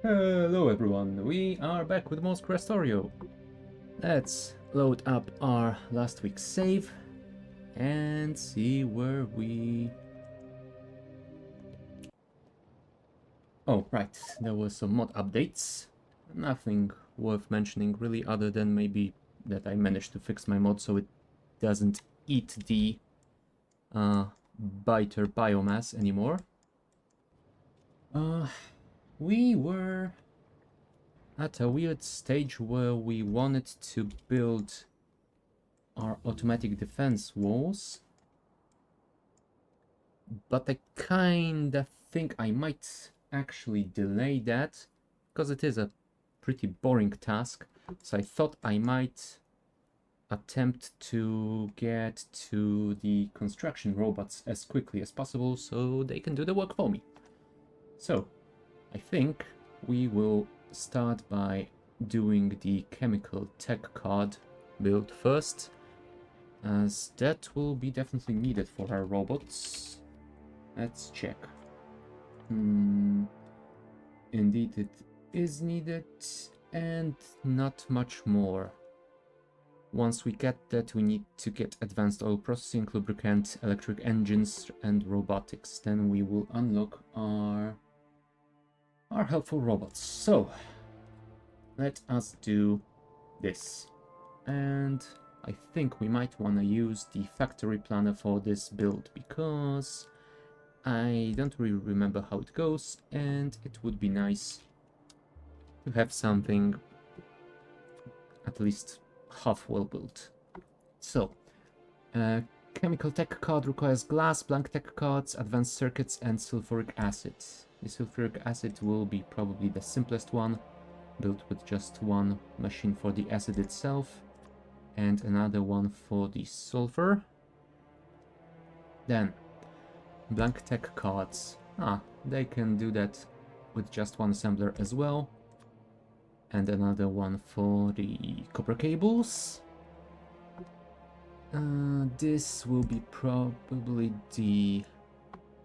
Hello everyone, we are back with more Krastorio. Let's load up our last week's save and see where we... Oh, right, there were some mod updates. Nothing worth mentioning really, other than maybe that I managed to fix my mod so it doesn't eat the biter biomass anymore. We were at a weird stage where we wanted to build our automatic defense walls, but I kinda think I might actually delay that because it is a pretty boring task. So I thought I might attempt to get to the construction robots as quickly as possible so they can do the work for me. So I think we will start by doing the chemical tech card build first, as that will be definitely needed for our robots. Let's check. Indeed it is needed, and not much more. Once we get that, we need to get advanced oil processing, lubricant, electric engines, and robotics. Then we will unlock our helpful robots. So, let us do this. And I think we might want to use the factory planner for this build, because I don't really remember how it goes, and it would be nice to have something at least half well built. So, chemical tech card requires glass, blank tech cards, advanced circuits, and sulfuric acid. The sulfuric acid will be probably the simplest one, built with just one machine for the acid itself, and another one for the sulfur. Then, blank tech cards. They can do that with just one assembler as well. And another one for the copper cables. This will be probably the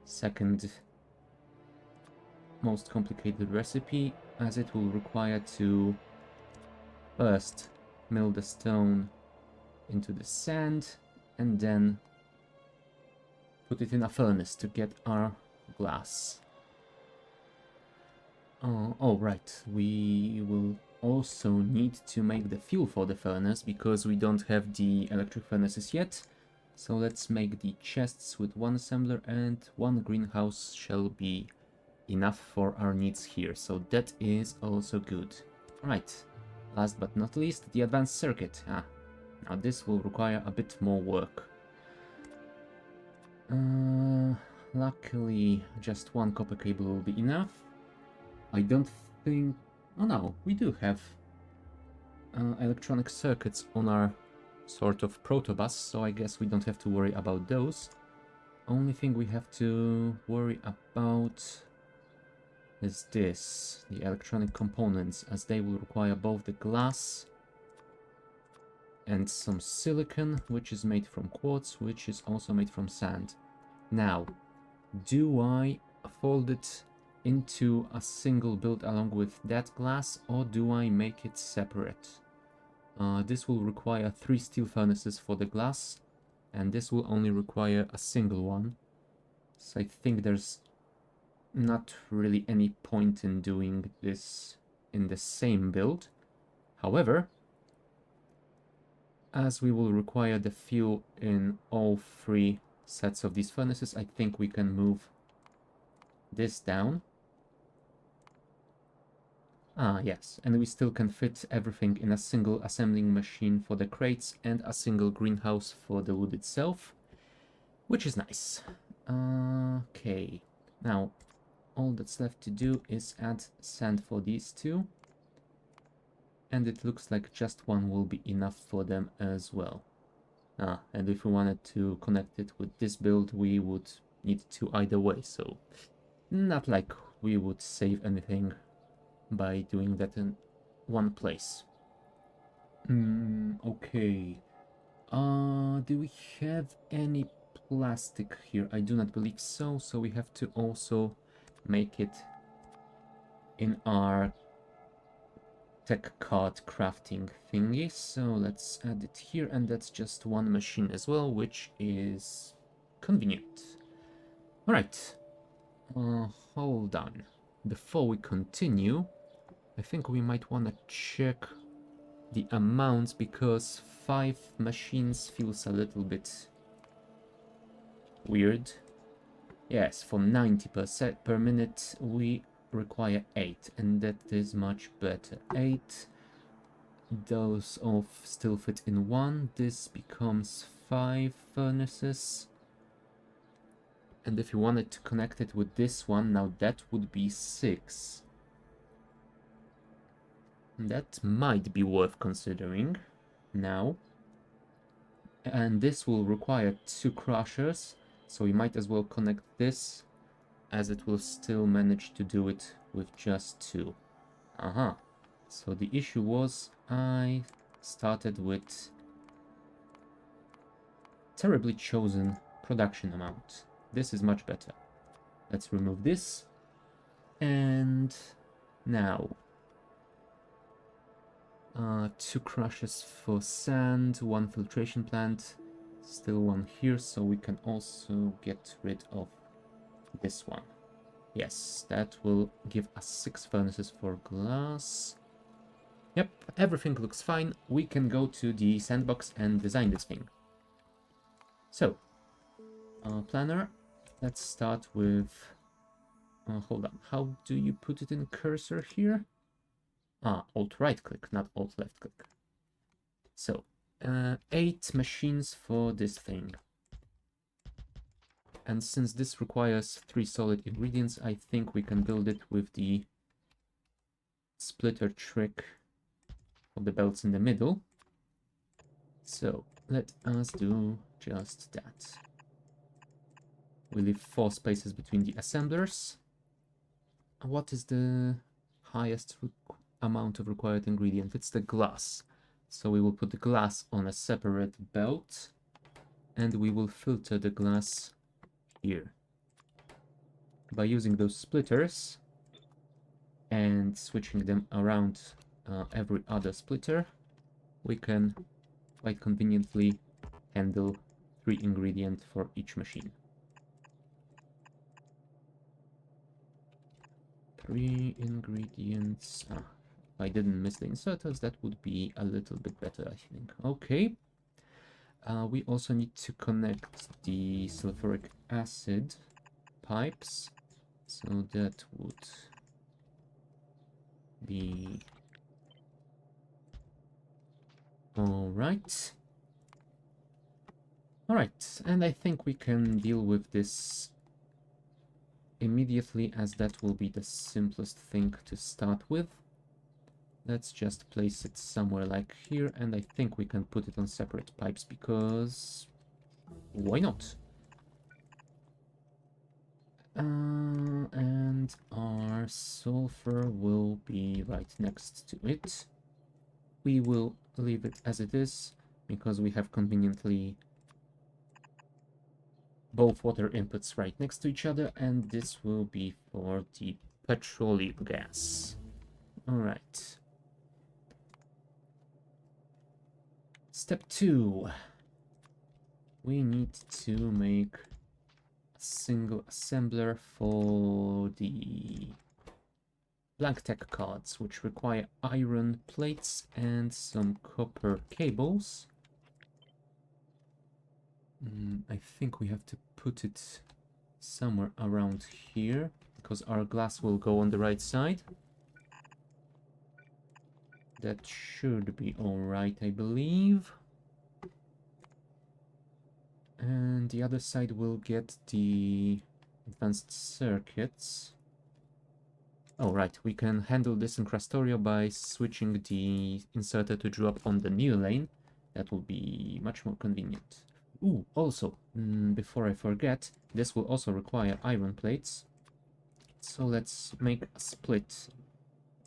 second most complicated recipe, as it will require to first mill the stone into the sand and then put it in a furnace to get our glass. Oh, right, we will also need to make the fuel for the furnace, because we don't have the electric furnaces yet. So let's make the chests with one assembler, and one greenhouse shall be enough for our needs here. So that is also good. Right, last but not least, the advanced circuit. Now this will require a bit more work. Luckily, just one copper cable will be enough. I don't think... Oh no, we do have electronic circuits on our sort of protobus, so I guess we don't have to worry about those. Only thing we have to worry about is this, the electronic components, as they will require both the glass and some silicon, which is made from quartz, which is also made from sand. Now, do I fold it into a single build along with that glass, or do I make it separate? This will require 3 steel furnaces for the glass, and this will only require a single one. So I think there's not really any point in doing this in the same build. However, as we will require the fuel in all 3 sets of these furnaces, I think we can move this down. Yes, and we still can fit everything in a single assembling machine for the crates and a single greenhouse for the wood itself, which is nice. Okay, now all that's left to do is add sand for these two, and it looks like just one will be enough for them as well. And if we wanted to connect it with this build, we would need to either way, so not like we would save anything by doing that in one place. Okay. Do we have any plastic here? I do not believe so, so we have to also make it in our tech card crafting thingy. So let's add it here, and that's just one machine as well, which is convenient. All right, hold on. Before we continue, I think we might want to check the amounts, because 5 machines feels a little bit weird. Yes, for 90% per minute we require 8, and that is much better. 8, those all still fit in one. This becomes 5 furnaces. And if you wanted to connect it with this one, now that would be 6. That might be worth considering now. And this will require 2 crushers, so we might as well connect this, as it will still manage to do it with just 2. So the issue was I started with terribly chosen production amount. This is much better. Let's remove this. And now 2 crushes for sand, 1 filtration plant, still 1 here, so we can also get rid of this one. Yes, that will give us 6 furnaces for glass. Yep, everything looks fine. We can go to the sandbox and design this thing. So, planner, let's start with... hold on, how do you put it in cursor here? Alt right click, not alt left click. So, 8 machines for this thing. And since this requires 3 solid ingredients, I think we can build it with the splitter trick of the belts in the middle. So let us do just that. We leave 4 spaces between the assemblers. What is the highest amount of required ingredient? It's the glass. So we will put the glass on a separate belt, and we will filter the glass here. By using those splitters and switching them around every other splitter, we can quite conveniently handle 3 ingredients for each machine. 3 ingredients. If I didn't miss the inserters, that would be a little bit better, I think. Okay. We also need to connect the sulfuric acid pipes. So that would be... Alright. Alright, and I think we can deal with this immediately, as that will be the simplest thing to start with. Let's just place it somewhere like here, and I think we can put it on separate pipes, because why not? And our sulfur will be right next to it. We will leave it as it is, because we have conveniently both water inputs right next to each other, and this will be for the petroleum gas. Alright. Step 2. We need to make a single assembler for the blank tech cards, which require iron plates and some copper cables. I think we have to put it somewhere around here, because our glass will go on the right side. That should be alright, I believe. And the other side will get the advanced circuits. Oh, right, we can handle this in Krastorio by switching the inserter to drop on the new lane. That will be much more convenient. Ooh, also, before I forget, this will also require iron plates. So let's make a split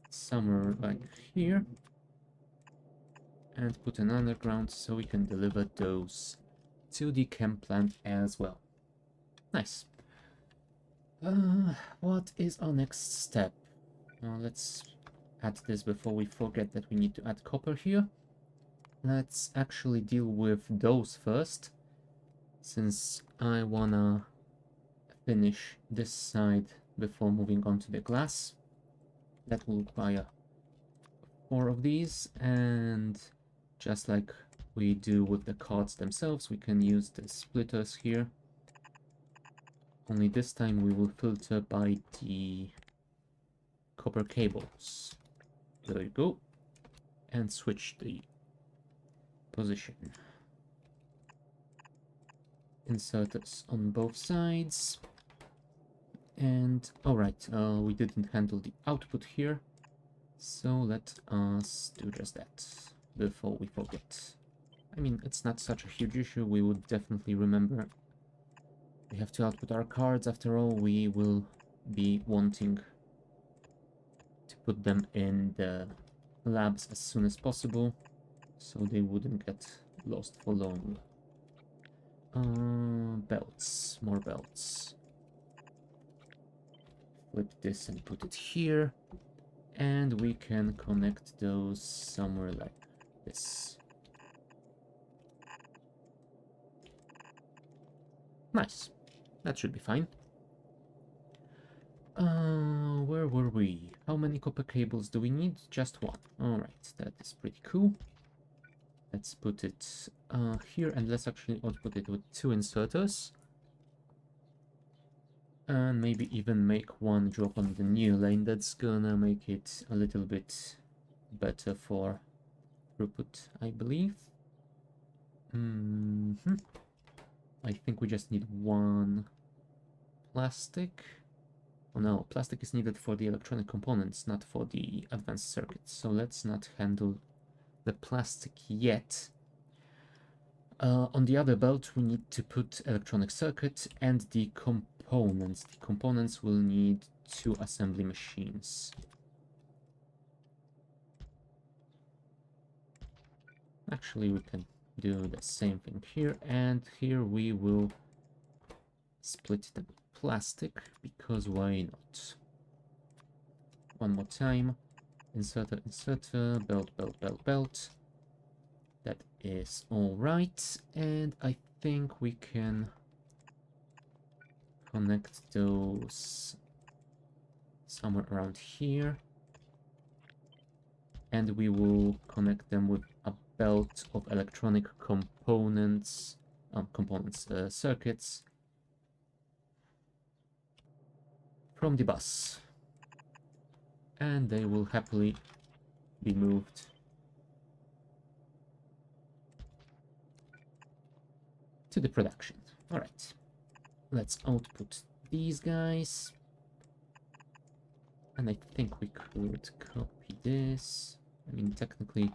somewhere like here. And put an underground so we can deliver those to the chem plant as well. Nice. What is our next step? Let's add this before we forget that we need to add copper here. Let's actually deal with those first, since I wanna finish this side before moving on to the glass. That will require 4 of these, and just like we do with the cards themselves, we can use the splitters here. Only this time we will filter by the copper cables. There you go. And switch the position. Inserters on both sides. And alright, we didn't handle the output here. So let us do just that before we forget. I mean, it's not such a huge issue. We would definitely remember. We have to output our cards. After all, we will be wanting to put them in the labs as soon as possible, so they wouldn't get lost for long. Belts, more belts. Flip this and put it here, and we can connect those somewhere like this. Nice, that should be fine. Where were we? How many copper cables do we need? Just one. Alright, that is pretty cool. Let's put it here, and let's actually output it with 2 inserters. And maybe even make one drop on the new lane. That's gonna make it a little bit better for throughput, I believe. I think we just need 1 plastic. Oh no, plastic is needed for the electronic components, not for the advanced circuits. So let's not handle the plastic yet. On the other belt, we need to put electronic circuit and the components. The components will need 2 assembly machines. Actually, we can do the same thing here, and here we will split the plastic, because why not? One more time. Inserter, inserter, belt, belt, belt, belt. That is all right, and I think we can connect those somewhere around here, and we will connect them with a belt of electronic components, circuits from the bus, and they will happily be moved to the production. All right, let's output these guys, and I think we could copy this. I mean, technically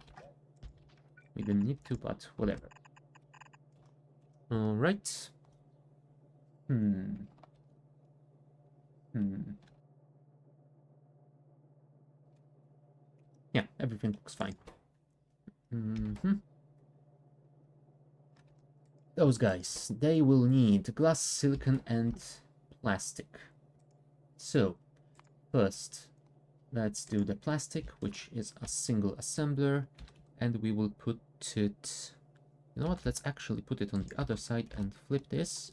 we didn't need to, but whatever. All right. Yeah, everything looks fine. Those guys, they will need glass, silicon, and plastic. So, first, let's do the plastic, which is a single assembler, and we will put it... You know what, let's actually put it on the other side and flip this,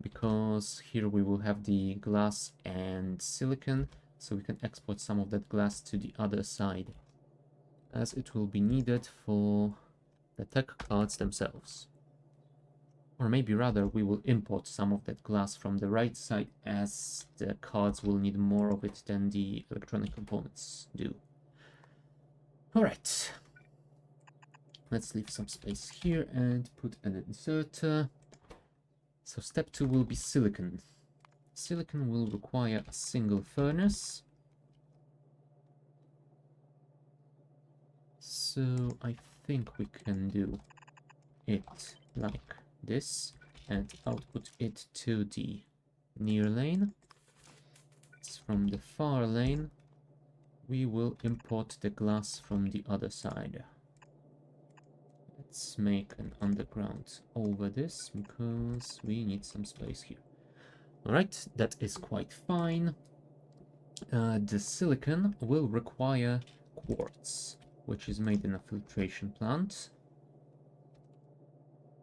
because here we will have the glass and silicon, so we can export some of that glass to the other side, as it will be needed for the tech cards themselves. Or maybe rather, we will import some of that glass from the right side, as the cards will need more of it than the electronic components do. Alright. Let's leave some space here and put an inserter. So step 2 will be silicon. Silicon will require a single furnace. So I think we can do it like this and output it to the near lane. It's from the far lane. We will import the glass from the other side. Let's make an underground over this, because we need some space here. Alright, that is quite fine. The silicon will require quartz, which is made in a filtration plant.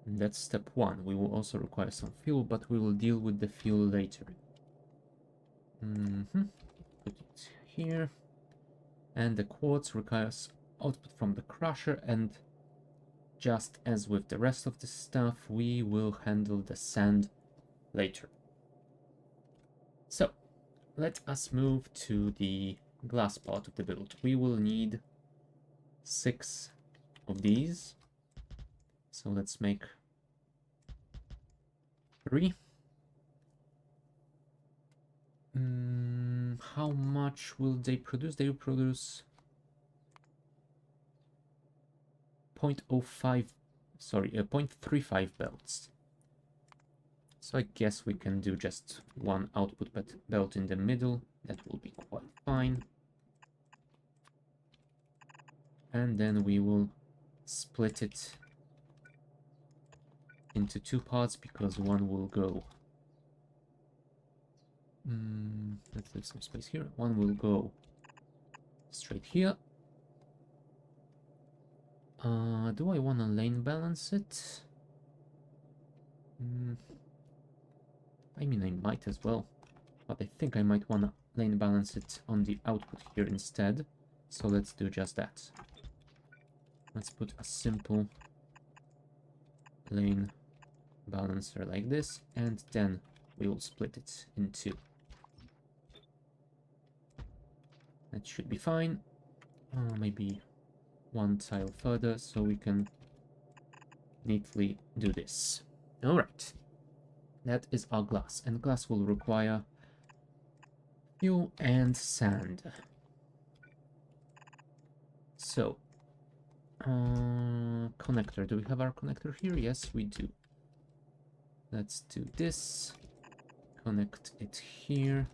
And that's step one. We will also require some fuel, but we will deal with the fuel later. Put it here. And the quartz requires output from the crusher, and just as with the rest of the stuff, we will handle the sand later. So, let us move to the glass part of the build. We will need 6 of these. So let's make 3. How much will they produce? They will produce 0.35 belts. So I guess we can do just one output belt in the middle. That will be quite fine. And then we will split it into 2 parts because one will go... let's leave some space here. One will go straight here. Do I want to lane balance it? I mean, I might as well, but I think I might want to lane balance it on the output here instead. So let's do just that. Let's put a simple lane balancer like this, and then we will split it in 2. That should be fine. Maybe 1 tile further so we can neatly do this. Alright. That is our glass, and glass will require fuel and sand. So, connector. Do we have our connector here? Yes, we do. Let's do this. Connect it here.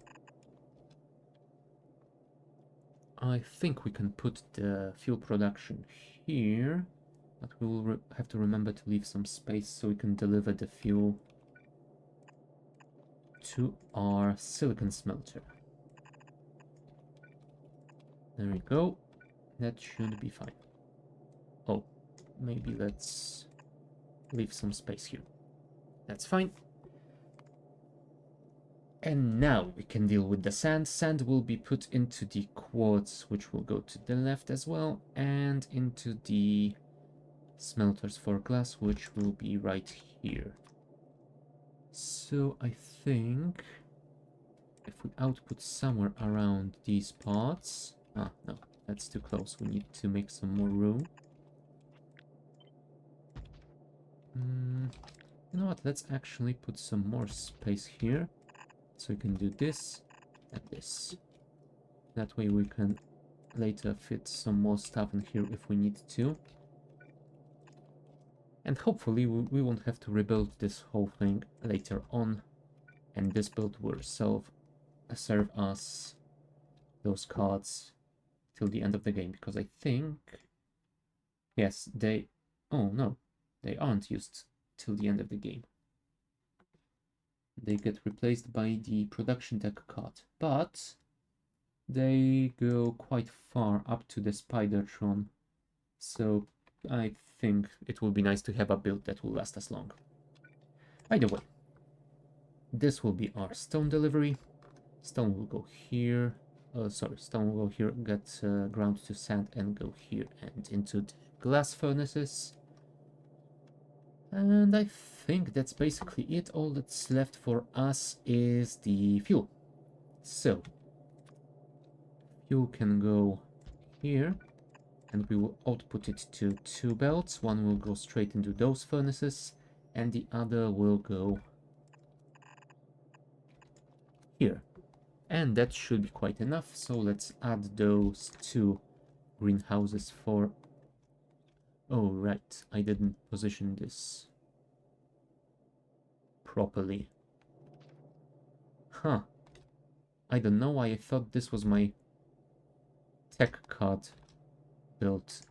I think we can put the fuel production here, but we will have to remember to leave some space so we can deliver the fuel to our silicon smelter. There we go. That should be fine. Oh, maybe let's leave some space here. That's fine. And now we can deal with the sand. Sand will be put into the quartz, which will go to the left as well, and into the smelters for glass, which will be right here. So I think if we output somewhere around these parts... Ah, no, that's too close. We need to make some more room. You know what? Let's actually put some more space here. So we can do this and this. That way we can later fit some more stuff in here if we need to. And hopefully we won't have to rebuild this whole thing later on. And this build will serve us those cards till the end of the game. Because I think... Yes, they... Oh, no. They aren't used till the end of the game. They get replaced by the production deck card, but they go quite far up to the Spidertron, so I think it will be nice to have a build that will last as long. Either way, this will be our stone delivery. Stone will go here. Stone will go here, get ground to sand, and go here and into the glass furnaces. And I think that's basically it. All that's left for us is the fuel. So, fuel can go here, and we will output it to 2 belts. One will go straight into those furnaces, and the other will go here. And that should be quite enough, so let's add those 2 greenhouses for... Oh, right, I didn't position this properly. Huh. I don't know why I thought this was my tech card built.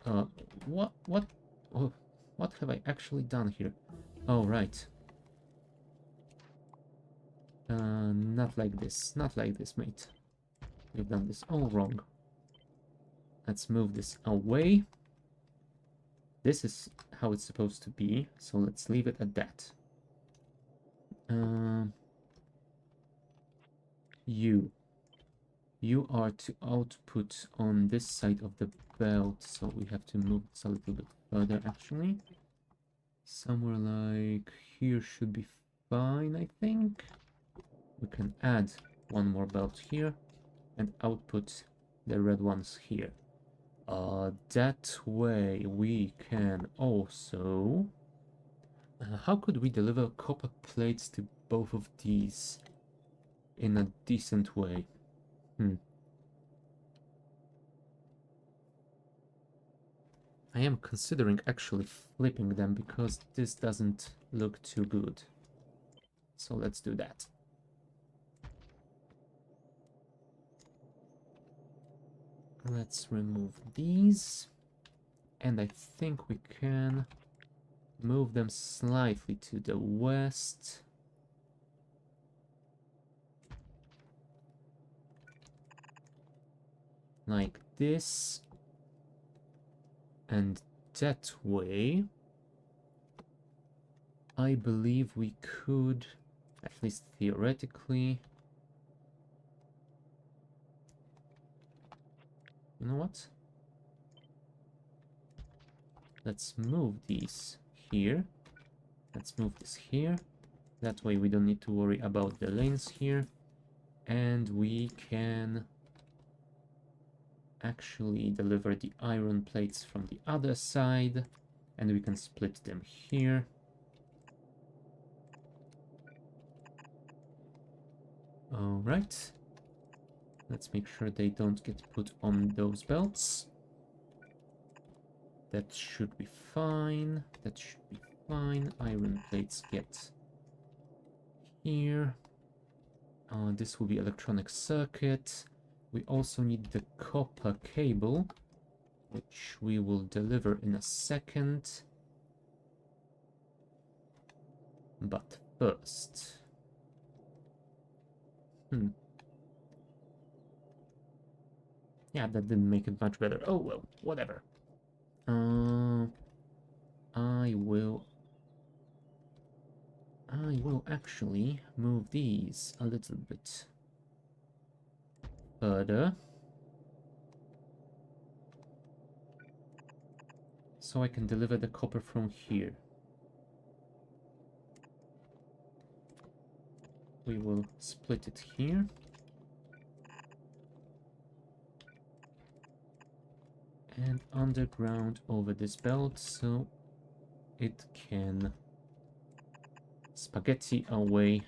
What have I actually done here? Oh, right. Not like this, mate. We've done this all wrong. Let's move this away. This is how it's supposed to be, so let's leave it at that. You are to output on this side of the belt, so we have to move this a little bit further actually. Somewhere like here should be fine, I think. We can add one more belt here and output the red ones here. That way we can also... how could we deliver copper plates to both of these in a decent way? I am considering actually flipping them because this doesn't look too good. So let's do that. Let's remove these. And I think we can move them slightly to the west. Like this. And that way, I believe we could, at least theoretically... You know what? Let's move these here. Let's move this here. That way we don't need to worry about the lanes here. And we can actually deliver the iron plates from the other side. And we can split them here. Alright. Let's make sure they don't get put on those belts. That should be fine. That should be fine. Iron plates get here. This will be electronic circuit. We also need the copper cable, which we will deliver in a second. But first... Yeah, that didn't make it much better. Oh well, whatever. I will actually move these a little bit further. So I can deliver the copper from here. We will split it here. And underground over this belt, so it can spaghetti away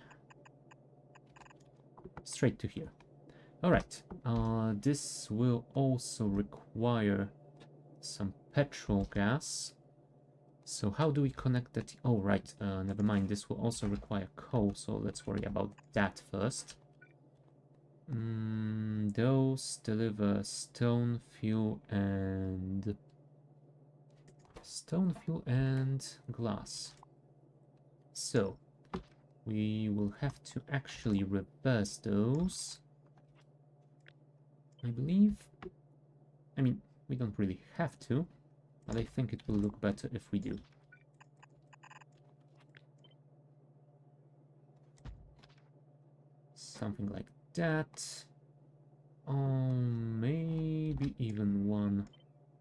straight to here. Alright, this will also require some petrol gas. So how do we connect that? Oh, right, never mind. This will also require coal, so let's worry about that first. Those deliver stone, fuel, and glass. So we will have to actually reverse those, I believe. I mean, we don't really have to, but I think it will look better if we do. Something like that. Maybe even one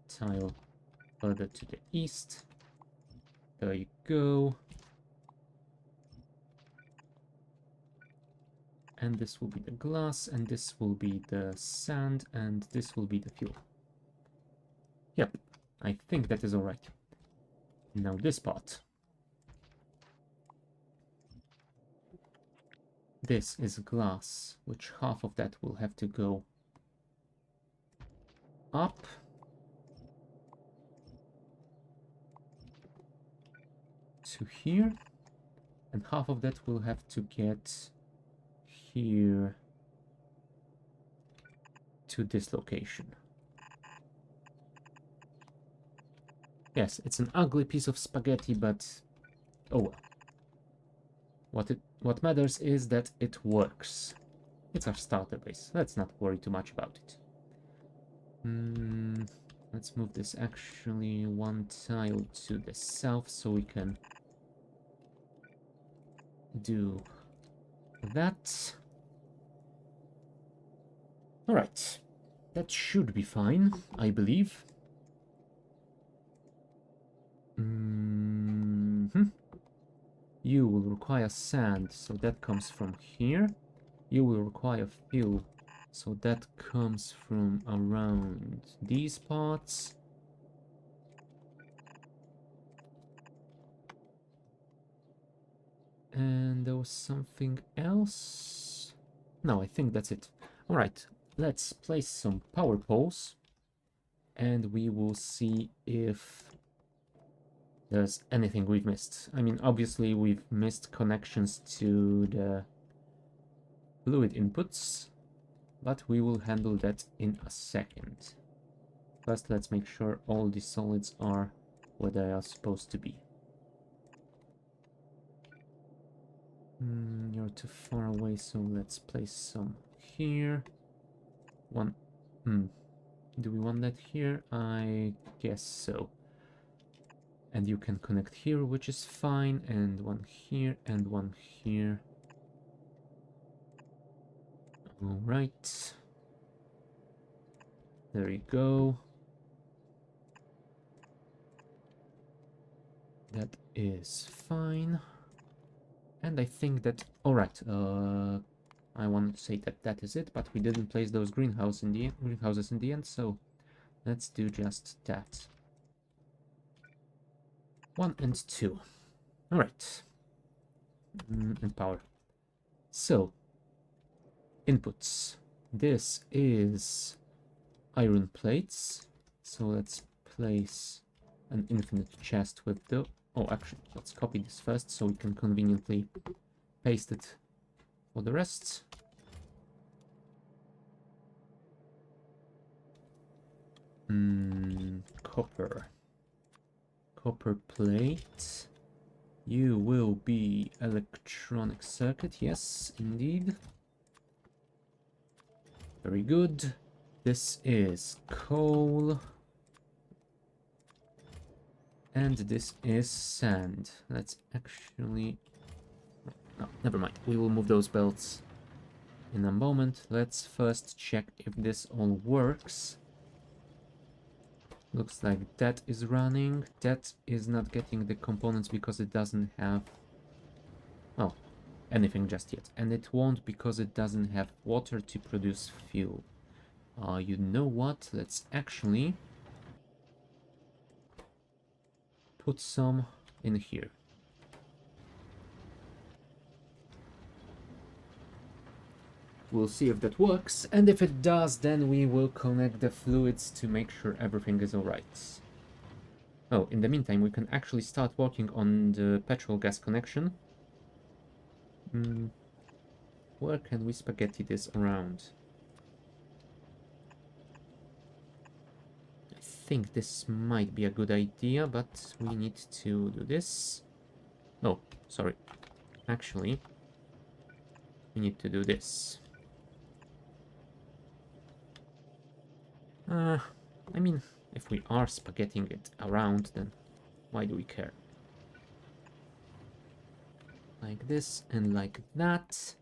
tile further to the east. There you go. And this will be the glass, and this will be the sand, and this will be the fuel. Yep, I think that is alright. Now this part. This is glass, which half of that will have to go up. To here. And half of that will have to get here to this location. Yes, it's an ugly piece of spaghetti, but oh well. What matters is that it works. It's our starter base. Let's not worry too much about it. Let's move this actually one tile to the south so we can do that. Alright. That should be fine, I believe. You will require sand, so that comes from here. You will require fuel, so that comes from around these parts. And there was something else? No, I think that's it. Alright, let's place some power poles. And we will see if there's anything we've missed. I mean, obviously we've missed connections to the fluid inputs, but we will handle that in a second. First, let's make sure all the solids are where they are supposed to be. You're too far away, so let's place some here. One. Do we want that here? I guess so. And you can connect here, which is fine, and one here, and one here. Alright. There you go. That is fine. And I think that... Alright, I wanted to say that that is it, but we didn't place those greenhouses in the end, so let's do just that. 1 and 2. Alright. And power. So, inputs. This is iron plates. So let's place an infinite chest with the... Oh, actually, let's copy this first so we can conveniently paste it for the rest. Copper. Copper plate. You will be electronic circuit. Yes, indeed. Very good. This is coal. And this is sand. Let's actually... No, never mind. We will move those belts in a moment. Let's first check if this all works. Looks like that is running. That is not getting the components because it doesn't have... well, anything just yet. And it won't because it doesn't have water to produce fuel. You know what? Let's actually put some in here. We'll see if that works, and if it does, then we will connect the fluids to make sure everything is alright. Oh, in the meantime, we can actually start working on the petrol gas connection. Where can we spaghetti this around? I think this might be a good idea, but we need to do this. Oh, sorry. Actually, we need to do this. I mean, if we are spaghetting it around, then why do we care? Like this and like that.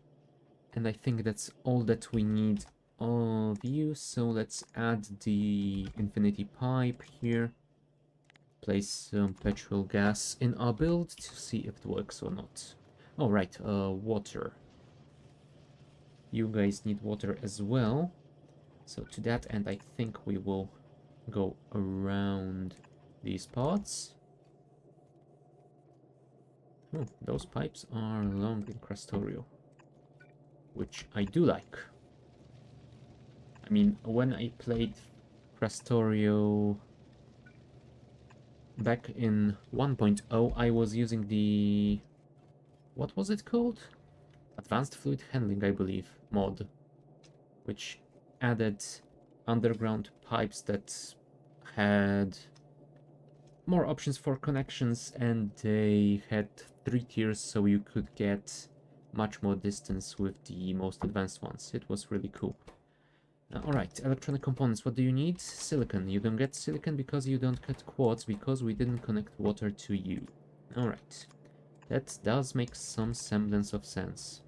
And I think that's all that we need of you. So let's add the infinity pipe here. Place some petrol gas in our build to see if it works or not. Oh, right, water. You guys need water as well. So to that end, I think we will go around these parts. Oh, those pipes are long in Krastorio, which I do like. I mean, when I played Krastorio back in 1.0, I was using the... what was it called? Advanced Fluid Handling, I believe, mod, which added underground pipes that had more options for connections, and they had 3 tiers, so you could get much more distance with the most advanced ones. It was really cool. Alright, electronic components, what do you need? Silicon. You don't get silicon because you don't get quartz, because we didn't connect water to you. Alright, that does make some semblance of sense.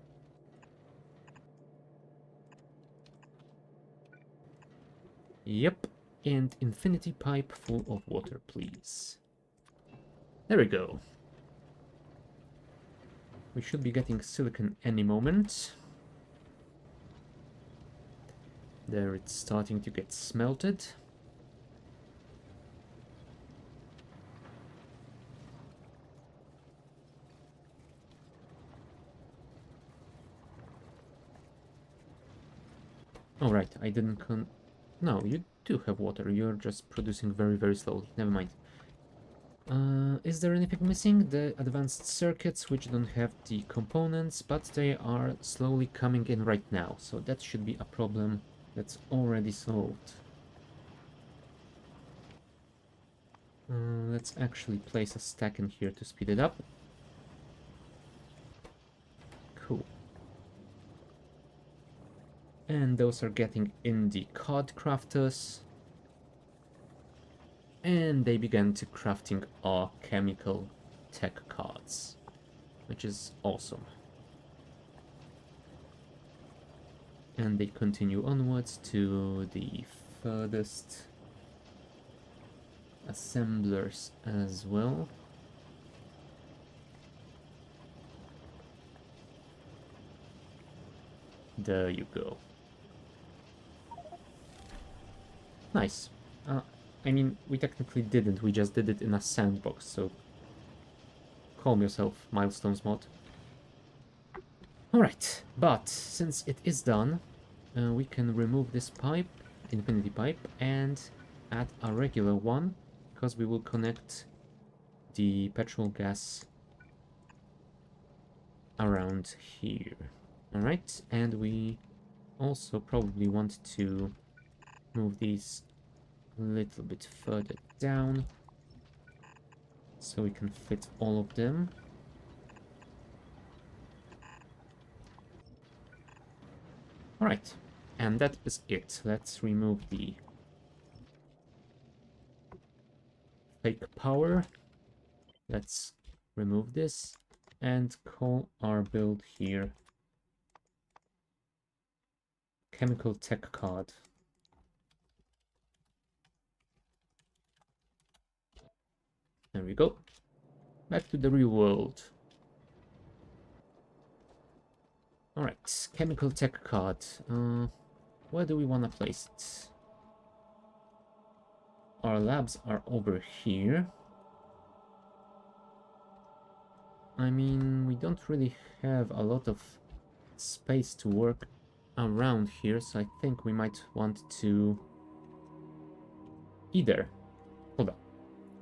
Yep, and infinity pipe full of water, please. There we go. We should be getting silicon any moment. There, it's starting to get smelted. Oh, right, I didn't No, you do have water. You're just producing very, very slowly. Never mind. Is there anything missing? The advanced circuits, which don't have the components, but they are slowly coming in right now. So that should be a problem that's already solved. Let's actually place a stack in here to speed it up. Cool. And those are getting in the card crafters. And they began to crafting our chemical tech cards, which is awesome. And they continue onwards to the furthest assemblers as well. There you go. Nice. I mean, we technically didn't, we just did it in a sandbox, so calm yourself, Milestones mod. Alright, but since it is done, we can remove this pipe, infinity pipe, and add a regular one, because we will connect the petrol gas around here. Alright, and we also probably want to move these a little bit further down so we can fit all of them. Alright, and that is it. Let's remove the fake power. Let's remove this and call our build here Chemical Tech Card. There we go. Back to the real world. Alright, Chemical Tech Card. Where do we want to place it? Our labs are over here. I mean, we don't really have a lot of space to work around here, so I think we might want to either... Hold on.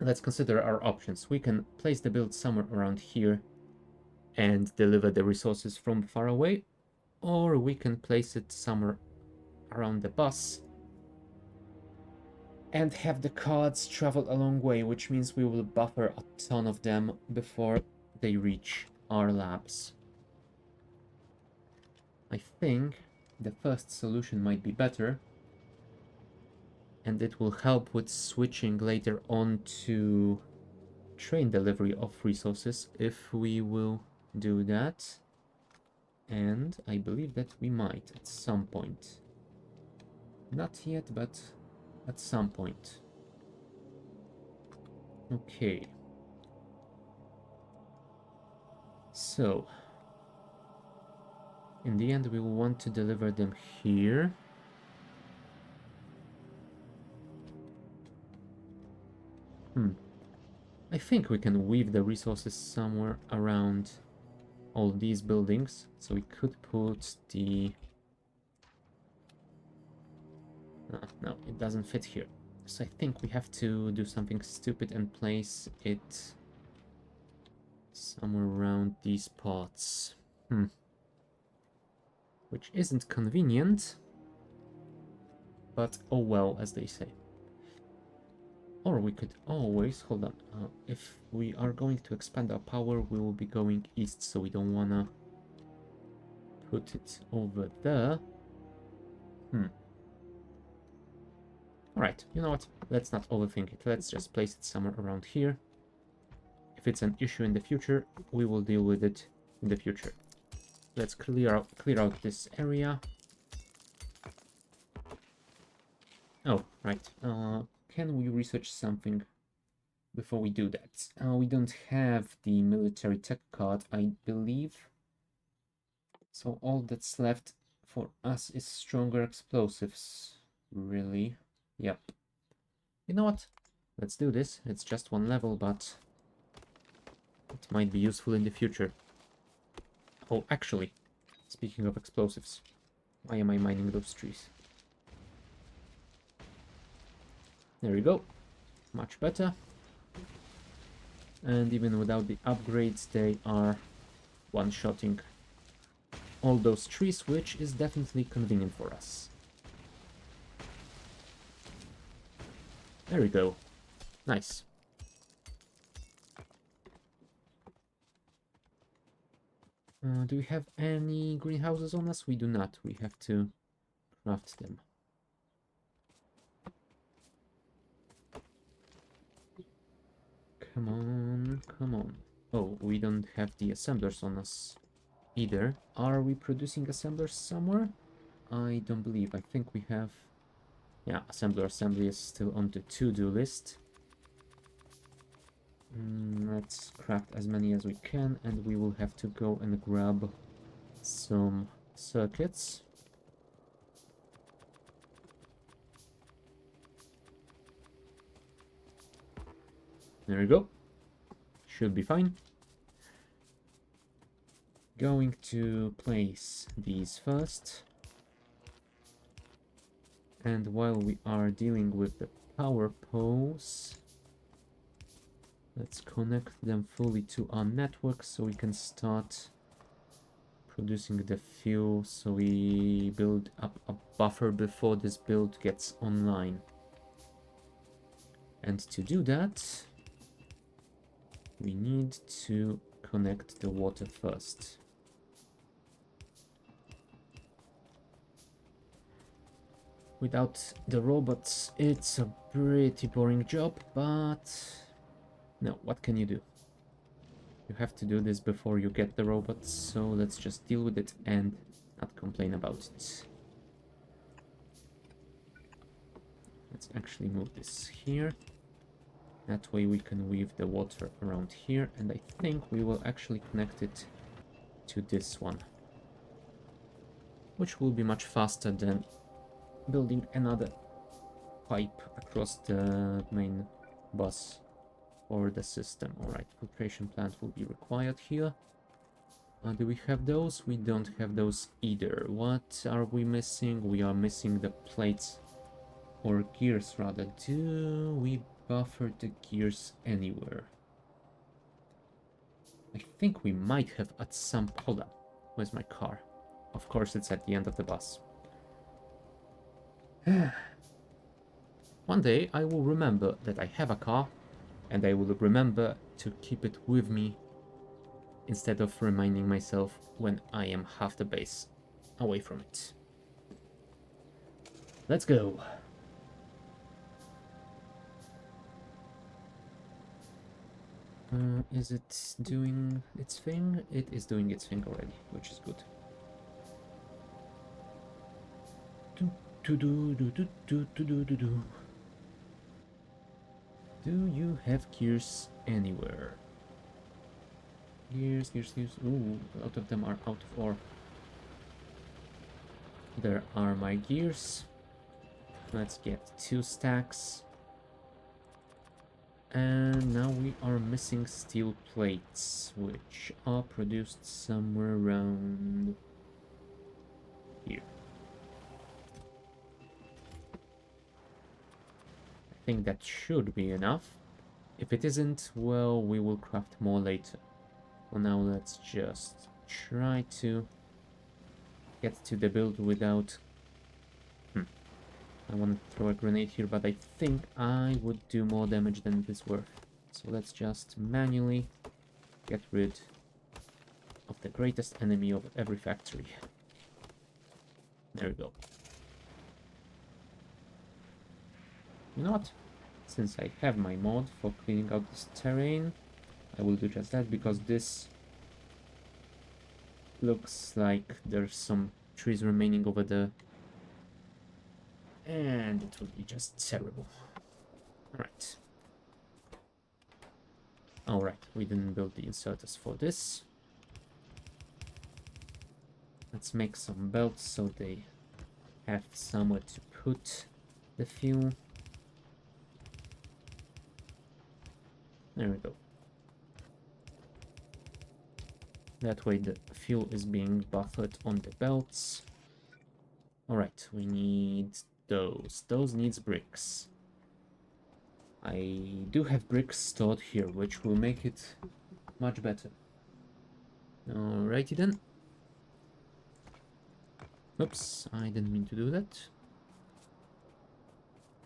Let's consider our options. We can place the build somewhere around here and deliver the resources from far away, or we can place it somewhere around the bus and have the cards travel a long way, which means we will buffer a ton of them before they reach our labs. I think the first solution might be better, and it will help with switching later on to train delivery of resources if we will do that. And I believe that we might at some point. Not yet, but at some point. Okay. So, in the end, we will want to deliver them here. I think we can weave the resources somewhere around all these buildings. So we could put the... no, it doesn't fit here. So I think we have to do something stupid and place it somewhere around these parts. Which isn't convenient, but oh well, as they say. Or we could always, hold on, if we are going to expand our power, we will be going east, so we don't wanna put it over there. Alright, you know what? Let's not overthink it. Let's just place it somewhere around here. If it's an issue in the future, we will deal with it in the future. Let's clear out this area. Oh, right. Can we research something before we do that? We don't have the military tech card, I believe. So all that's left for us is stronger explosives. Really? Yep. You know what? Let's do this. It's just one level, but it might be useful in the future. Oh, actually, speaking of explosives, why am I mining those trees? There we go. Much better. And even without the upgrades, they are one-shotting all those trees, which is definitely convenient for us. There we go. Nice. Do we have any greenhouses on us? We do not. We have to craft them. Come on, come on. Oh, we don't have the assemblers on us either. Are we producing assemblers somewhere? I don't believe. I think we have... Yeah, assembly is still on the to-do list. Let's craft as many as we can, and we will have to go and grab some circuits. There we go. Should be fine. Going to place these first. And while we are dealing with the power poles, let's connect them fully to our network so we can start producing the fuel, so we build up a buffer before this build gets online. And to do that, we need to connect the water first. Without the robots, it's a pretty boring job, but no, what can you do? You have to do this before you get the robots, so let's just deal with it and not complain about it. Let's actually move this here. That way we can weave the water around here, and I think we will actually connect it to this one, which will be much faster than building another pipe across the main bus for the system. Alright, filtration plant will be required here. Do we have those? We don't have those either. What are we missing? We are missing the plates, or gears rather. Do we buffer the gears anywhere? I think we might have at some... Hold on. Where's my car? Of course it's at the end of the bus. One day I will remember that I have a car, and I will remember to keep it with me instead of reminding myself when I am half the base away from it. Let's go. Is it doing its thing? It is doing its thing already, which is good. Do you have gears anywhere? Gears. Ooh, a lot of them are out of ore. There are my gears. Let's get 2 stacks. And now we are missing steel plates, which are produced somewhere around here. I think that should be enough. If it isn't, well, we will craft more later. For now, let's just try to get to the build without... I want to throw a grenade here, but I think I would do more damage than it is worth. So let's just manually get rid of the greatest enemy of every factory. There we go. You know what? Since I have my mod for cleaning out this terrain, I will do just that, because this looks like there's some trees remaining over there. And it would be just terrible. Alright. Alright, we didn't build the inserters for this. Let's make some belts so they have somewhere to put the fuel. There we go. That way the fuel is being buffered on the belts. Alright, we need those. Those needs bricks. I do have bricks stored here, which will make it much better. Alrighty then. Oops, I didn't mean to do that.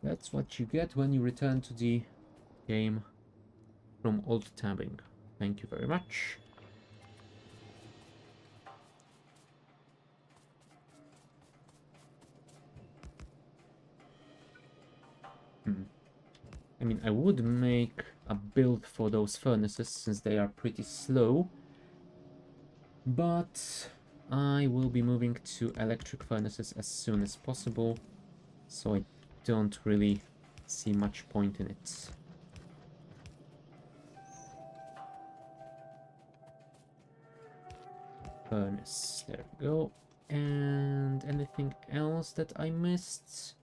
That's what you get when you return to the game from old tabbing. Thank you very much. I mean, I would make a build for those furnaces since they are pretty slow, but I will be moving to electric furnaces as soon as possible, so I don't really see much point in it. Furnace, there we go. And anything else that I missed?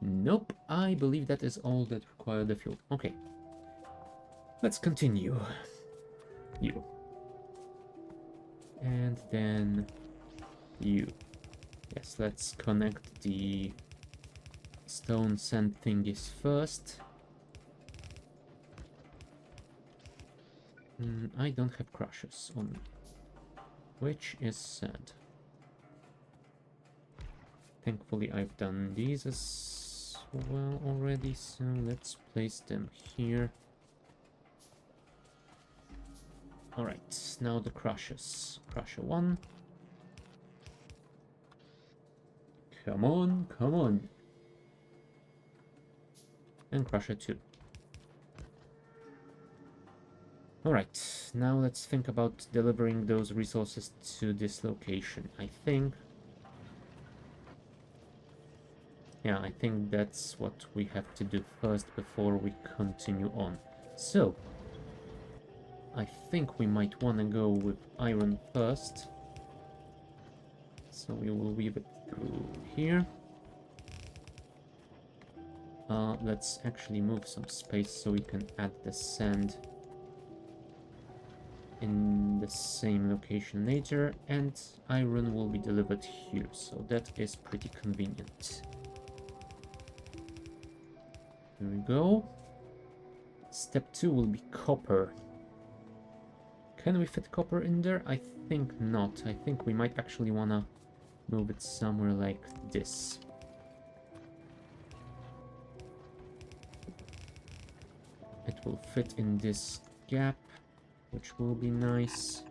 Nope, I believe that is all that required the fuel. Okay, let's continue. You. And then you. Yes, let's connect the stone sand thingies first. I don't have crushers on me, which is sad. Thankfully, I've done these as well already, so let's place them here. Alright, now the crushers. Crusher 1. Come on, come on. And Crusher 2. Alright, now let's think about delivering those resources to this location. I think that's what we have to do first before we continue on. So, I think we might want to go with iron first. So we will weave it through here. Let's actually move some space so we can add the sand in the same location later, and iron will be delivered here, so that is pretty convenient. There we go. Step 2 will be copper. Can we fit copper in there? I think not. I think we might actually want to move it somewhere like this. It will fit in this gap, which will be nice.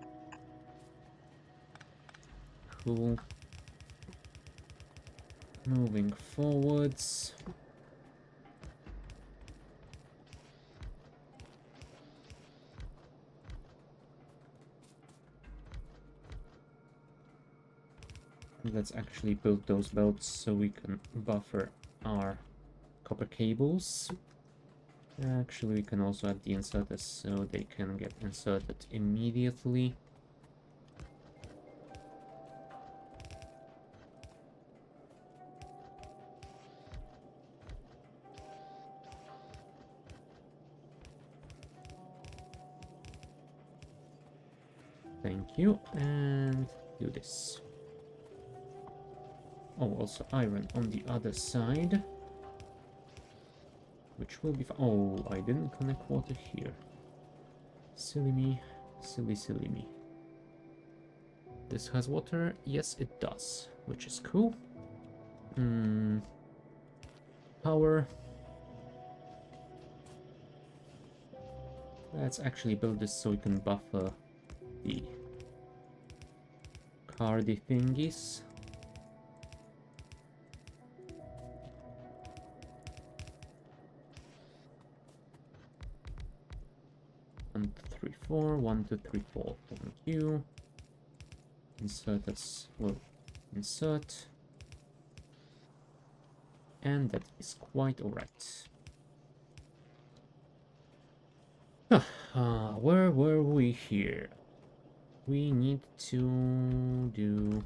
Cool. Moving forwards. Let's actually build those belts so we can buffer our copper cables. Actually, we can also add the inserters so they can get inserted immediately. Thank you, and do this. Oh, also iron on the other side, which will be oh, I didn't connect water here. Silly me, silly me. This has water? Yes, it does, which is cool. Power. Let's actually build this so we can buffer the cardy thingies. 1, 2, 3, 4. 1, 2, 3, 4. Thank you. Insert as well. Insert. And that is quite alright. Where were we here? We need to do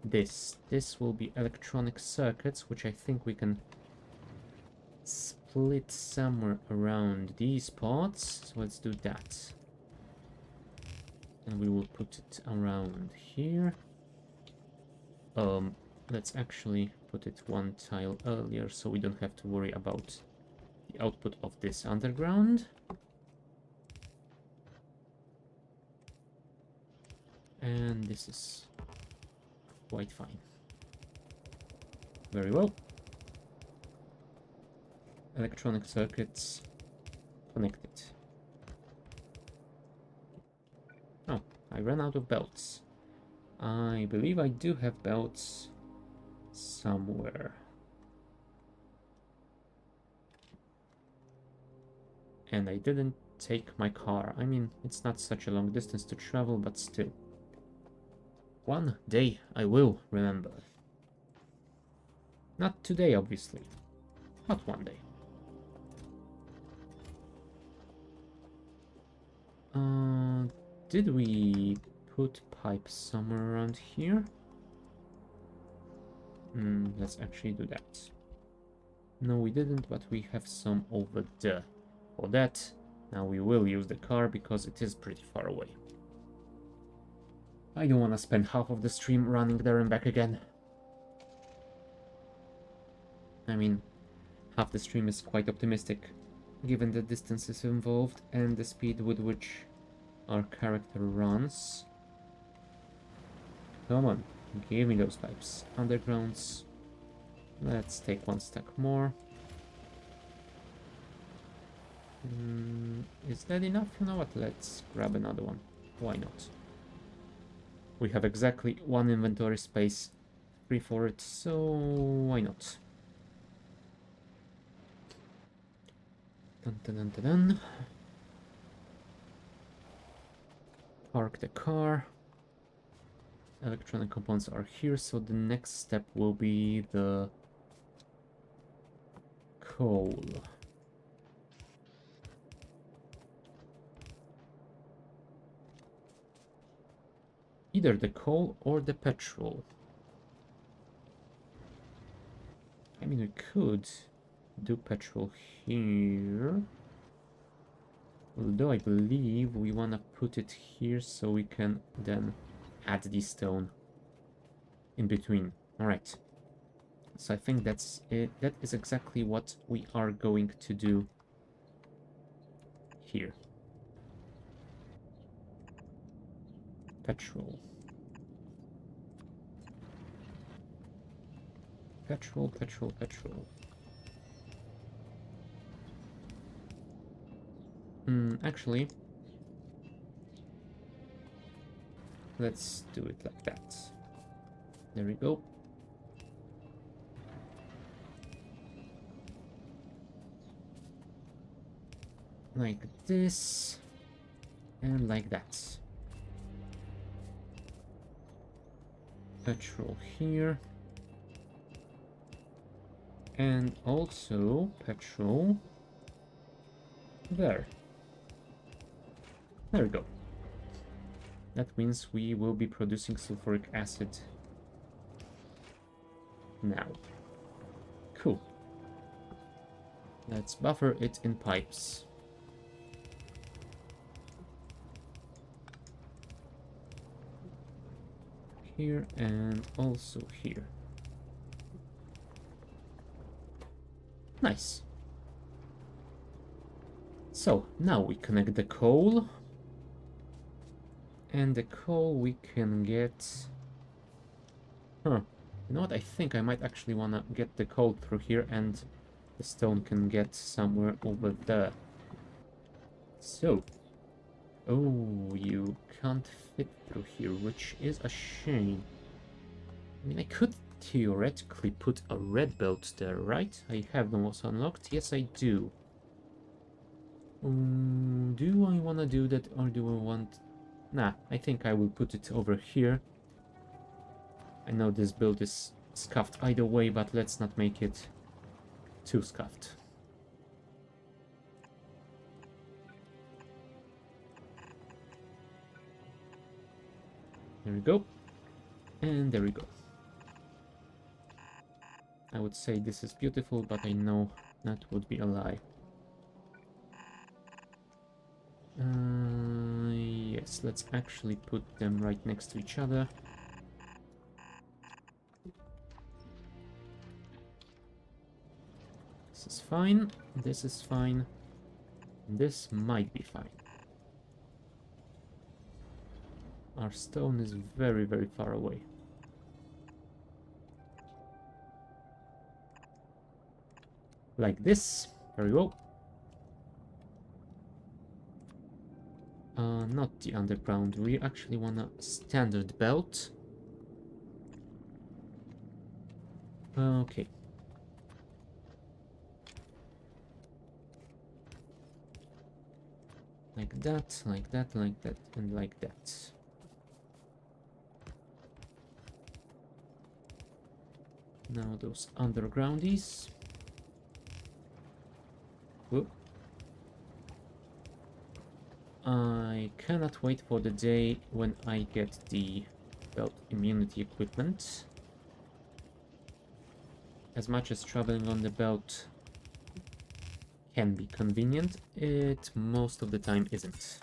this. This will be electronic circuits, which I think we can split somewhere around these parts. So let's do that. And we will put it around here. Let's actually put it one tile earlier so we don't have to worry about the output of this underground. And this is quite fine. Very well. Electronic circuits connected. Oh, I ran out of belts. I believe I do have belts somewhere. And I didn't take my car. I mean, it's not such a long distance to travel, but still. One day I will remember. Not today, obviously. But one day. Did we put pipes somewhere around here? Let's actually do that. No, we didn't, but we have some over there. For that, now we will use the car because it is pretty far away. I don't want to spend half of the stream running there and back again. I mean, half the stream is quite optimistic, given the distances involved and the speed with which our character runs. Come on, give me those pipes. Undergrounds. Let's take one stack more. Is that enough? You know what? Let's grab another one. Why not? We have exactly one inventory space free for it, so why not? Dun dun dun dun dun. Park the car. Electronic components are here, so the next step will be the coal. Either the coal or the petrol. I mean, we could do petrol here. Although I believe we want to put it here so we can then add the stone in between. Alright. So I think that's it. That is exactly what we are going to do here. Petrol. Petrol, petrol, petrol. Actually, let's do it like that. There we go. Like this. And like that. Petrol here. And also petrol there. There we go. That means we will be producing sulfuric acid now. Cool. Let's buffer it in pipes. Here and also here. Nice. So, now we connect the coal. And the coal we can get... Huh. You know what? I think I might actually want to get the coal through here and the stone can get somewhere over there. So... Oh, you can't fit through here, which is a shame. I mean, I could theoretically put a red belt there, right? I have them also unlocked. Yes, I do. Do I want to do that, or do I want... Nah, I think I will put it over here. I know this build is scuffed either way, but let's not make it too scuffed. There we go. And there we go. I would say this is beautiful, but I know that would be a lie. Yes, let's actually put them right next to each other. This is fine. This is fine. This might be fine. Our stone is very, very far away. Like this. Very well. Not the underground. We actually want a standard belt. Okay. Like that, like that, like that, and like that. Now those undergroundies. Whoop. I cannot wait for the day when I get the belt immunity equipment. As much as traveling on the belt can be convenient, it most of the time isn't.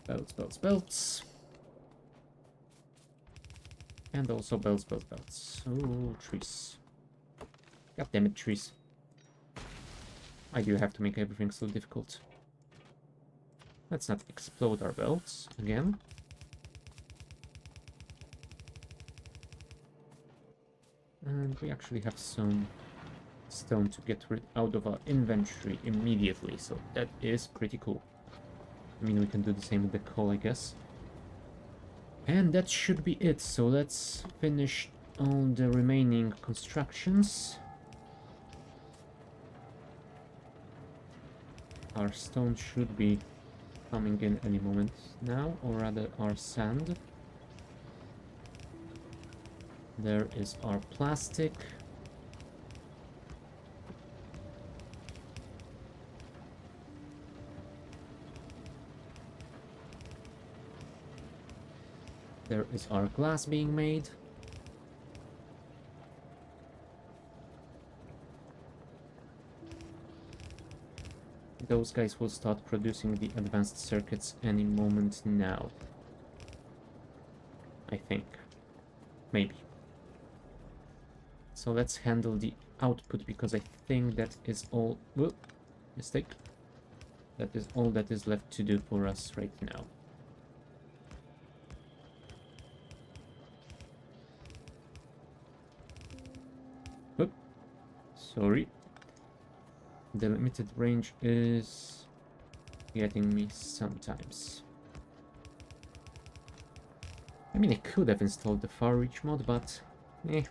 Belts, belts, belts. And also belts, belts, belts. Oh, trees. God damn it, trees. I do have to make everything so difficult. Let's not explode our belts again. And we actually have some stone to get rid out of our inventory immediately, so that is pretty cool. I mean, we can do the same with the coal, I guess. And that should be it, so let's finish all the remaining constructions. Our stone should be coming in any moment now, or rather our sand. There is our plastic. There is our glass being made. Those guys will start producing the advanced circuits any moment now. I think. Maybe. So let's handle the output, because I think that is all... Whoop, mistake. That is all that is left to do for us right now. Whoop. Sorry. The limited range is getting me sometimes. I mean, I could have installed the far reach mod, but eh.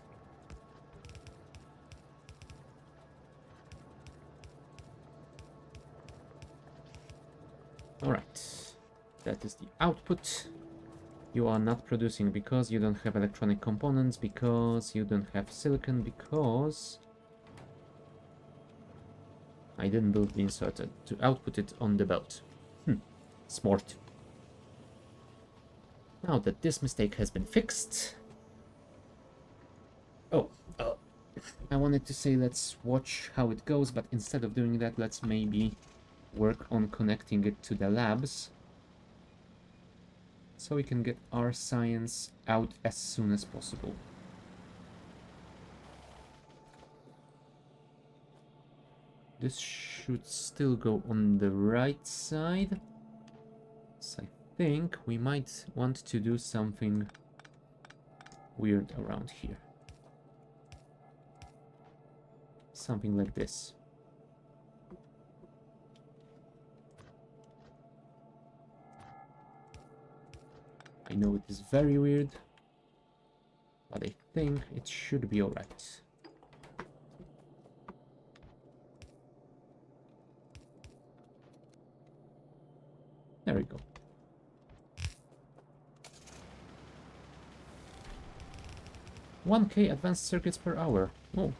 Alright, that is the output. You are not producing because you don't have electronic components, because you don't have silicon, because I didn't build the inserter to output it on the belt. Smart. Now that this mistake has been fixed... Oh, I wanted to say let's watch how it goes, but instead of doing that, let's maybe work on connecting it to the labs, so we can get our science out as soon as possible. This should still go on the right side. So I think we might want to do something weird around here. Something like this. I know it is very weird, but I think it should be alright. There we go. "1K advanced circuits per hour. Oh,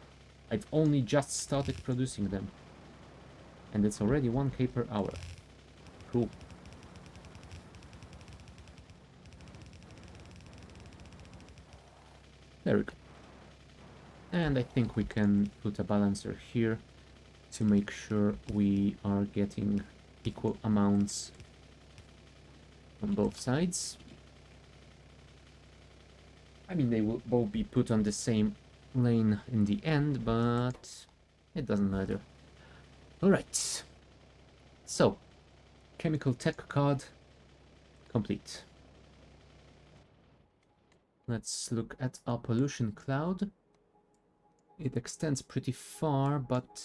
I've only just started producing them. And it's already 1K per hour. Cool. There we go. And I think we can put a balancer here to make sure we are getting equal amounts on both sides. I mean, they will both be put on the same lane in the end, but it doesn't matter. Alright. So, chemical tech card complete. Let's look at our pollution cloud. It extends pretty far, but...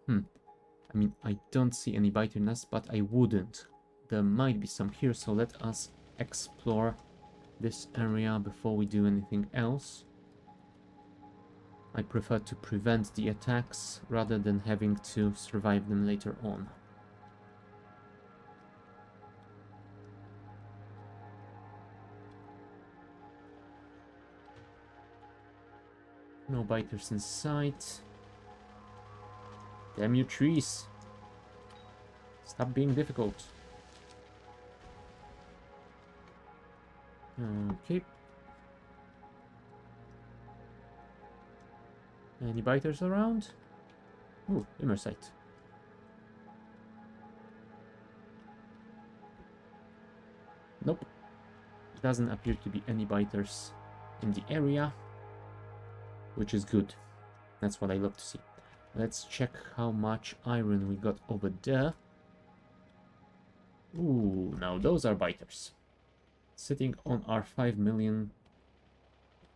I mean, I don't see any biter nests, but I wouldn't. There might be some here, so let us explore this area before we do anything else. I prefer to prevent the attacks rather than having to survive them later on. No biters in sight. Damn you, trees. Stop being difficult. Okay. Any biters around? Ooh, immersite. Nope. Doesn't appear to be any biters in the area, which is good. That's what I love to see. Let's check how much iron we got over there. Ooh, now those are biters. Sitting on our 5 million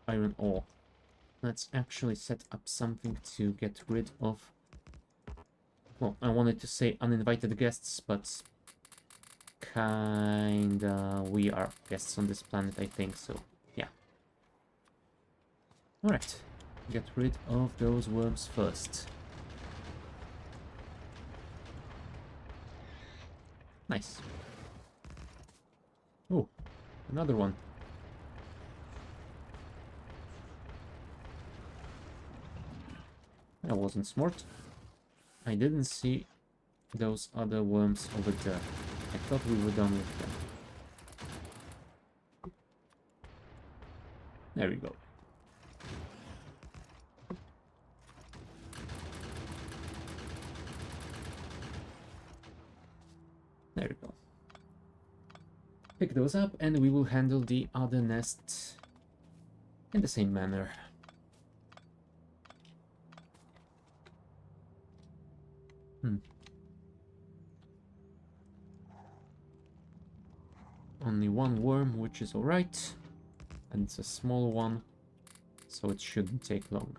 iron ore. Let's actually set up something to get rid of... Well, I wanted to say uninvited guests, but... kinda... we are guests on this planet, I think, so yeah. Alright, get rid of those worms first. Nice. Oh, another one. That wasn't smart. I didn't see those other worms over there. I thought we were done with them. There we go. There we go. Pick those up and we will handle the other nests in the same manner. Only one worm, which is alright. And it's a small one, so it shouldn't take long.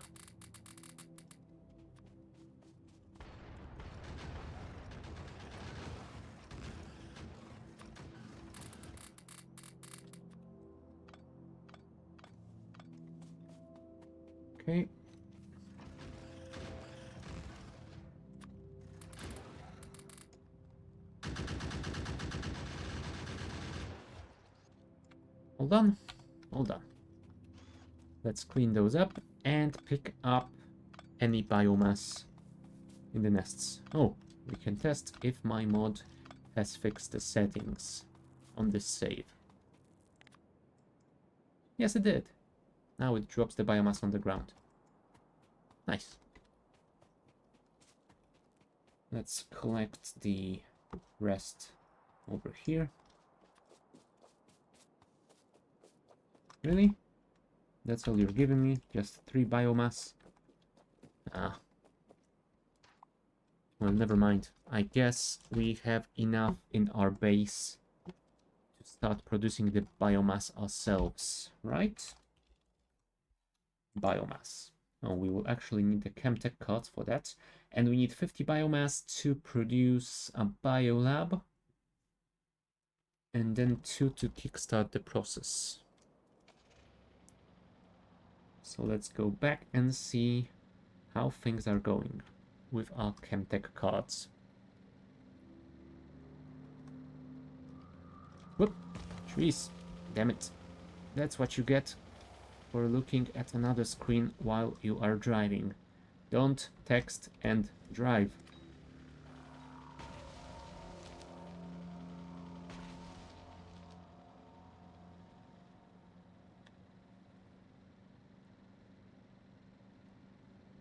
Okay. All done. All done. Let's clean those up and pick up any biomass in the nests. Oh, we can test if my mod has fixed the settings on this save. Yes, it did. Now it drops the biomass on the ground. Nice. Let's collect the rest over here. Really? That's all you're giving me? Just 3 biomass? Ah. Well, never mind. I guess we have enough in our base to start producing the biomass ourselves, right? Biomass. Oh, we will actually need the Chemtech cards for that. And we need 50 biomass to produce a biolab. And then 2 to kickstart the process. So let's go back and see how things are going with our Chemtech cards. Whoop! Trees. Damn it. That's what you get for looking at another screen while you are driving. Don't text and drive.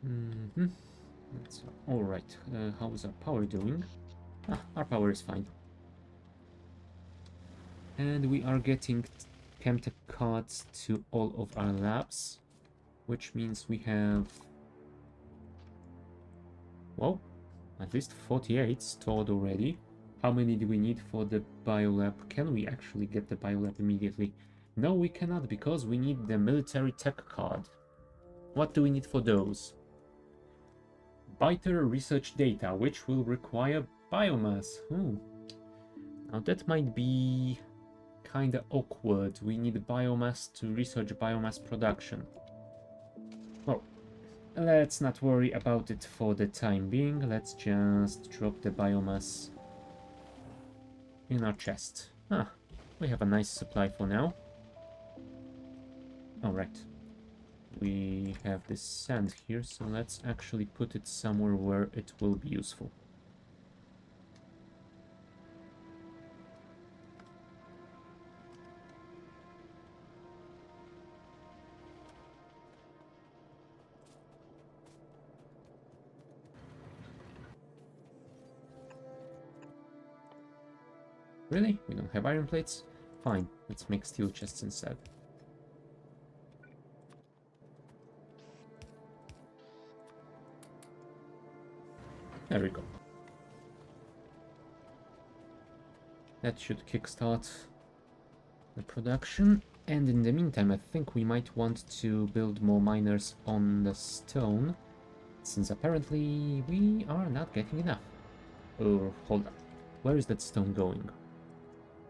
Mm-hmm. That's all right. How is our power doing? Ah, our power is fine. And we are getting Chemtech cards to all of our labs, which means we have, well, at least 48 stored already. How many do we need for the biolab? Can we actually get the biolab immediately? No, we cannot, because we need the military tech card. What do we need for those? Biter research data, which will require biomass. Now that might be kinda awkward. We need biomass to research biomass production. Well, let's not worry about it for the time being. Let's just drop the biomass in our chest. Ah, we have a nice supply for now. Alright. We have this sand here, so let's actually put it somewhere where it will be useful. Really? We don't have iron plates? Fine, let's make steel chests instead. There we go. That should kickstart the production. And in the meantime, I think we might want to build more miners on the stone, since apparently we are not getting enough. Oh, hold up. Where is that stone going?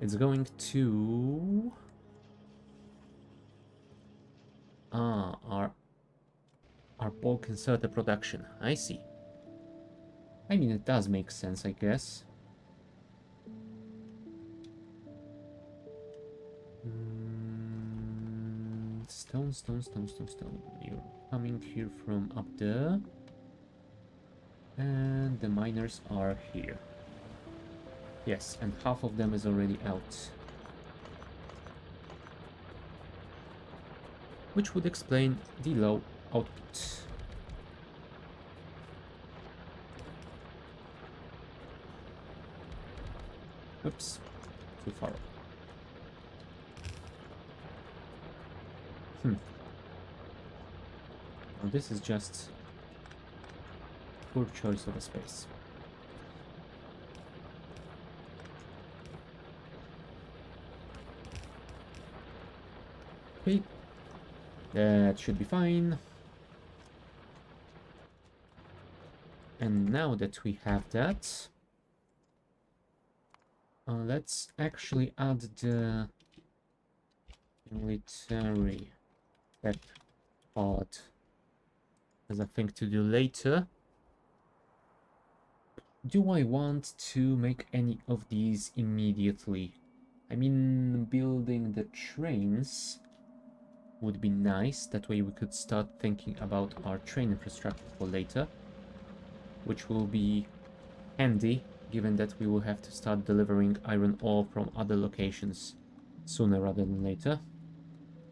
It's going to... Ah, our bulk inserter production. I see. I mean, it does make sense, I guess. Stone, stone, stone, stone, stone. You're coming here from up there. And the miners are here. Yes, and half of them is already out. Which would explain the low output. Oops, too far. Now this is just poor choice of a space. Okay, that should be fine. And now that we have that, let's actually add the military tech part as a thing to do later. Do I want to make any of these immediately? I mean, building the trains would be nice. That way we could start thinking about our train infrastructure for later, which will be handy, given that we will have to start delivering iron ore from other locations sooner rather than later.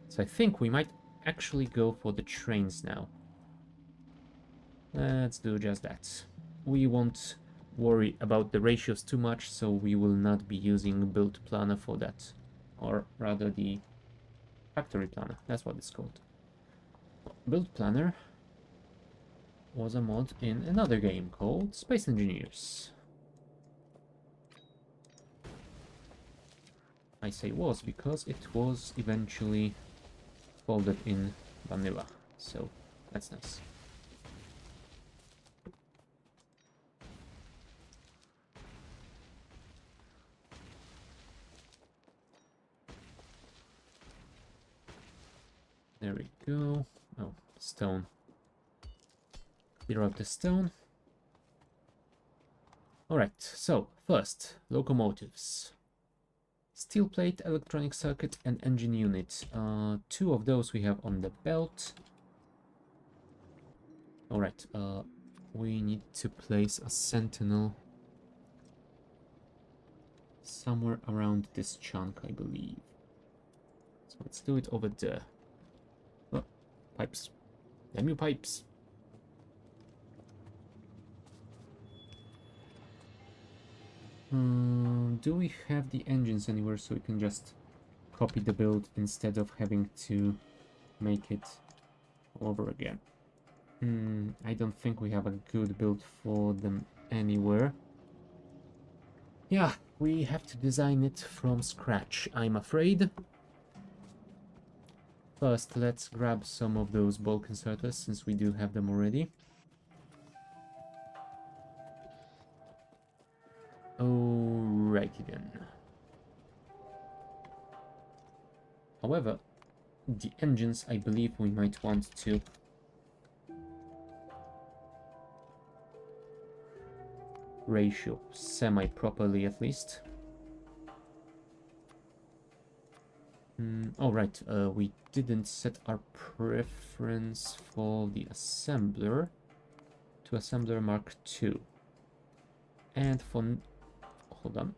So I think we might actually go for the trains now. Let's do just that. We won't worry about the ratios too much, so we will not be using build planner for that. Or rather the factory planner, that's what it's called. Build planner was a mod in another game called Space Engineers. I say was because it was eventually folded in vanilla, so that's nice. There we go. Oh, stone. Clear out the stone. Alright, so first, locomotives. Steel plate, electronic circuit, and engine unit. Two of those we have on the belt. Alright, we need to place a sentinel somewhere around this chunk, I believe. So let's do it over there. Oh, pipes. Damn you, pipes. Do we have the engines anywhere so we can just copy the build instead of having to make it over again? I don't think we have a good build for them anywhere. Yeah, we have to design it from scratch, I'm afraid. First, let's grab some of those bulk inserters since we do have them already. Alrighty then. However, the engines, I believe we might want to ratio semi-properly at least. Alright, we didn't set our preference for the assembler to assembler Mark II. And hold on.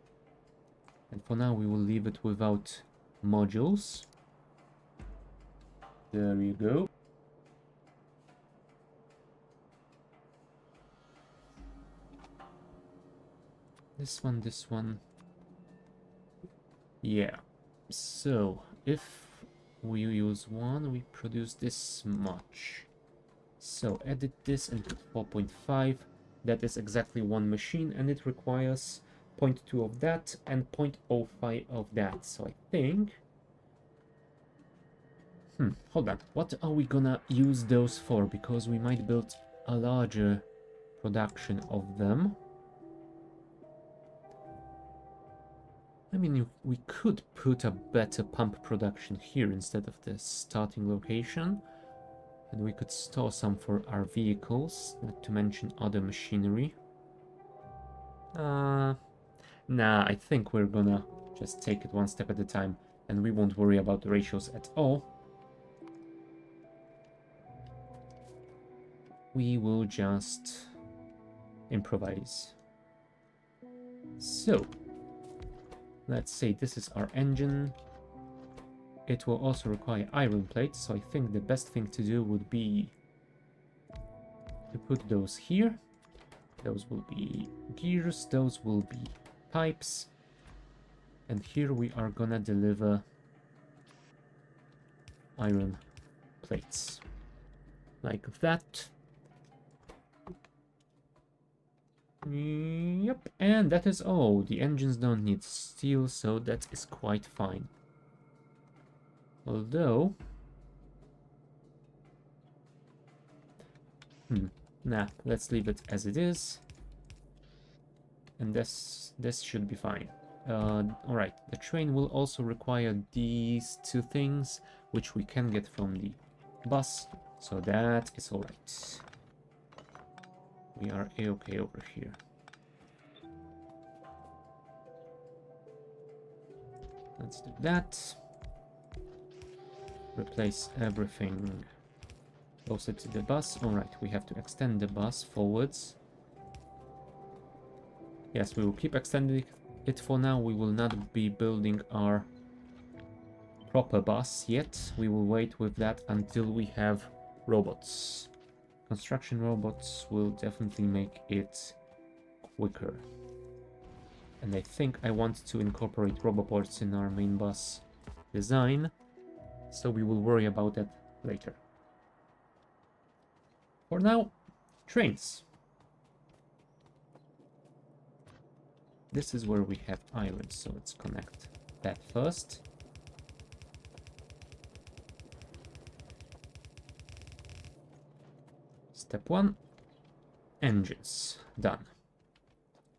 And for now we will leave it without modules. There you go. This one. Yeah. So, if we use one, we produce this much. So, edit this and put 4.5. That is exactly one machine, and it requires 0.2 of that and 0.05 of that. So, I think... hold on. What are we gonna use those for? Because we might build a larger production of them. I mean, we could put a better pump production here instead of the starting location. And we could store some for our vehicles, not to mention other machinery. Nah, I think we're gonna just take it one step at a time, and we won't worry about the ratios at all. We will just improvise. So, let's say this is our engine. It will also require iron plates, so I think the best thing to do would be to put those here. Those will be gears, those will be pipes. And here we are gonna deliver iron plates. Like that. Yep, and that is all. The engines don't need steel, so that is quite fine. Although... nah, let's leave it as it is. And this should be fine. Alright, the train will also require these two things, which we can get from the bus, so that is alright. We are a-okay over here. Let's do that. Replace everything closer to the bus. Alright, we have to extend the bus forwards. Yes, we will keep extending it for now. We will not be building our proper bus yet. We will wait with that until we have robots. Construction robots will definitely make it quicker. And I think I want to incorporate roboports in our main bus design, so we will worry about that later. For now, trains. This is where we have iron, so let's connect that first. Step 1, engines, done.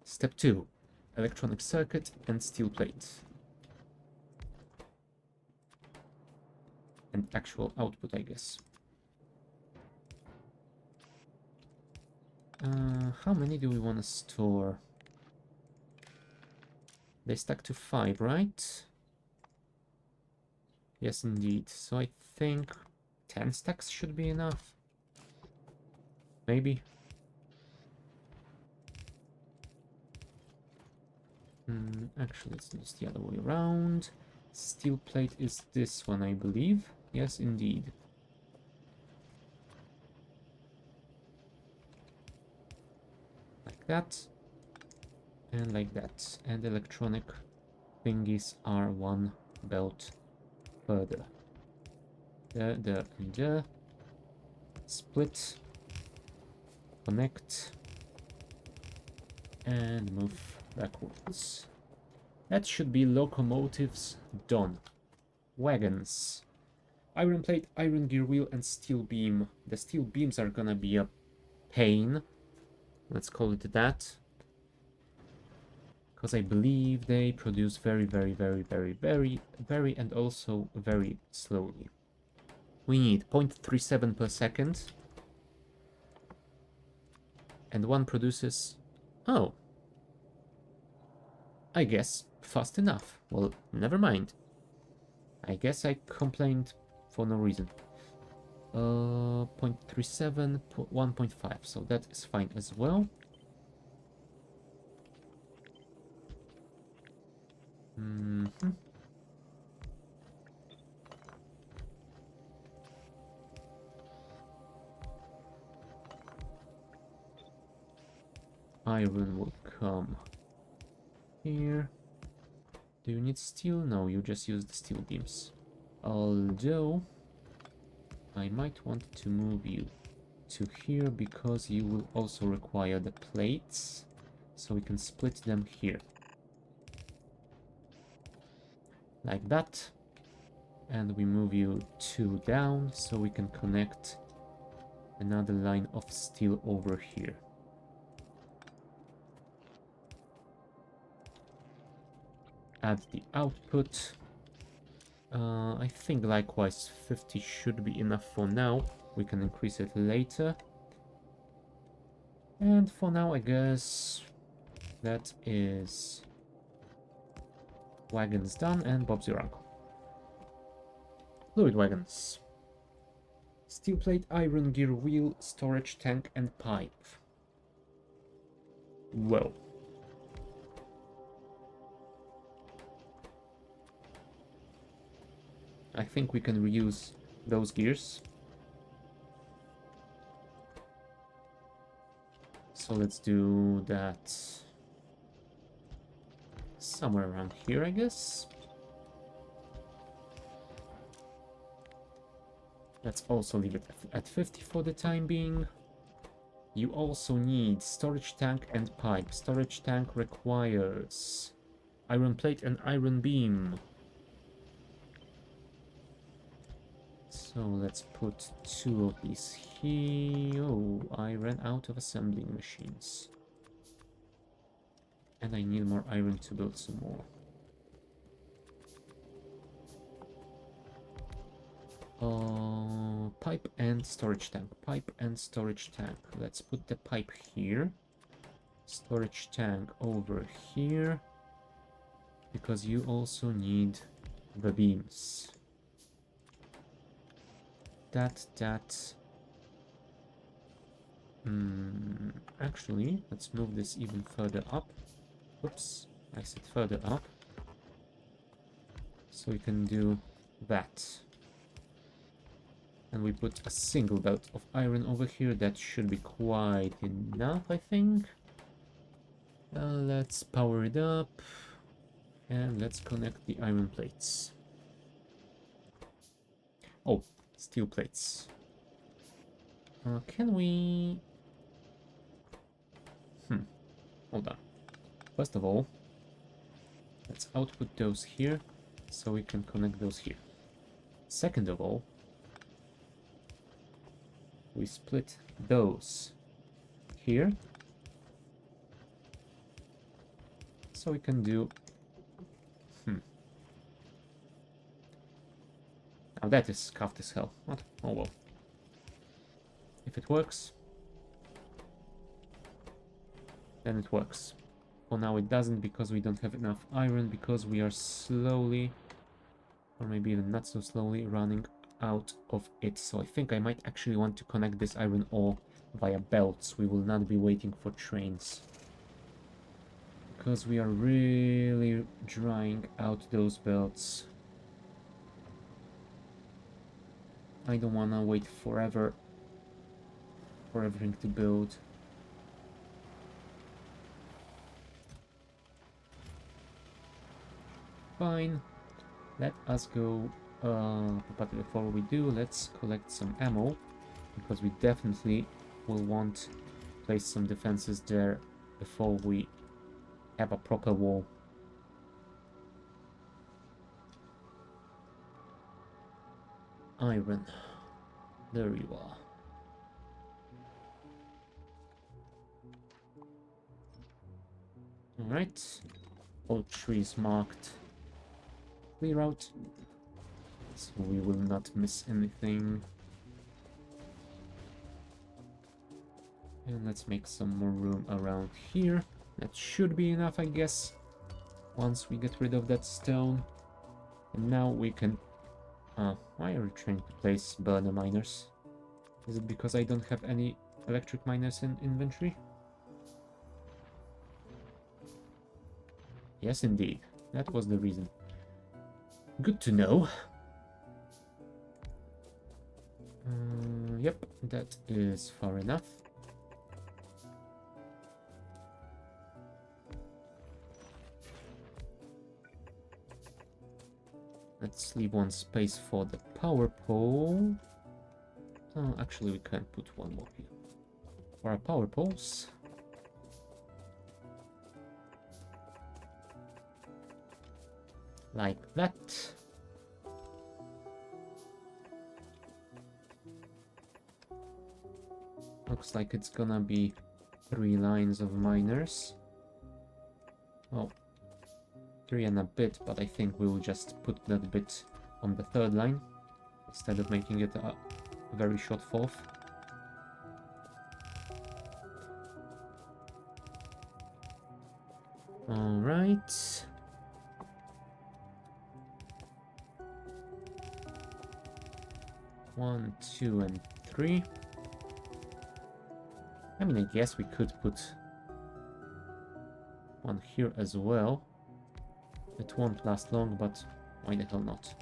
Step 2, electronic circuit and steel plate. And actual output, I guess. How many do we want to store? They stack to 5, right? Yes, indeed. So I think 10 stacks should be enough. Maybe. Actually, it's just the other way around. Steel plate is this one, I believe. Yes, indeed. Like that. And like that. And electronic thingies are one belt further. And split. Connect. And move backwards. That should be locomotives done. Wagons. Iron plate, iron gear wheel, and steel beam. The steel beams are gonna be a pain. Let's call it that. Because I believe they produce very, and also very slowly. We need 0.37 per second. And one produces... Oh. I guess fast enough. Well, never mind. I guess I complained for no reason. 0.37, 1.5, so that is fine as well. Iron will come here. Do you need steel? No, you just use the steel beams. Although, I might want to move you to here because you will also require the plates. So we can split them here. Like that. And we move you 2 down so we can connect another line of steel over here. Add the output. I think likewise 50 should be enough for now. We can increase it later. And for now, I guess that is wagons done and Bob's your uncle. Fluid wagons. Steel plate, iron gear wheel, storage tank, and pipe. Whoa. I think we can reuse those gears. So let's do that somewhere around here, I guess. Let's also leave it at 50 for the time being. You also need storage tank and pipe. Storage tank requires iron plate and iron beam. So let's put 2 of these here. Oh, I ran out of assembling machines. And I need more iron to build some more. Pipe and storage tank. Pipe and storage tank. Let's put the pipe here. Storage tank over here. Because you also need the beams. Actually, let's move this even further up. Oops, I said further up. So we can do that. And we put a single belt of iron over here. That should be quite enough, I think. Let's power it up. And let's connect the iron plates. Oh, steel plates. Can we... Hold on. First of all, let's output those here, so we can connect those here. Second of all, we split those here, so we can do... Now that is scuffed as hell. What? Oh well. If it works, then it works. For now it doesn't because we don't have enough iron, because we are slowly or maybe even not so slowly, running out of it. So I think I might actually want to connect this iron ore via belts. We will not be waiting for trains, because we are really drying out those belts. I don't wanna wait forever for everything to build. Fine, let us go, but before we do, let's collect some ammo, because we definitely will want to place some defenses there before we have a proper wall. Iron, there you are. Alright, all trees marked clear out, so we will not miss anything. And let's make some more room around here. That should be enough, I guess, once we get rid of that stone. And now we can... why are you trying to place burner miners? Is it because I don't have any electric miners in inventory? Yes, indeed. That was the reason. Good to know. Yep, that is far enough. Let's leave one space for the power pole. Oh, actually, we can put one more here. For our power poles. Like that. Looks like it's gonna be 3 lines of miners. Oh, 3 and a bit, but I think we will just put that bit on the 3rd line instead of making it a very short 4th. Alright. One, 2, and 3. I mean, I guess we could put one here as well. It won't last long, but why the hell not?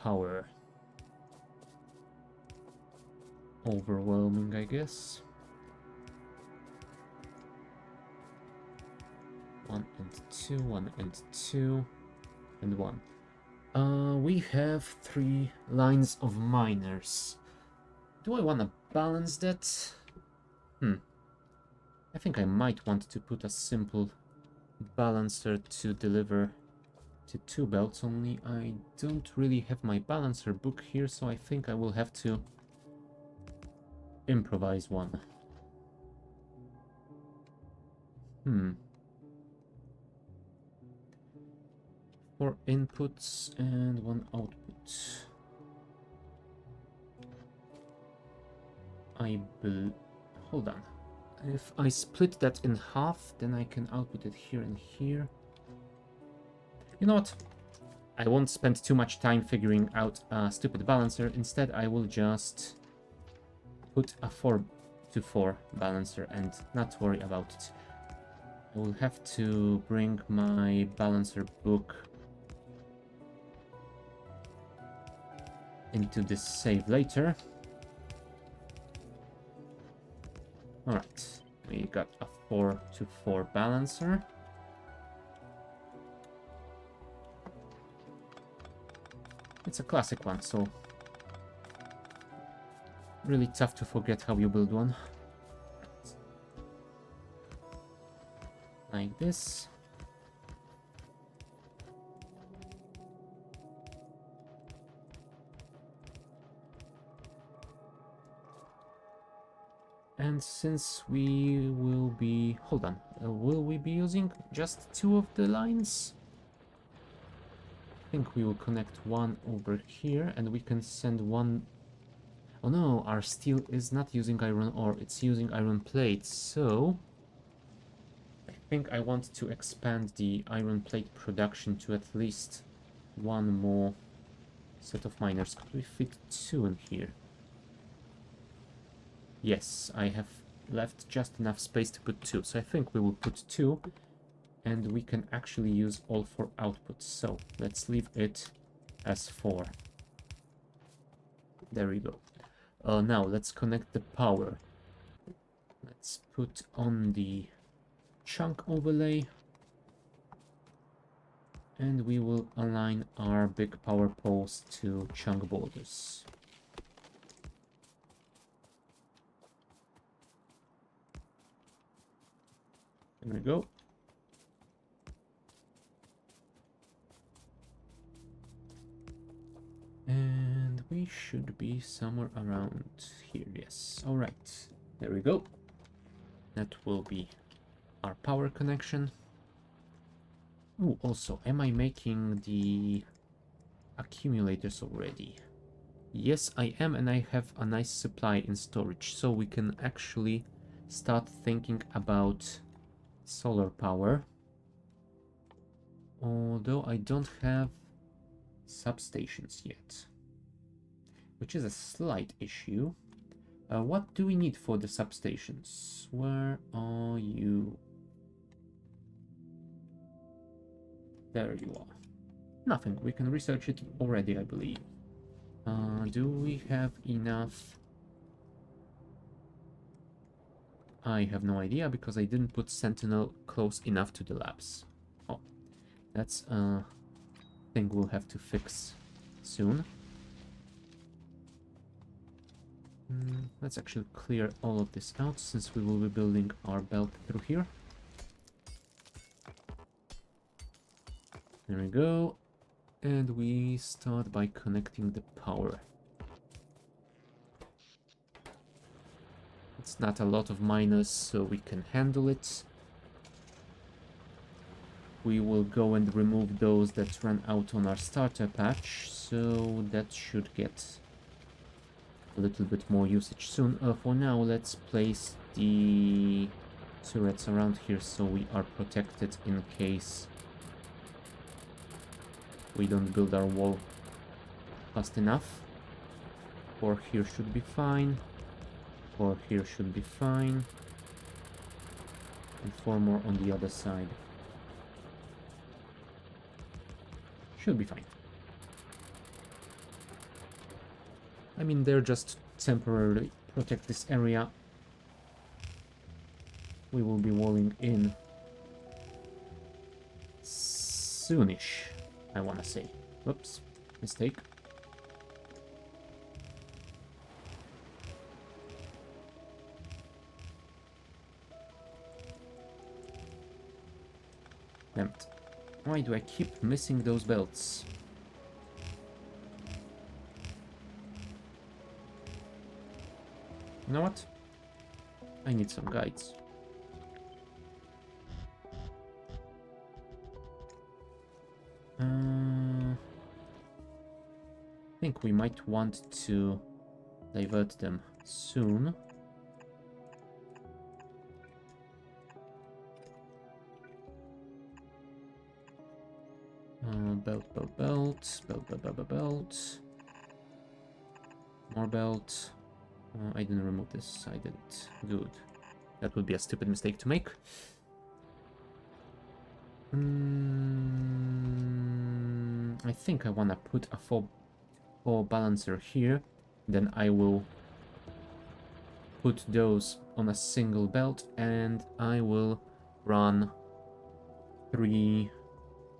Power. Overwhelming, I guess. 1 and 2, 1 and 2, and 1. We have 3 lines of miners. Do I want to balance that? I think I might want to put a simple balancer to deliver to 2 belts only. I don't really have my balancer book here, so I think I will have to improvise one. Four inputs and 1 output. Hold on. If I split that in half, then I can output it here and here. You know what? I won't spend too much time figuring out a stupid balancer. Instead, I will just put a 4-to-4 balancer and not worry about it. I will have to bring my balancer book into this save later. Alright, we got a 4-to-4 balancer. It's a classic one, so really tough to forget how you build one. Like this. And since we will be... Hold on. Will we be using just 2 of the lines? I think we will connect one over here, and we can send one Oh no, our steel is not using iron ore, it's using iron plates, so I think I want to expand the iron plate production to at least one more set of miners. Could we fit 2 in here? Yes, I have left just enough space to put 2, so I think we will put 2, and we can actually use all 4 outputs. So let's leave it as 4. There we go. Now let's connect the power. Let's put on the chunk overlay, and we will align our big power poles to chunk borders. There we go. And we should be somewhere around here, yes. Alright, there we go. That will be our power connection. Oh, also, am I making the accumulators already? Yes, I am, and I have a nice supply in storage, so we can actually start thinking about solar power. Although I don't have substations yet, which is a slight issue. What do we need for the substations? Where are you? There you are. Nothing. We can research it already, I believe. Do we have enough? I have no idea because I didn't put Sentinel close enough to the labs. Oh, that's a thing we'll have to fix soon. Let's actually clear all of this out since we will be building our belt through here. There we go. And we start by connecting the power. It's not a lot of miners, so we can handle it. We will go and remove those that ran out on our starter patch, so that should get a little bit more usage soon. For now, let's place the turrets around here so we are protected in case we don't build our wall fast enough. 4 here should be fine. 4 here should be fine. And 4 more on the other side. Should be fine. I mean, they're just temporarily protect this area. We will be walling in soonish, I want to say. Whoops, mistake. Damn it. Why do I keep missing those belts? You know what? I need some guides. I think we might want to divert them soon. Belt. More belt. I didn't remove this. I didn't. Good. That would be a stupid mistake to make. I think I want to put a 4 balancer here. Then I will put those on a single belt, and I will run 3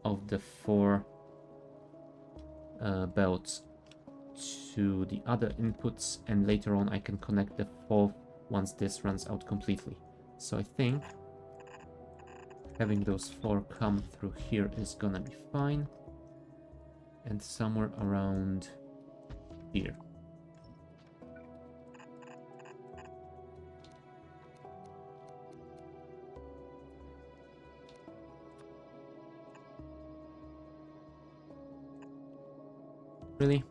of the 4 belts to the other inputs, and later on I can connect the 4th once this runs out completely. So I think having those 4 come through here is gonna be fine, and somewhere around here. Really?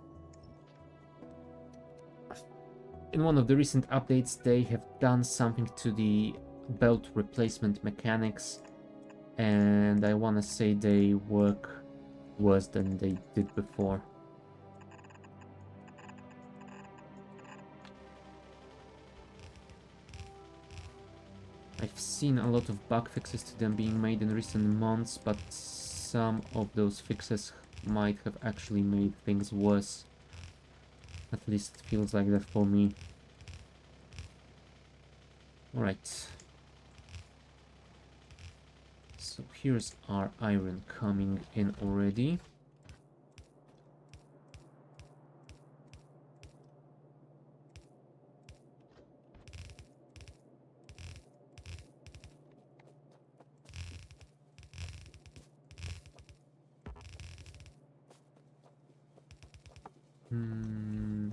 in one of the recent updates, they have done something to the belt replacement mechanics, and I want to say they work worse than they did before. I've seen a lot of bug fixes to them being made in recent months, but some of those fixes might have actually made things worse. At least it feels like that for me. Alright. So here's our iron coming in already.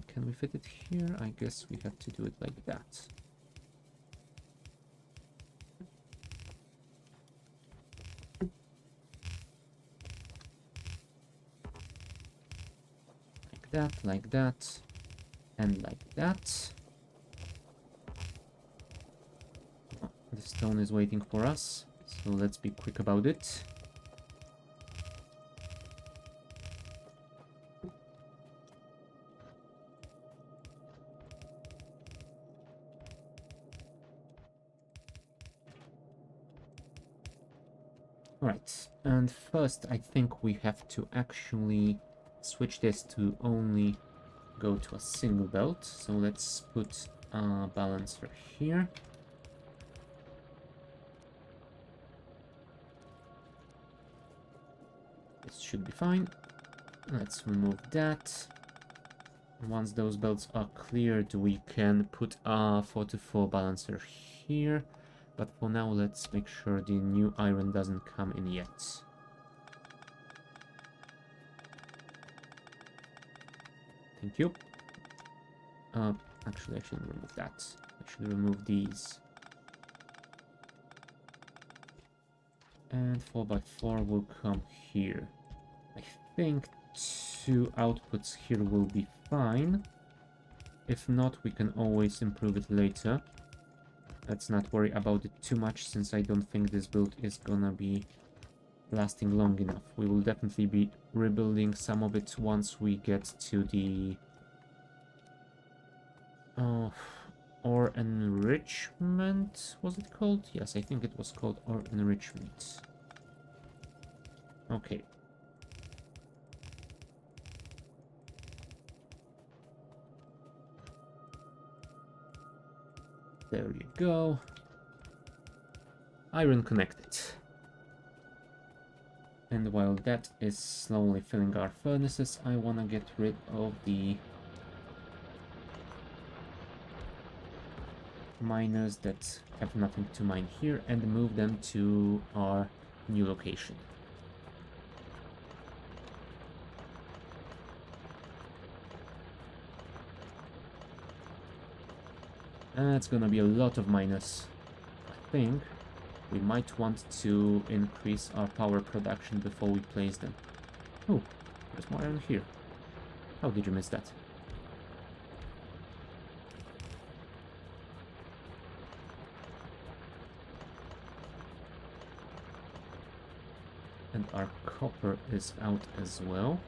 Can we fit it here? I guess we have to do it like that. Like that, and like that. Oh, the stone is waiting for us, so let's be quick about it. Alright, and first I think we have to actually switch this to only go to a single belt. So let's put a balancer here. This should be fine. Let's remove that. Once those belts are cleared, we can put a 4-4 balancer here. But for now, let's make sure the new iron doesn't come in yet. Thank you. Actually, I shouldn't remove that. I should remove these. And 4x4 will come here. I think 2 outputs here will be fine. If not, we can always improve it later. Let's not worry about it too much, since I don't think this build is gonna be lasting long enough. We will definitely be rebuilding some of it once we get to the ore enrichment, was it called? Yes, I think it was called ore enrichment. Okay. There you go. Iron connected. And while that is slowly filling our furnaces, I want to get rid of the miners that have nothing to mine here and move them to our new location. It's gonna be a lot of miners. I think we might want to increase our power production before we place them. Oh, there's more iron here. How did you miss that? And our copper is out as well.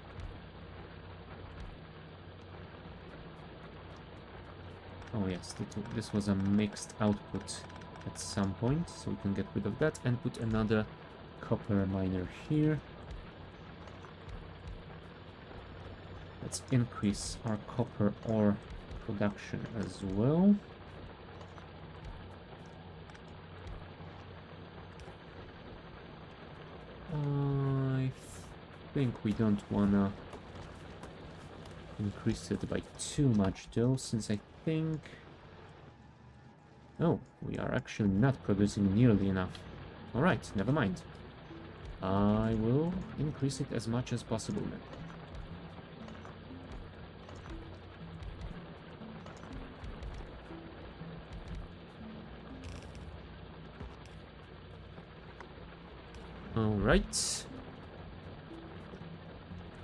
Oh yes, this was a mixed output at some point, so we can get rid of that and put another copper miner here. Let's increase our copper ore production as well. I think we don't wanna increase it by too much though, since I think... Oh, we are actually not producing nearly enough. Alright, never mind. I will increase it as much as possible then. Alright.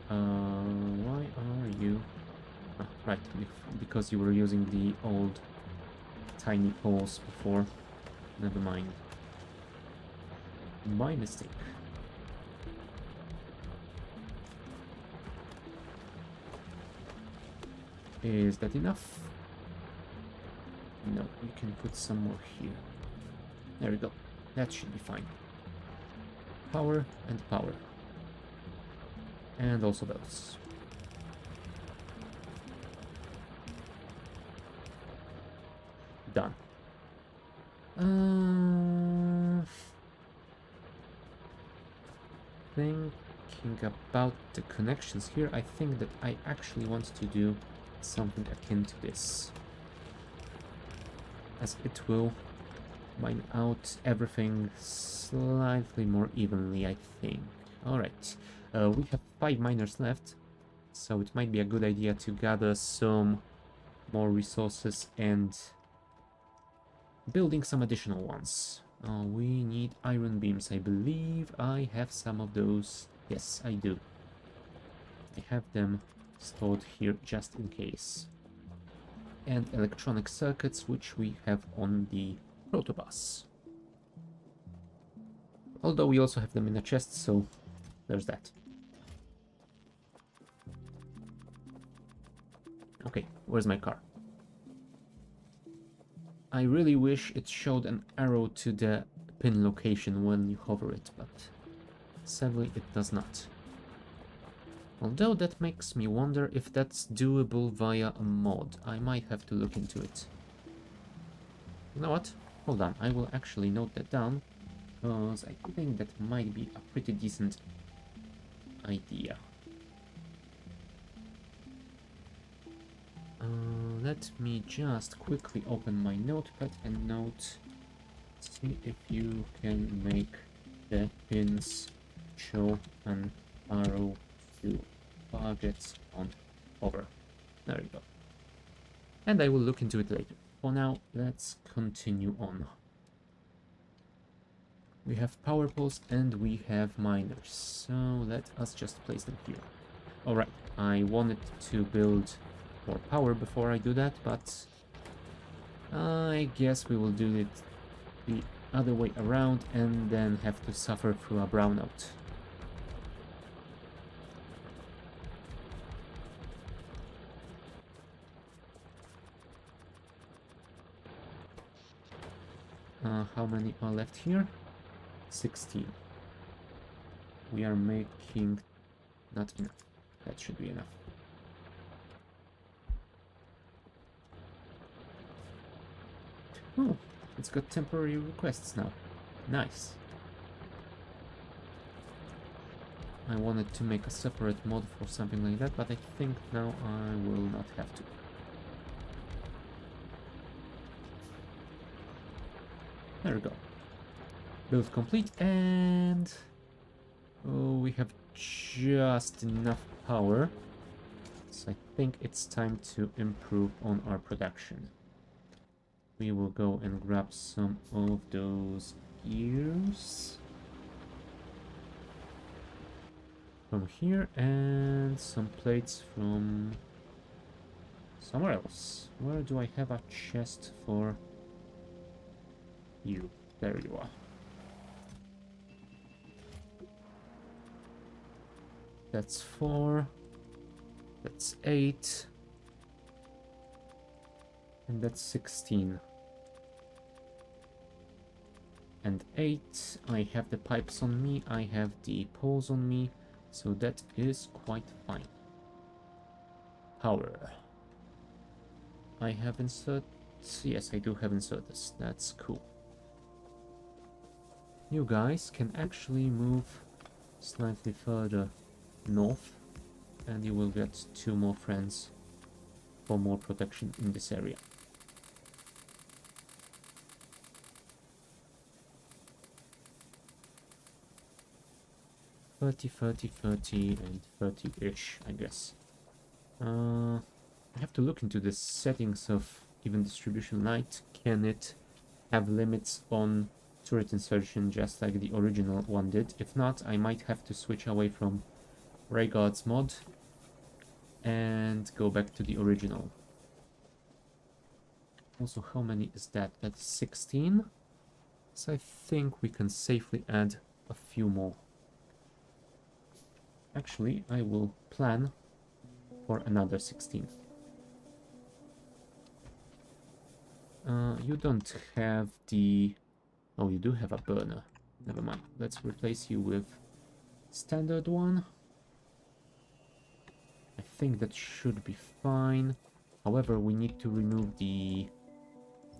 Why are you... Right, because you were using the old tiny poles before. Never mind. My mistake. Is that enough? No, you can put some more here. There we go. That should be fine. Power and power. And also those. Done. Thinking about the connections here, I think that I actually want to do something akin to this, as it will mine out everything slightly more evenly, I think. Alright, we have 5 miners left, so it might be a good idea to gather some more resources and building some additional ones. We need iron beams. I believe I have some of those. Yes, I do. I have them stored here just in case. And electronic circuits, which we have on the protobus. Although we also have them in a chest, so there's that. Okay, where's my car? I really wish it showed an arrow to the pin location when you hover it, but sadly it does not. Although that makes me wonder if that's doable via a mod. I might have to look into it. You know what? Hold on, I will actually note that down, because I think that might be a pretty decent idea. Let me just quickly open my notepad and note. See if you can make the pins show an arrow to targets on hover. There we go. And I will look into it later. For now, let's continue on. We have power poles and we have miners. So let us just place them here. Alright, I wanted to build more power before I do that, but I guess we will do it the other way around and then have to suffer through a brownout. How many are left here? 16. We are making not enough. That should be enough. Oh, it's got temporary requests now. Nice. I wanted to make a separate mod for something like that, but I think now I will not have to. There we go. Build complete, and oh, we have just enough power. So I think it's time to improve on our production. We will go and grab some of those gears from here and some plates from somewhere else. Where do I have a chest for you? There you are. That's 4. That's 8. And that's 16. And 8. I have the pipes on me. I have the poles on me. So that is quite fine. Power. I have insert. Yes, I do have inserters. That's cool. You guys can actually move slightly further north, and you will get 2 more friends for more protection in this area. $30, $30, $30, and 30-ish, I guess. I have to look into the settings of even distribution light. Can it have limits on turret insertion just like the original one did? If not, I might have to switch away from Ray God's mod and go back to the original. Also, how many is that? That's 16. So I think we can safely add a few more. Actually, I will plan for another 16. You don't have the... Oh, you do have a burner. Never mind. Let's replace you with standard one. I think that should be fine. However, we need to remove the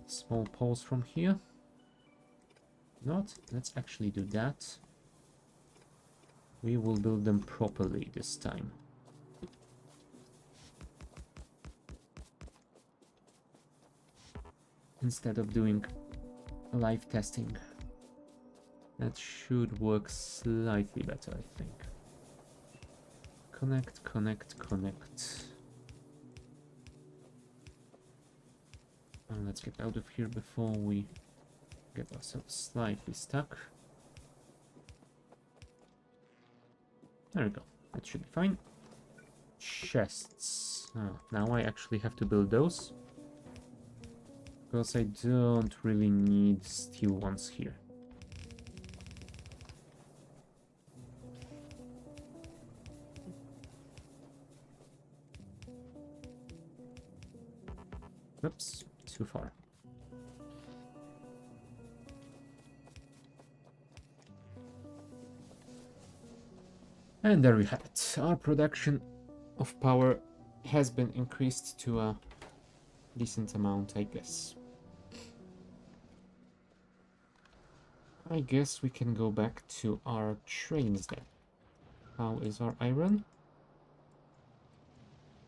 small poles from here. Not. Let's actually do that. We will build them properly this time. Instead of doing live testing. That should work slightly better, I think. Connect, connect, connect. And let's get out of here before we get ourselves slightly stuck. There we go. That should be fine. Chests. Now I actually have to build those. Because I don't really need steel ones here. Oops, too far. And there we have it. Our production of power has been increased to a decent amount, I guess. I guess we can go back to our trains then. How is our iron?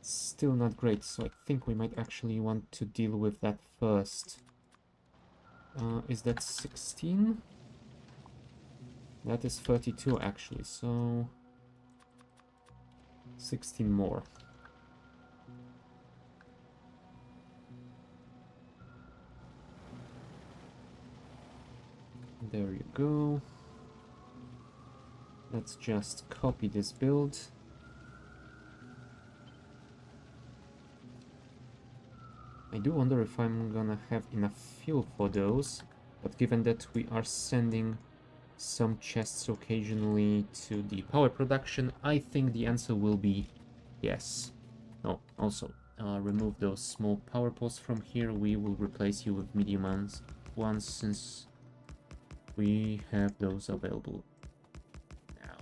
Still not great, so I think we might actually want to deal with that first. Is that 16? That is 32 actually, so 16 more. There you go. Let's just copy this build. I do wonder if I'm gonna have enough fuel for those, but given that we are sending some chests occasionally to the power production, I think the answer will be yes. Oh, also, remove those small power poles from here. We will replace you with medium ones since we have those available now.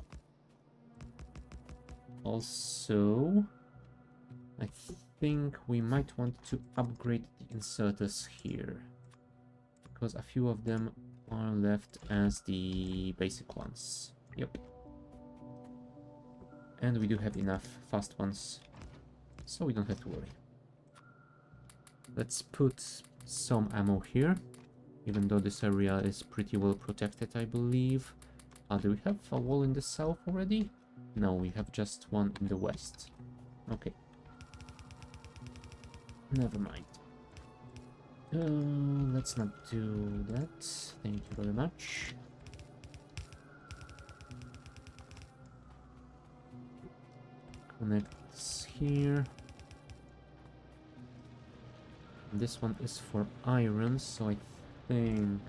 Also, I think we might want to upgrade the inserters here, because a few of them are left as the basic ones. Yep. And we do have enough fast ones, so we don't have to worry. Let's put some ammo here, even though this area is pretty well protected, I believe. Do we have a wall in the south already? No, we have just one in the west. Okay. Never mind. Let's not do that. Thank you very much. Connect this here. This one is for iron, so I think...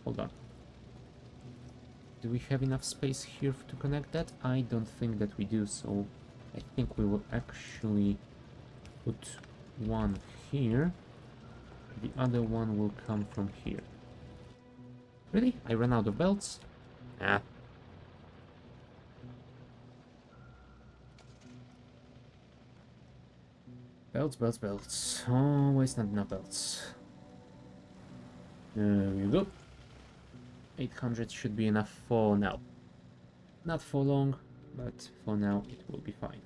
Hold on. Do we have enough space here to connect that? I don't think that we do, so I think we will actually put one here. The other one will come from here. Really? I ran out of belts? Ah. Belts, belts, belts. Always not enough belts. There you go. 800 should be enough for now. Not for long, but for now it will be fine.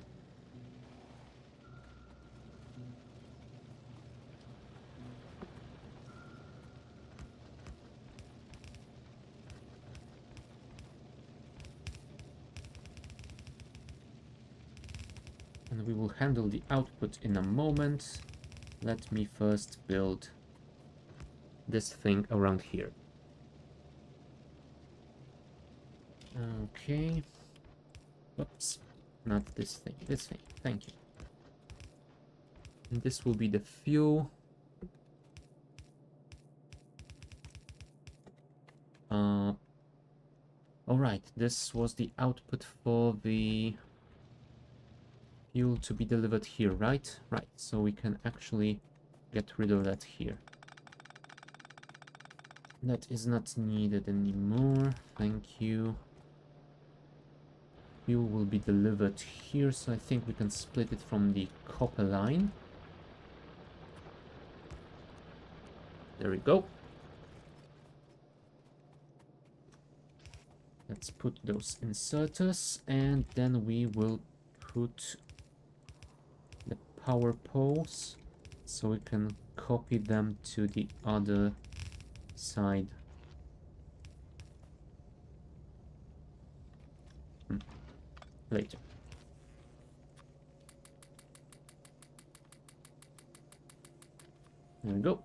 And we will handle the output in a moment. Let me first build this thing around here. Okay. Oops. Not this thing, this thing. Thank you. And this will be the fuel. Alright, this was the output for the fuel to be delivered here, right? Right, so we can actually get rid of that here. That is not needed anymore. Thank you. Fuel will be delivered here, so I think we can split it from the copper line. There we go. Let's put those inserters, and then we will put the power poles so we can copy them to the other side. Later. There we go.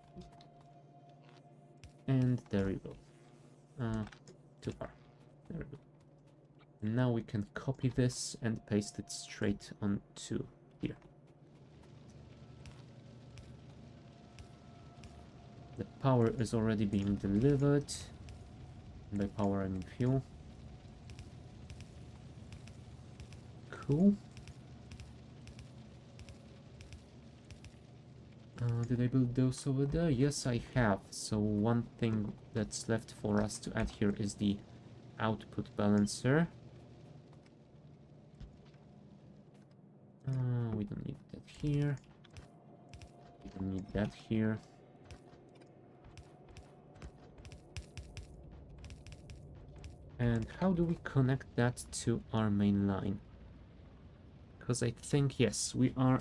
And there we go. Too far. There we go. And now we can copy this and paste it straight onto here. The power is already being delivered. By power, I mean fuel. Cool. Did I build those over there? Yes, I have. So one thing that's left for us to add here is the output balancer. We don't need that here. We don't need that here. And how do we connect that to our main line? Because I think, yes, we are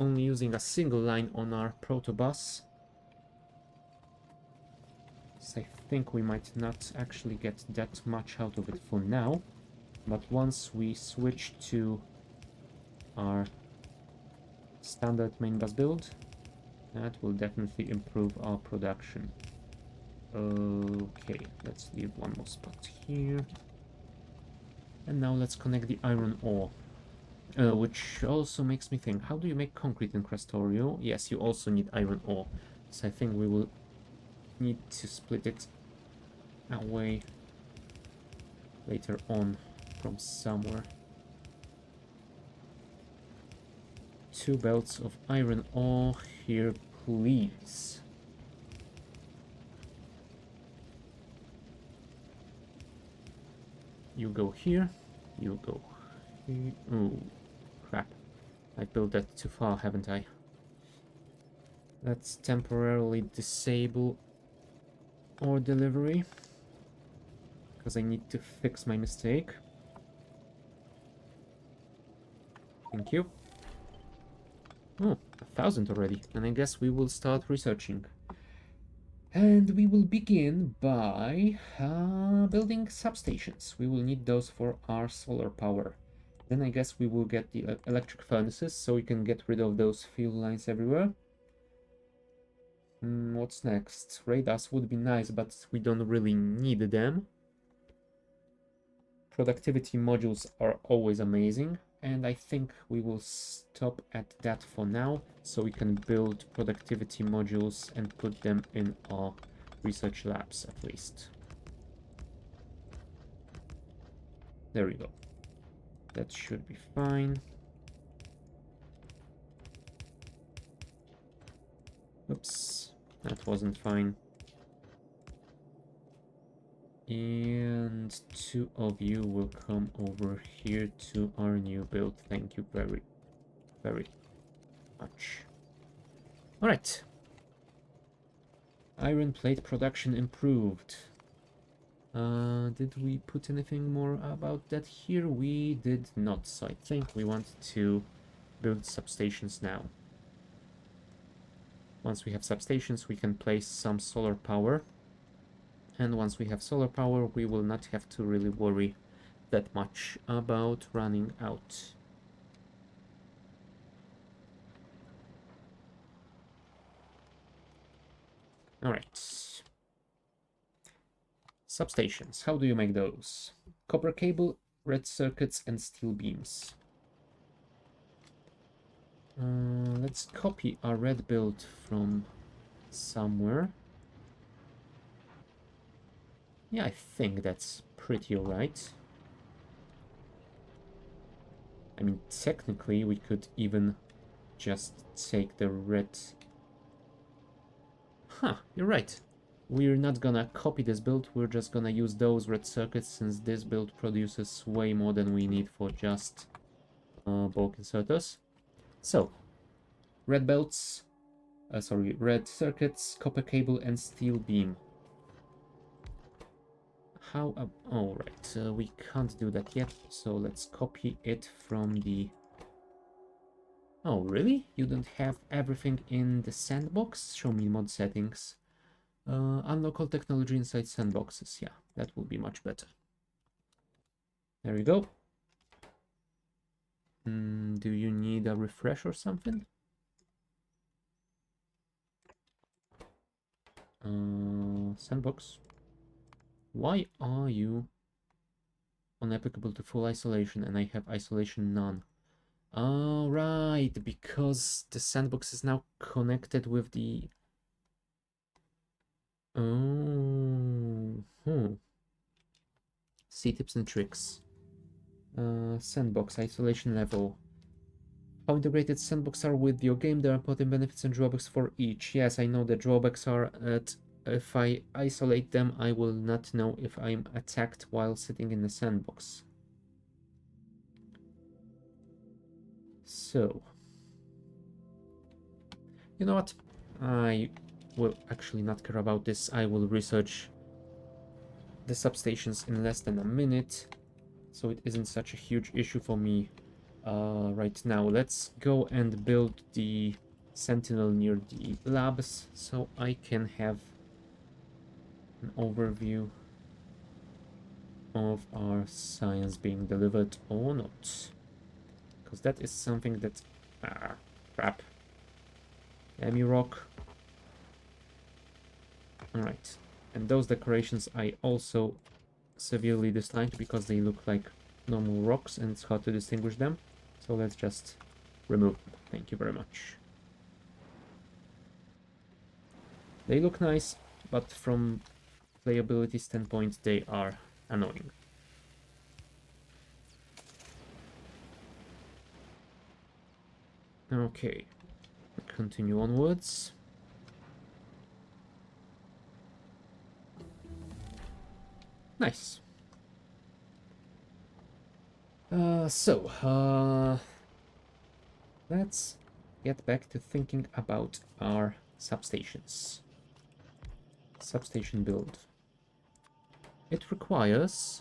only using a single line on our protobus. So I think we might not actually get that much out of it for now. But once we switch to our standard main bus build, that will definitely improve our production. Okay, let's leave one more spot here. And now let's connect the iron ore. Which also makes me think, how do you make concrete in Krastorio? Yes, you also need iron ore. So I think we will need to split it away later on from somewhere. 2 belts of iron ore here, please. You go here, you go here. Oh, crap. I built that too far, haven't I? Let's temporarily disable ore delivery, because I need to fix my mistake. Thank you. Oh, 1,000 already. And I guess we will start researching. And we will begin by building substations. We will need those for our solar power. Then I guess we will get the electric furnaces, so we can get rid of those fuel lines everywhere. What's next? Radars would be nice, but we don't really need them. Productivity modules are always amazing. And I think we will stop at that for now, so we can build productivity modules and put them in our research labs at least. There we go. That should be fine. Oops, that wasn't fine. And 2 of you will come over here to our new build. Thank you very, very much. Alright. Iron plate production improved. Did we put anything more about that here? We did not, so I think we want to build substations now. Once we have substations, we can place some solar power. And once we have solar power, we will not have to really worry that much about running out. Alright. Substations, how do you make those? Copper cable red circuits and steel beams. Let's copy our red build from somewhere. Yeah, I think that's pretty alright. I mean, technically, we could even just take the red... Huh, you're right. We're not gonna copy this build, we're just gonna use those red circuits, since this build produces way more than we need for just bulk inserters. So, red belts, red circuits, copper cable, and steel beam. How... Alright, we can't do that yet, so let's copy it from the... Oh, really? You don't have everything in the sandbox? Show me mod settings. Unlock all technology inside sandboxes. Yeah, that will be much better. There we go. Do you need a refresh or something? Sandbox. Why are you unapplicable to full isolation and I have isolation none? Oh, right, because the sandbox is now connected with the... Oh, See tips and tricks. Sandbox, isolation level. How integrated sandbox are with your game? There are important benefits and drawbacks for each. Yes, I know the drawbacks are that if I isolate them, I will not know if I'm attacked while sitting in the sandbox. So, you know what? I will actually not care about this. I will research the substations in less than a minute, so it isn't such a huge issue for me right now. Let's go and build the sentinel near the labs so I can have an overview of our science being delivered or not, because that is something that... crap. Emi rock. Alright, and those decorations I also severely disliked because they look like normal rocks and it's hard to distinguish them, so let's just remove them. Thank you very much. They look nice, but from playability standpoint they are annoying. Okay, continue onwards. Nice. Let's get back to thinking about our substations. Substation build. It requires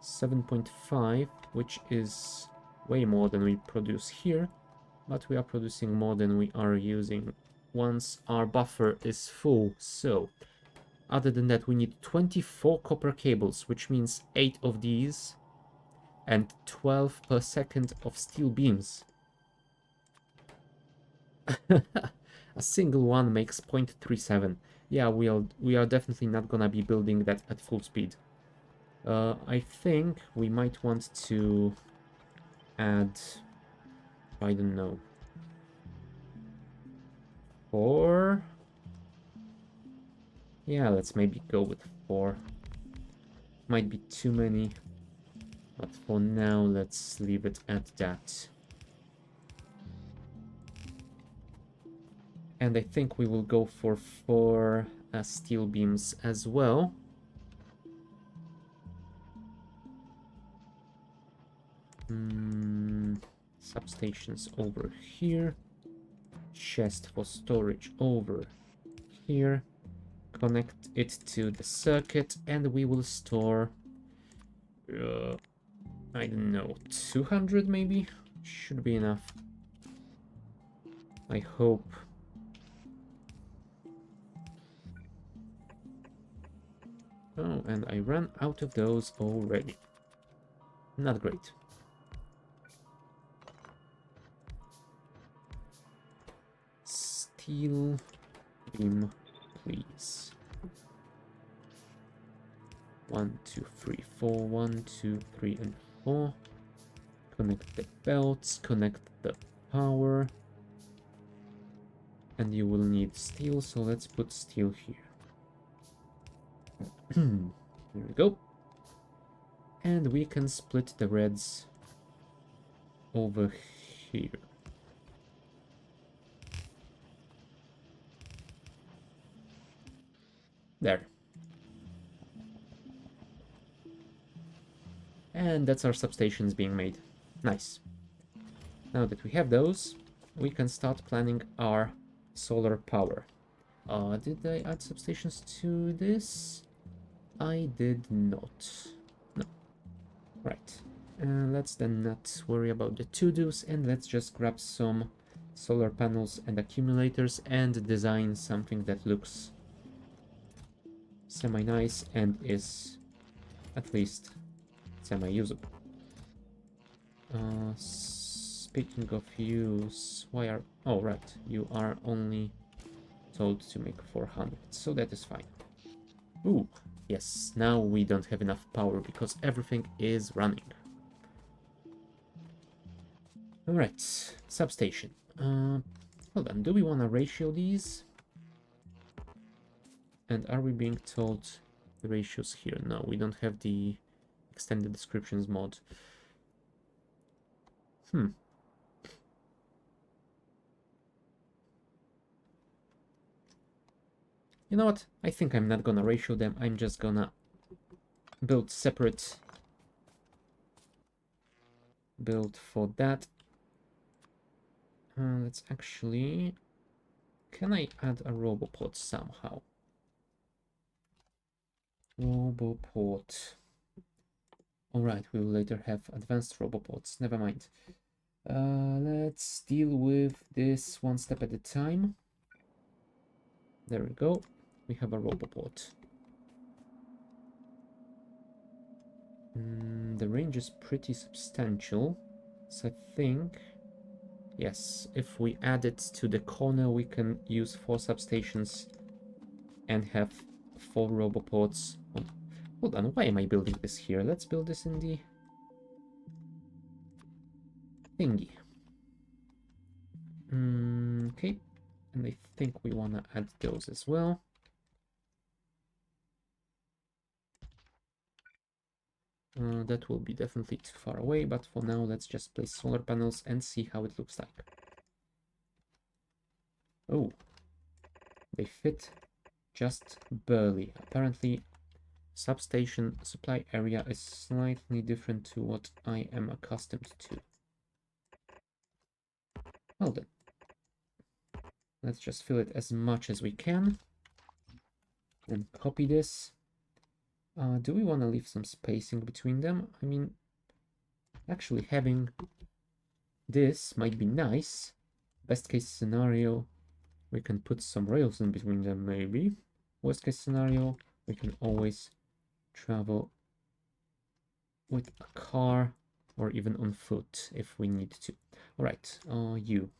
7.5, which is way more than we produce here, but we are producing more than we are using once our buffer is full. So, other than that, we need 24 copper cables, which means 8 of these, and 12 per second of steel beams. A single one makes 0.37. Yeah, we are definitely not gonna be building that at full speed. I think we might want to add, I don't know, 4? Yeah, let's maybe go with 4. Might be too many, but for now, let's leave it at that. And I think we will go for 4 steel beams as well. Substations over here. Chest for storage over here. Connect it to the circuit and we will store... I don't know, 200 maybe? Should be enough. I hope. Oh, and I ran out of those already. Not great. Steel beam, please. 1, 2, 3, 4. 1, 2, 3, and 4. Connect the belts, connect the power. And you will need steel, so let's put steel here. There we go. And we can split the reds over here. There. And that's our substations being made. Nice. Now that we have those, we can start planning our solar power. Did I add substations to this? I did not. No. Right. Let's then not worry about the to-dos, and let's just grab some solar panels and accumulators and design something that looks semi-nice and is at least semi-usable. Speaking of use, why are... Oh, right. You are only told to make 400, so that is fine. Ooh, yes. Now we don't have enough power because everything is running. Alright, substation. Hold on, do we want to ratio these? And are we being told the ratios here? No, we don't have the extended descriptions mod. You know what? I think I'm not gonna ratio them. I'm just gonna build separate build for that. Let's actually... Can I add a roboport somehow? Roboport. Alright, we will later have advanced roboports. Never mind. Let's deal with this one step at a time. There we go. We have a roboport. The range is pretty substantial. So I think... Yes, if we add it to the corner, we can use 4 substations and have 4 roboports. Hold on, why am I building this here? Let's build this in the thingy. Okay, and I think we want to add those as well. That will be definitely too far away, but for now let's just place solar panels and see how it looks like. Oh, they fit just barely. Apparently, substation supply area is slightly different to what I am accustomed to. Well then, let's just fill it as much as we can and copy this. Do we want to leave some spacing between them? I mean, actually having this might be nice. Best case scenario, we can put some rails in between them maybe. Worst case scenario, we can always travel with a car or even on foot if we need to. Alright, you.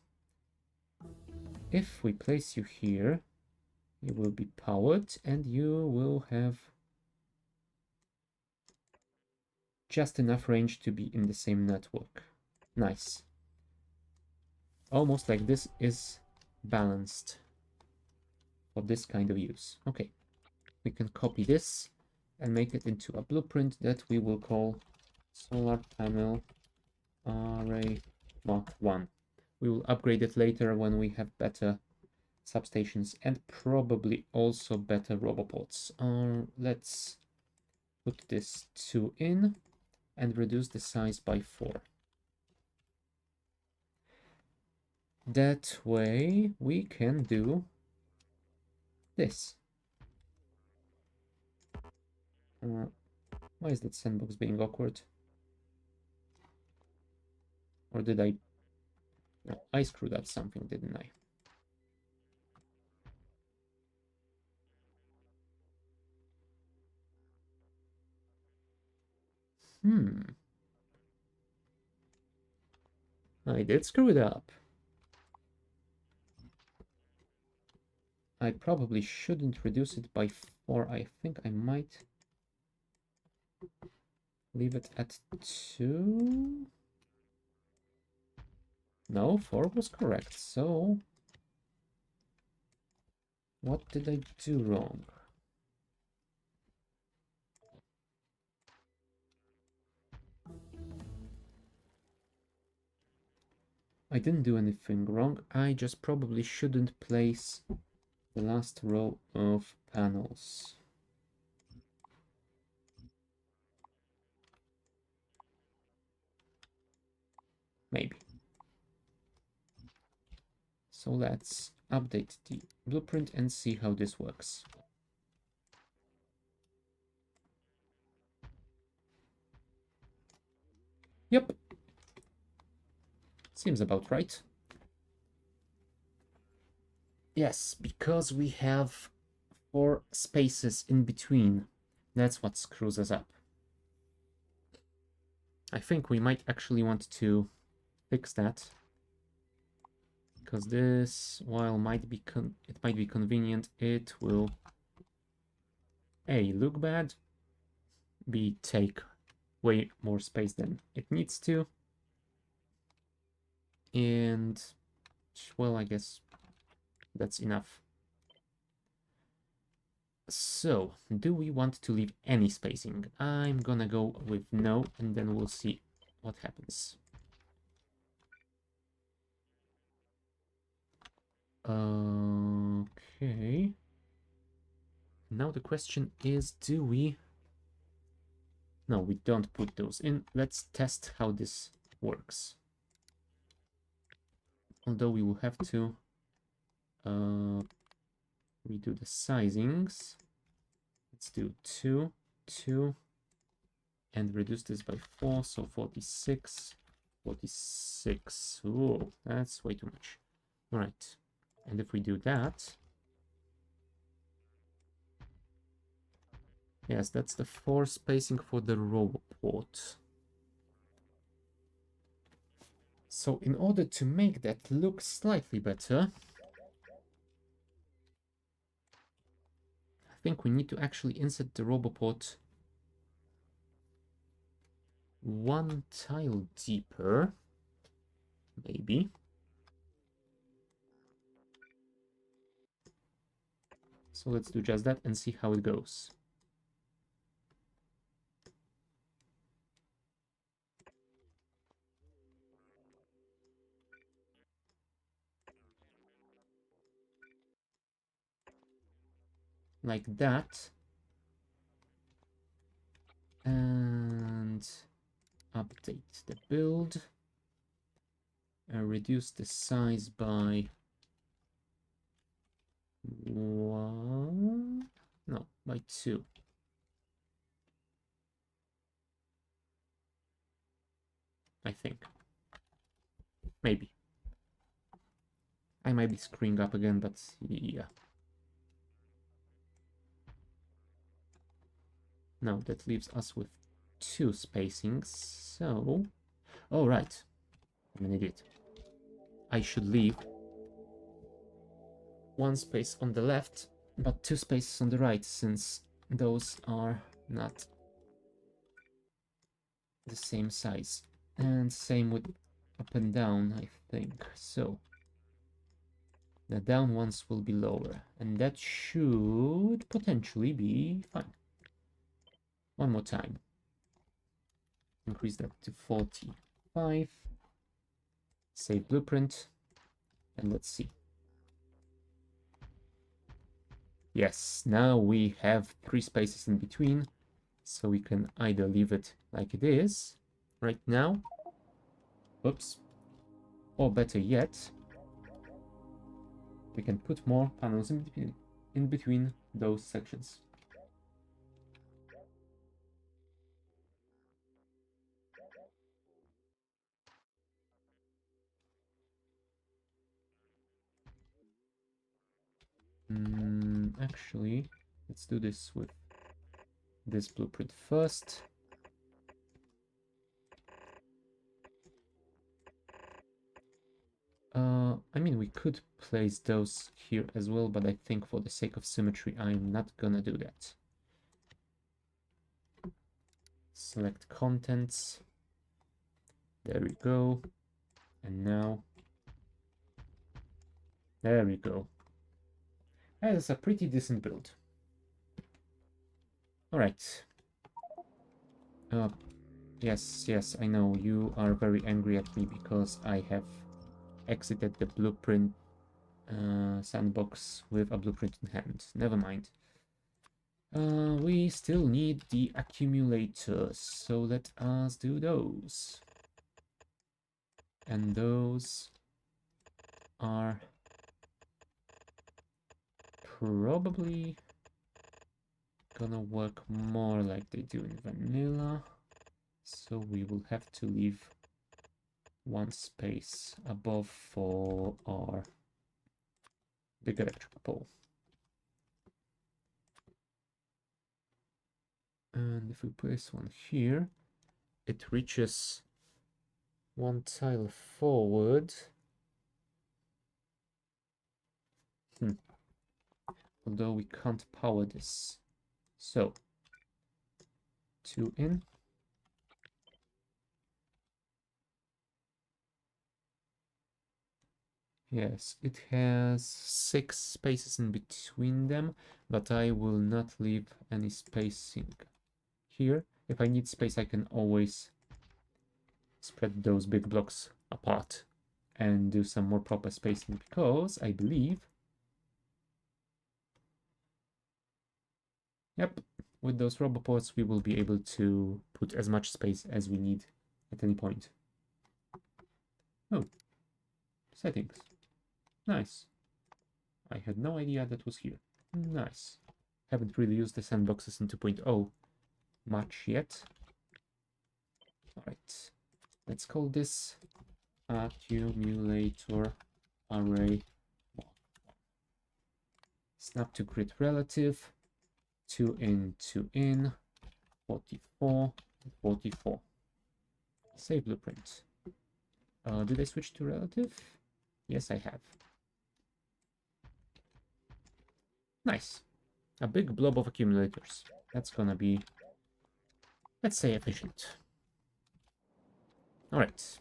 If we place you here, you will be powered and you will have just enough range to be in the same network. Nice. Almost like this is balanced for this kind of use. Okay, we can copy this and make it into a blueprint that we will call solar panel array Mark 1. We will upgrade it later when we have better substations and probably also better roboports. Let's put this 2 in and reduce the size by 4. That way we can do this. Why is that sandbox being awkward? Or did I... No, I screwed up something, didn't I? I did screw it up. I probably shouldn't reduce it by 4. I think I might Leave it at 2. No, 4 was correct. So, what did I do wrong? I didn't do anything wrong. I just probably shouldn't place the last row of panels. Maybe. So let's update the blueprint and see how this works. Yep. Seems about right. Yes, because we have 4 spaces in between. That's what screws us up. I think we might actually want to fix that. Because this, while it might be convenient, it will A, look bad, B, take way more space than it needs to, and well, I guess that's enough. So, do we want to leave any spacing? I'm gonna go with no, and then we'll see what happens. Okay. Now the question is, do we... No, we don't put those in. Let's test how this works. Although we will have to redo the sizings. Let's do 2, 2, and reduce this by 4, so 46, 46. Whoa, that's way too much. All right, and if we do that, yes, that's the 4 spacing for the roboport. So in order to make that look slightly better, I think we need to actually insert the roboport 1 tile deeper, maybe. So let's do just that and see how it goes. Like that. And update the build. Reduce the size by 1. No, by 2. I think. Maybe. I might be screwing up again, but yeah. No, that leaves us with 2 spacings, so... Oh, right. I'm an idiot. I should leave 1 space on the left, but 2 spaces on the right, since those are not the same size. And same with up and down, I think. So the down ones will be lower, and that should potentially be fine. One more time. Increase that to 45. Save blueprint, and let's see. Yes, now we have 3 spaces in between, so we can either leave it like it is right now, oops, or better yet, we can put more panels in between those sections. Actually, let's do this with this blueprint first. I mean, we could place those here as well, but I think for the sake of symmetry, I'm not gonna do that. Select contents. There we go. And now, there we go. That is a pretty decent build. All right. Yes, I know you are very angry at me because I have exited the blueprint sandbox with a blueprint in hand. Never mind. We still need the accumulators, so let us do those. And those are probably gonna work more like they do in vanilla. So we will have to leave one space above for our big electrical pole. And if we place one here, it reaches one tile forward. Although we can't power this. So, 2 in. Yes, it has 6 spaces in between them, but I will not leave any spacing here. If I need space, I can always spread those big blocks apart and do some more proper spacing, because I believe, yep, with those roboports we will be able to put as much space as we need at any point. Oh, settings. Nice. I had no idea that was here. Nice. Haven't really used the sandboxes in 2.0 much yet. Alright. Let's call this accumulator array. Snap to grid relative. 2 in, 2 in. 44, 44. Save blueprint. Did I switch to relative? Yes, I have. Nice. A big blob of accumulators. That's gonna be, let's say, efficient. Alright.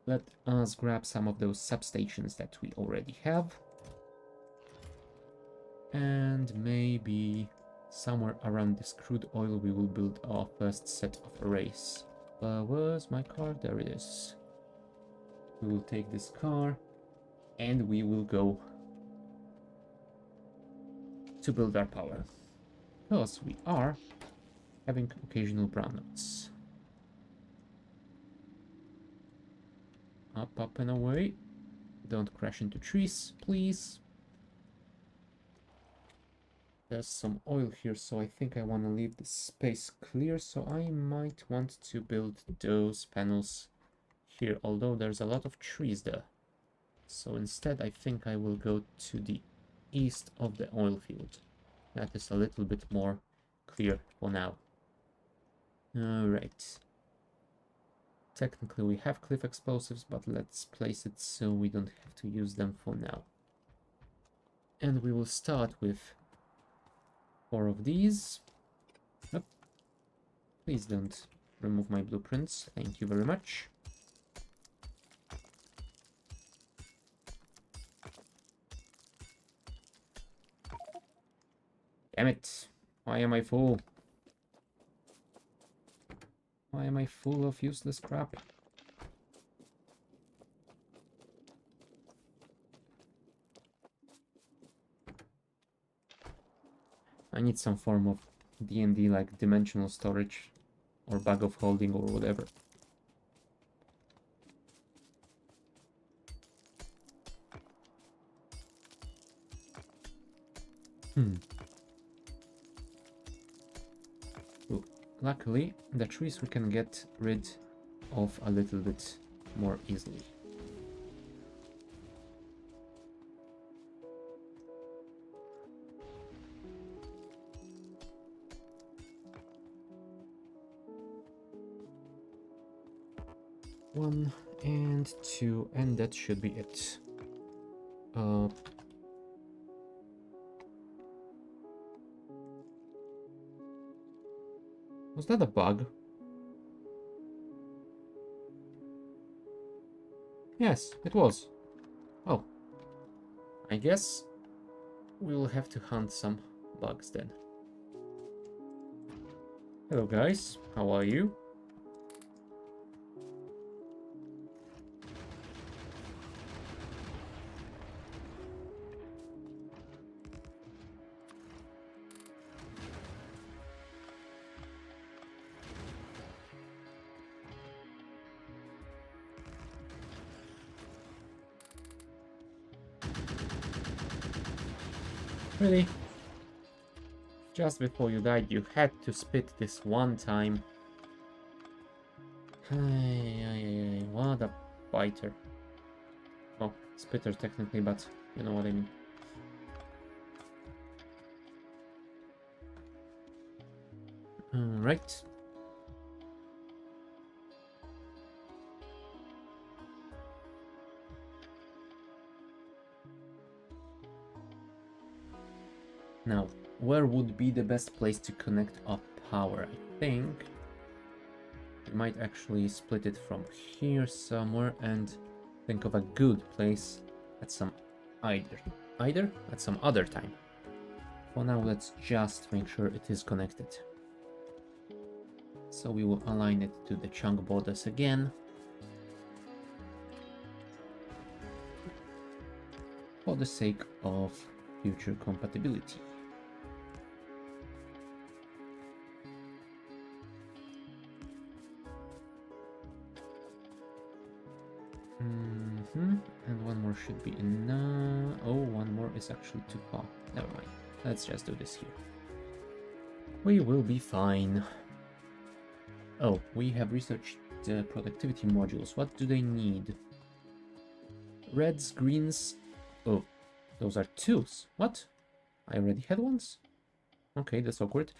Let us grab some of those substations that we already have. And maybe somewhere around this crude oil we will build our first set of arrays. Where's my car? There it is. We will take this car and we will go to build our power. Because we are having occasional brownouts. Up, up and away. Don't crash into trees, please. There's some oil here, so I think I want to leave this space clear, so I might want to build those panels here, although there's a lot of trees there. So instead I think I will go to the east of the oil field. That is a little bit more clear for now. Alright. Technically we have cliff explosives, but let's place it so we don't have to use them for now. And we will start with 4 of these. Oh, please don't remove my blueprints. Thank you very much. Damn it. Why am I full? Why am I full of useless crap? I need some form of D&D like dimensional storage or bag of holding or whatever. Ooh, luckily, the trees we can get rid of a little bit more easily. One and 2, and that should be it. Was that a bug? Yes, it was. Oh, I guess we'll have to hunt some bugs then. Hello guys, how are you? Really? Just before you died, you had to spit this one time. What a biter. Oh, spitter technically, but you know what I mean. Alright. Now, where would be the best place to connect up power? I think we might actually split it from here somewhere and think of a good place at some either at some other time. For now, let's just make sure it is connected. So we will align it to the chunk borders again. For the sake of future compatibility. And one more should be enough. Oh, one more is actually too far. Never mind. Let's just do this here. We will be fine. Oh, we have researched the productivity modules. What do they need? Reds, greens. Oh, those are twos. What? I already had ones? Okay, that's awkward.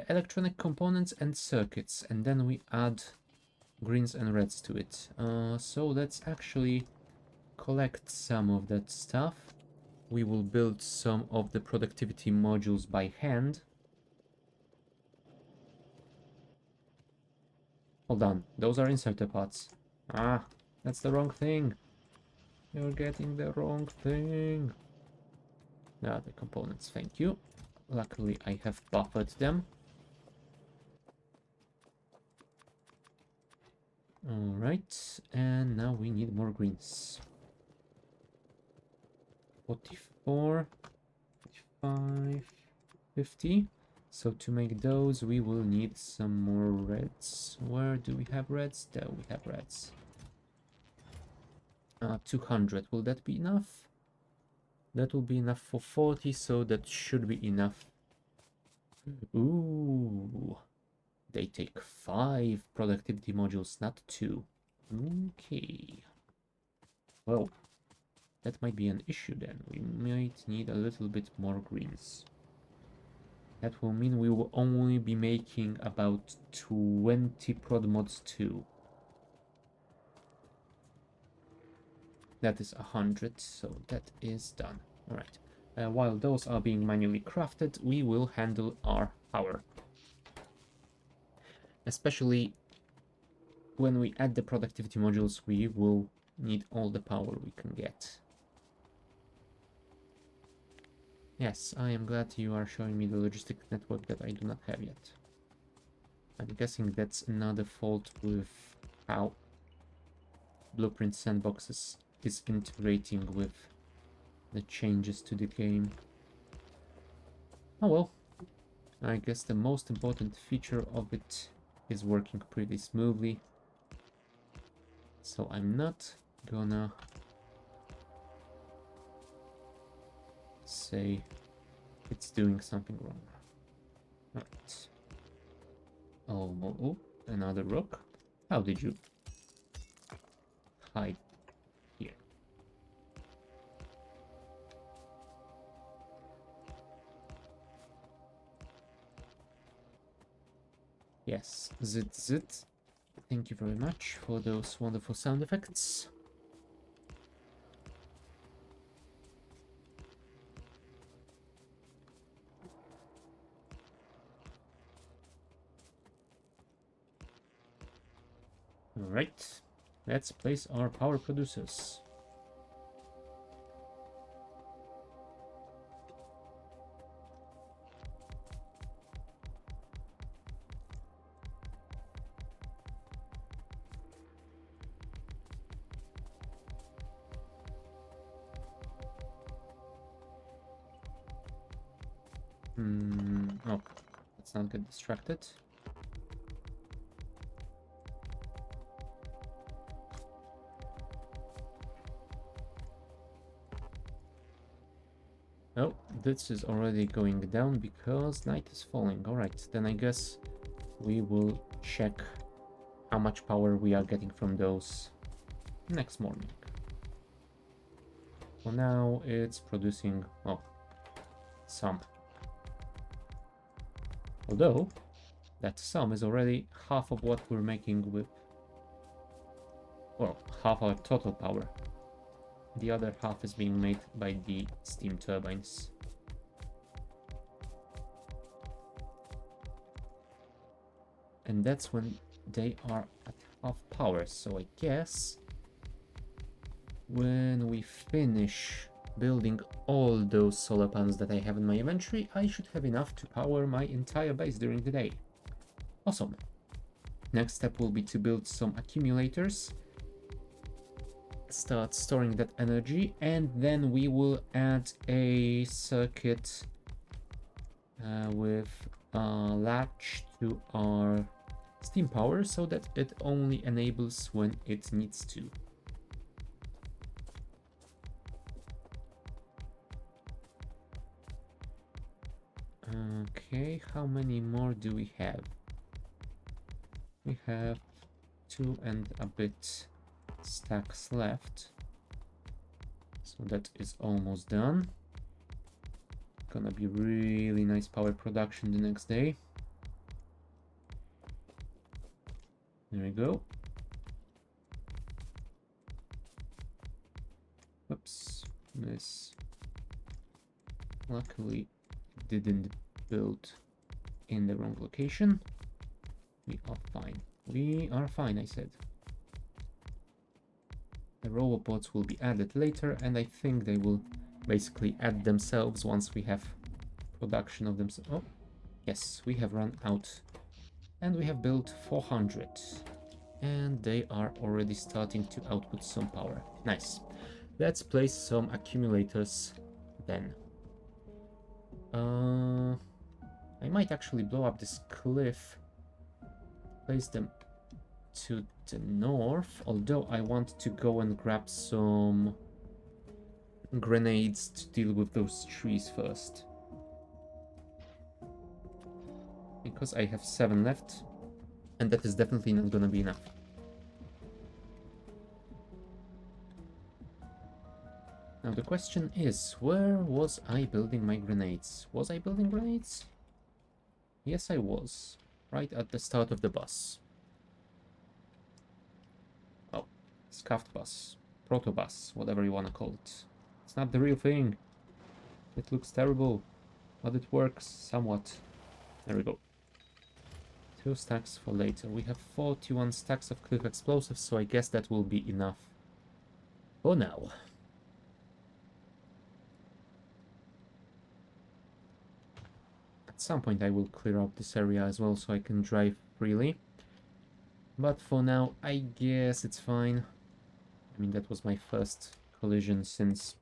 Electronic components and circuits. And then we add greens and reds to it. So let's actually collect some of that stuff. We will build some of the productivity modules by hand. Hold on, those are inserter pods. Ah, that's the wrong thing. You're getting the wrong thing. Ah, the components, thank you. Luckily, I have buffered them. Alright, and now we need more greens. 44, 55, 50. So to make those, we will need some more reds. Where do we have reds? There we have reds. 200. Will that be enough? That will be enough for 40, so that should be enough. Ooh. They take 5 productivity modules, not 2. Okay. Well, that might be an issue then. We might need a little bit more greens. That will mean we will only be making about 20 prod mods too. That is 100, so that is done. Alright. While those are being manually crafted, we will handle our power. Especially when we add the productivity modules, we will need all the power we can get. Yes, I am glad you are showing me the logistic network that I do not have yet. I'm guessing that's another fault with how Blueprint Sandboxes is integrating with the changes to the game. Oh well, I guess the most important feature of it is working pretty smoothly. So I'm not gonna say it's doing something wrong. Right. Oh, another rock. How did you hide here? Yes, zit zit. Thank you very much for those wonderful sound effects. Alright, let's place our power producers. Oh, let's not get distracted. Oh, this is already going down because night is falling. Alright, then I guess we will check how much power we are getting from those next morning. For now, it's producing, oh, some. Although, that sum is already half of what we're making with, well, half our total power. The other half is being made by the steam turbines. And that's when they are at half power, so I guess when we finish building all those solar panels that I have in my inventory, I should have enough to power my entire base during the day. Awesome. Next step will be to build some accumulators, start storing that energy, and then we will add a circuit with a latch to our steam power so that it only enables when it needs to. Okay, how many more do we have? We have 2 and a bit stacks left, so that is almost done. Gonna be really nice power production the next day. There we go. Whoops, this luckily didn't build in the wrong location. We are fine. We are fine, I said. The robopods will be added later, and I think they will basically add themselves once we have production of them. Oh, yes, we have run out. And we have built 400. And they are already starting to output some power. Nice. Let's place some accumulators then. I might actually blow up this cliff, place them to the north, although I want to go and grab some grenades to deal with those trees first. Because I have 7 left, and that is definitely not gonna be enough. Now the question is, where was I building my grenades? Was I building grenades? Yes, I was. Right at the start of the bus. Oh, scuffed bus. Proto-bus, whatever you want to call it. It's not the real thing. It looks terrible, but it works somewhat. There we go. 2 stacks for later. We have 41 stacks of cliff explosives, so I guess that will be enough for now. At some point I will clear up this area as well so I can drive freely. But for now, I guess it's fine. I mean, that was my first collision since,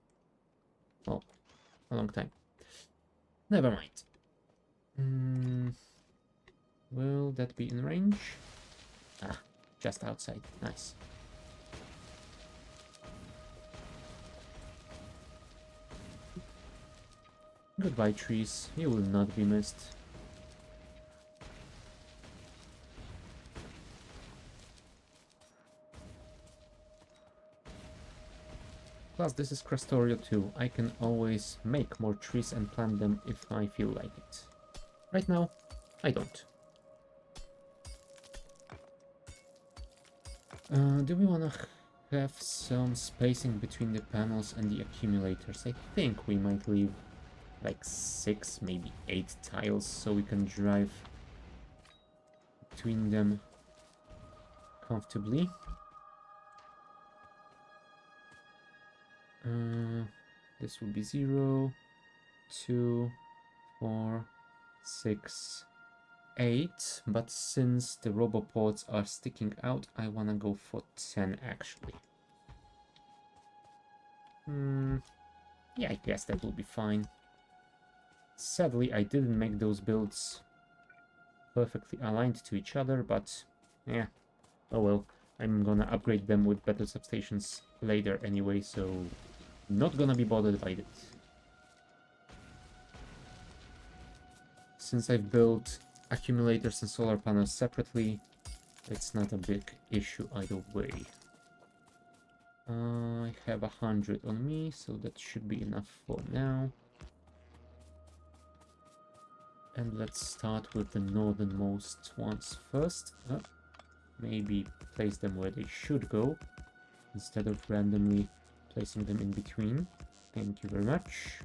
well, a long time. Never mind. Will that be in range? Ah, just outside. Nice. Goodbye, trees. You will not be missed. Plus, this is Krastorio too. I can always make more trees and plant them if I feel like it. Right now, I don't. Do we want to have some spacing between the panels and the accumulators? I think we might leave like 6, maybe 8 tiles so we can drive between them comfortably. This will be 0, 2, 4, 6, 8. But since the roboports are sticking out, I wanna go for 10 actually. Yeah, I guess that will be fine. Sadly, I didn't make those builds perfectly aligned to each other, but yeah, oh well. I'm gonna upgrade them with better substations later anyway, so not gonna be bothered by it. Since I've built accumulators and solar panels separately, it's not a big issue either way. I have 100 on me, so that should be enough for now. And let's start with the northernmost ones first. Maybe place them where they should go, instead of randomly placing them in between. Thank you very much.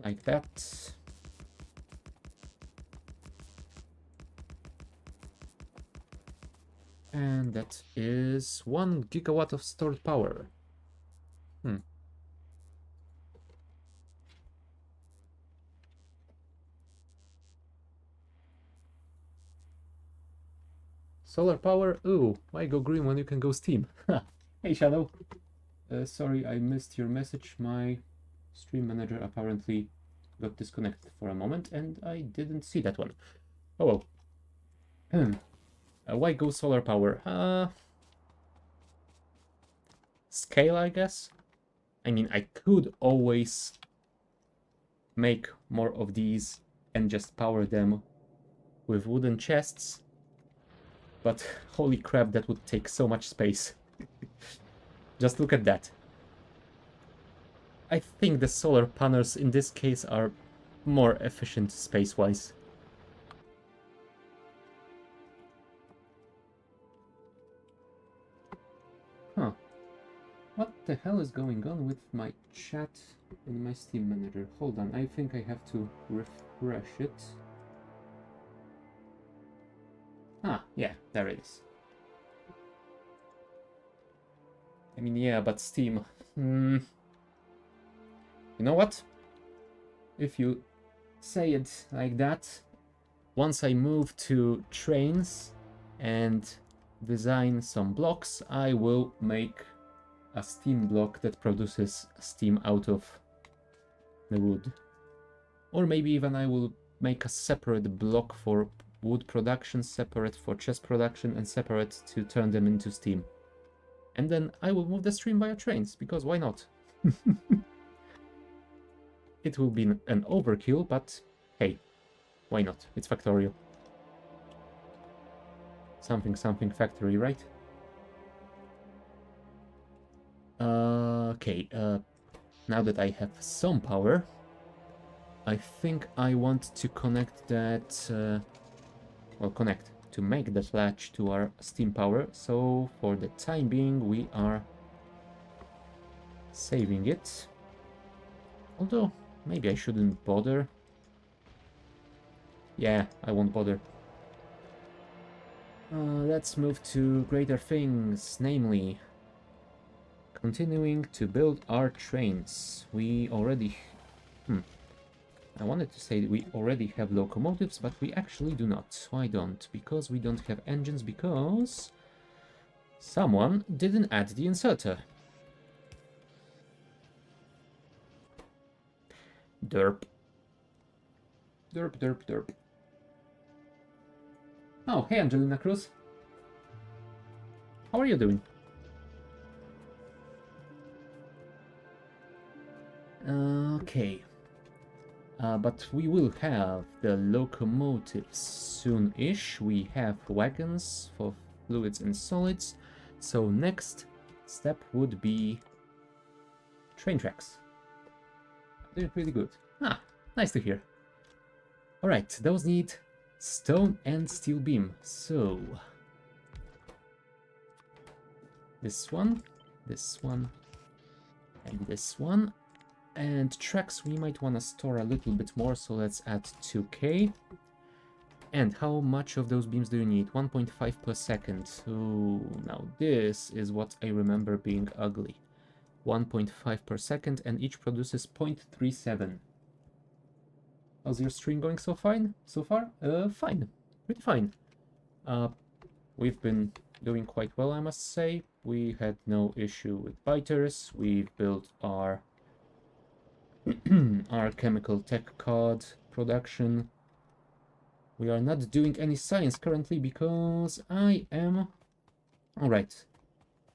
Like that. And that is 1 gigawatt of stored power. Solar power? Ooh, why go green when you can go steam? Hey Shadow. Sorry, I missed your message. My stream manager apparently got disconnected for a moment and I didn't see that one. Oh well. Why go solar power? Scale, I guess? I mean, I could always make more of these and just power them with wooden chests, but holy crap, that would take so much space. Just look at that. I think the solar panels in this case are more efficient space-wise. Huh. What the hell is going on with my chat in my Steam manager? Hold on, I think I have to refresh it. Ah, yeah, there it is. I mean, yeah, but Steam... You know what? If you say it like that, once I move to trains and design some blocks, I will make a steam block that produces steam out of the wood. Or maybe even I will make a separate block for wood production, separate for chest production, and separate to turn them into steam. And then I will move the stream via trains, because why not? It will be an overkill, but hey, why not? It's Factorio. Something factory, right? Okay, now that I have some power, I think I want to connect that, to make that latch to our steam power, so for the time being we are saving it. Although, maybe I shouldn't bother. Yeah, I won't bother. Let's move to greater things, namely continuing to build our trains. We already... I wanted to say that we already have locomotives, but we actually do not. Why don't? Because we don't have engines, because someone didn't add the inserter. Derp. Derp, derp, derp. Oh, hey Angelina Cruz. How are you doing? Okay. But we will have the locomotives soon-ish. We have wagons for fluids and solids. So next step would be train tracks. Doing pretty good. Ah, nice to hear. Alright, those need stone and steel beam. So this one, and this one. And tracks we might want to store a little bit more, so let's add 2k. And how much of those beams do you need? 1.5 per second. So now this is what I remember being ugly. 1.5 per second, and each produces 0.37. How's your stream going so fine? So far? Fine. Pretty fine. We've been doing quite well, I must say. We had no issue with biters. We've built our our chemical tech card production. We are not doing any science currently because I am... Alright.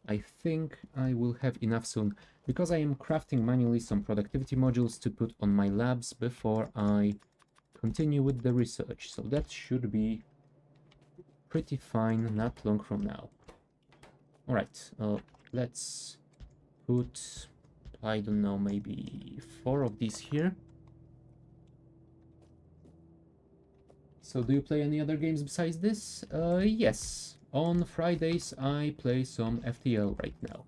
I think I will have enough soon, because I am crafting manually some productivity modules to put on my labs before I continue with the research. So that should be pretty fine not long from now. Alright, let's put, I don't know, maybe 4 of these here. So do you play any other games besides this? Yes. On Fridays I play some FTL right now.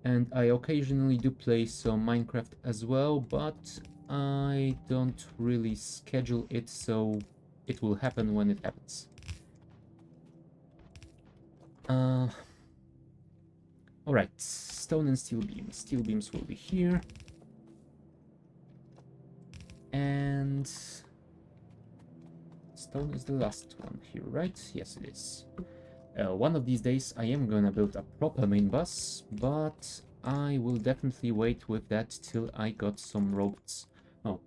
And I occasionally do play some Minecraft as well, but I don't really schedule it, so it will happen when it happens. Alright, stone and steel beams. Steel beams will be here. And stone is the last one here, right? Yes, it is. One of these days I am gonna build a proper main bus, but I will definitely wait with that till I got some robots. Oh.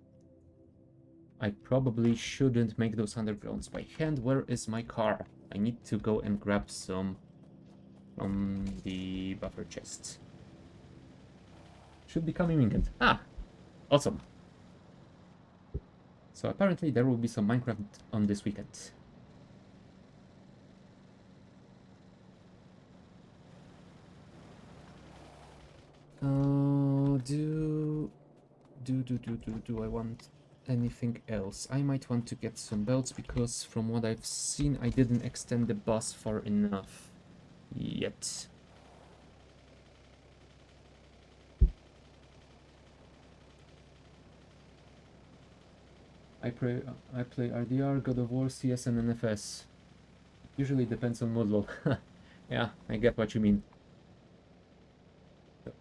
I probably shouldn't make those undergrounds by hand. Where is my car? I need to go and grab some from the buffer chest. Should be coming weekend. Ah! Awesome. So apparently there will be some Minecraft on this weekend. Do I want anything else? I might want to get some belts, because from what I've seen I didn't extend the bus far enough yet. I play RDR, God of War, CS and NFS. Usually depends on mood lol. Yeah, I get what you mean.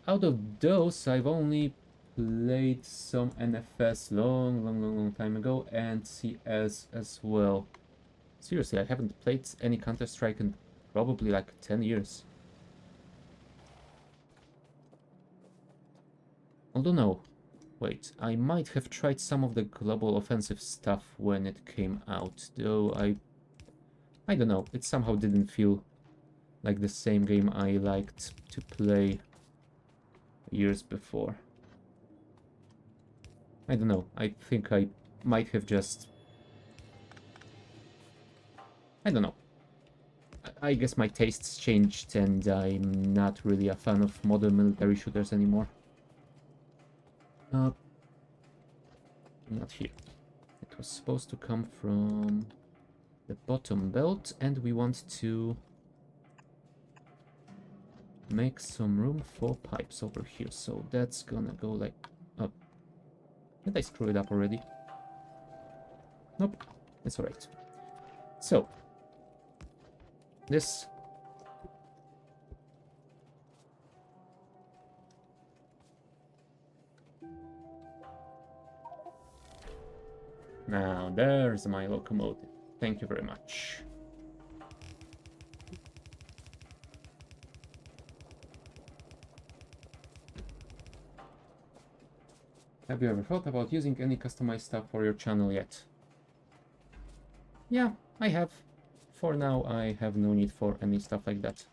Out of those, I've only played some NFS long time ago, and CS as well. Seriously, I haven't played any Counter-Strike in probably like 10 years. Although no, wait, I might have tried some of the Global Offensive stuff when it came out, though I don't know, it somehow didn't feel like the same game I liked to play years before. I don't know, I think I might have just... I don't know. I guess my tastes changed and I'm not really a fan of modern military shooters anymore. Not here. It was supposed to come from the bottom belt, and we want to make some room for pipes over here. So that's gonna go like... Oh. Did I screw it up already? Nope. It's alright. So. This... Now, there's my locomotive. Thank you very much. Have you ever thought about using any customized stuff for your channel yet? Yeah, I have. For now, I have no need for any stuff like that.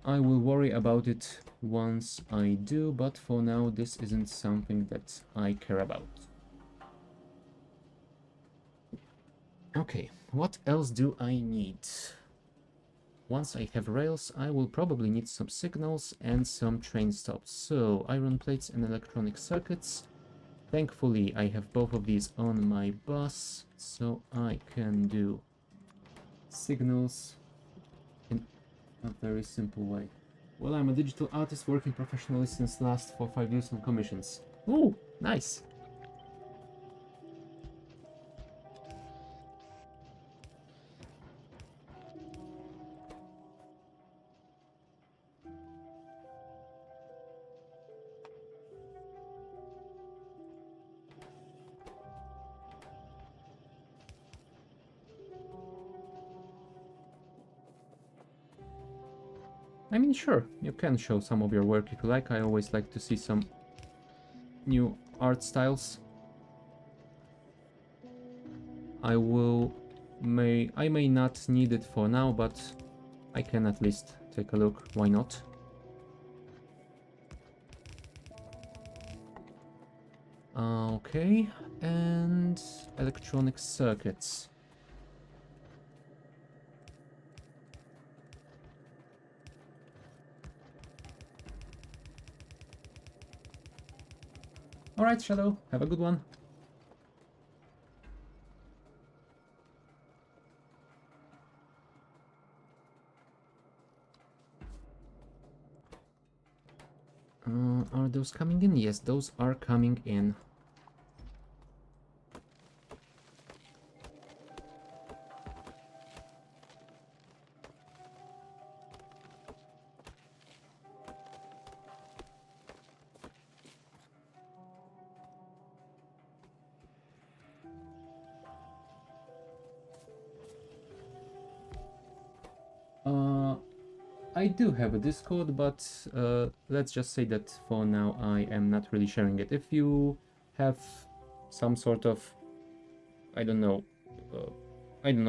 I will worry about it once I do, but for now, this isn't something that I care about. Okay, what else do I need? Once I have rails, I will probably need some signals and some train stops. So, iron plates and electronic circuits. Thankfully, I have both of these on my bus, so I can do signals in a very simple way. Well, I'm a digital artist working professionally since last 4-5 years on commissions. Ooh, nice. I mean, sure, you can show some of your work if you like. I always like to see some new art styles. I may not need it for now, but I can at least take a look. Why not? Okay, and electronic circuits. Alright, Shadow, have a good one. Are those coming in? Yes, those are coming in. I do have a Discord, but let's just say that for now I am not really sharing it. If you have some sort of, I don't know,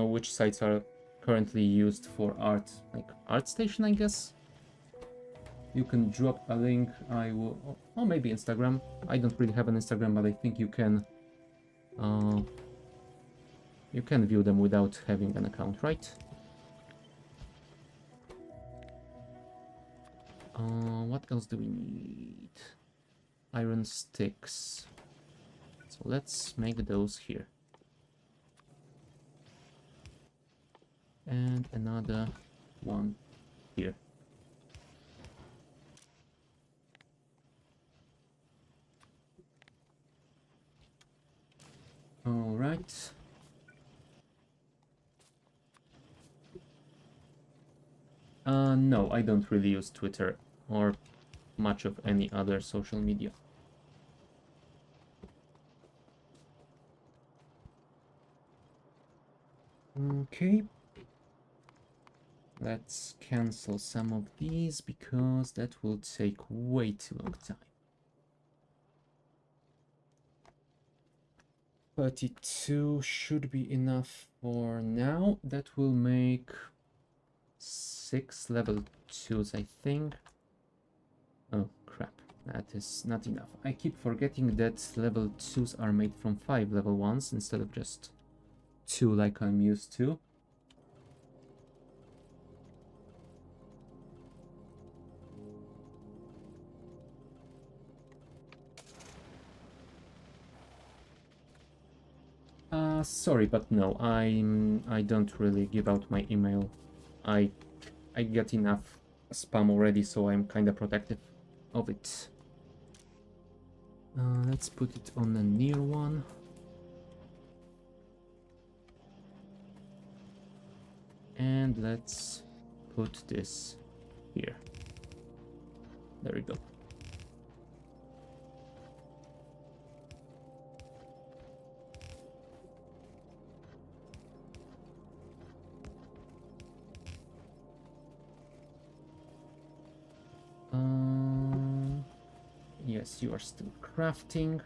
which sites are currently used for art, like ArtStation, I guess. You can drop a link. I will, or maybe Instagram. I don't really have an Instagram, but I think you can view them without having an account, right? What else do we need? Iron sticks. So let's make those here. And another one here. All right. No, I don't really use Twitter or much of any other social media. Okay. Let's cancel some of these because that will take way too long time. 32 should be enough for now. That will make 6 level 2s, I think. Oh, crap. That is not enough. I keep forgetting that level 2s are made from 5 level 1s instead of just 2 like I'm used to. Sorry, but no, I don't really give out my email. I get enough spam already, so I'm kinda protective of it. Let's put it on the near one. And let's put this here. There we go. Yes, you are still crafting.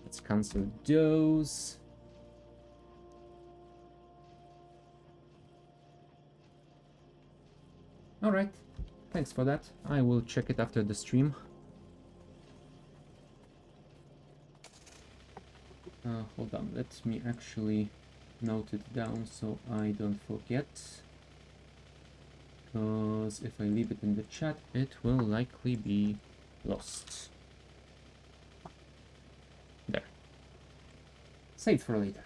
Let's cancel those. Alright, thanks for that. I will check it after the stream. Hold on, let me actually note it down so I don't forget. Because if I leave it in the chat, it will likely be lost. There. Save for later.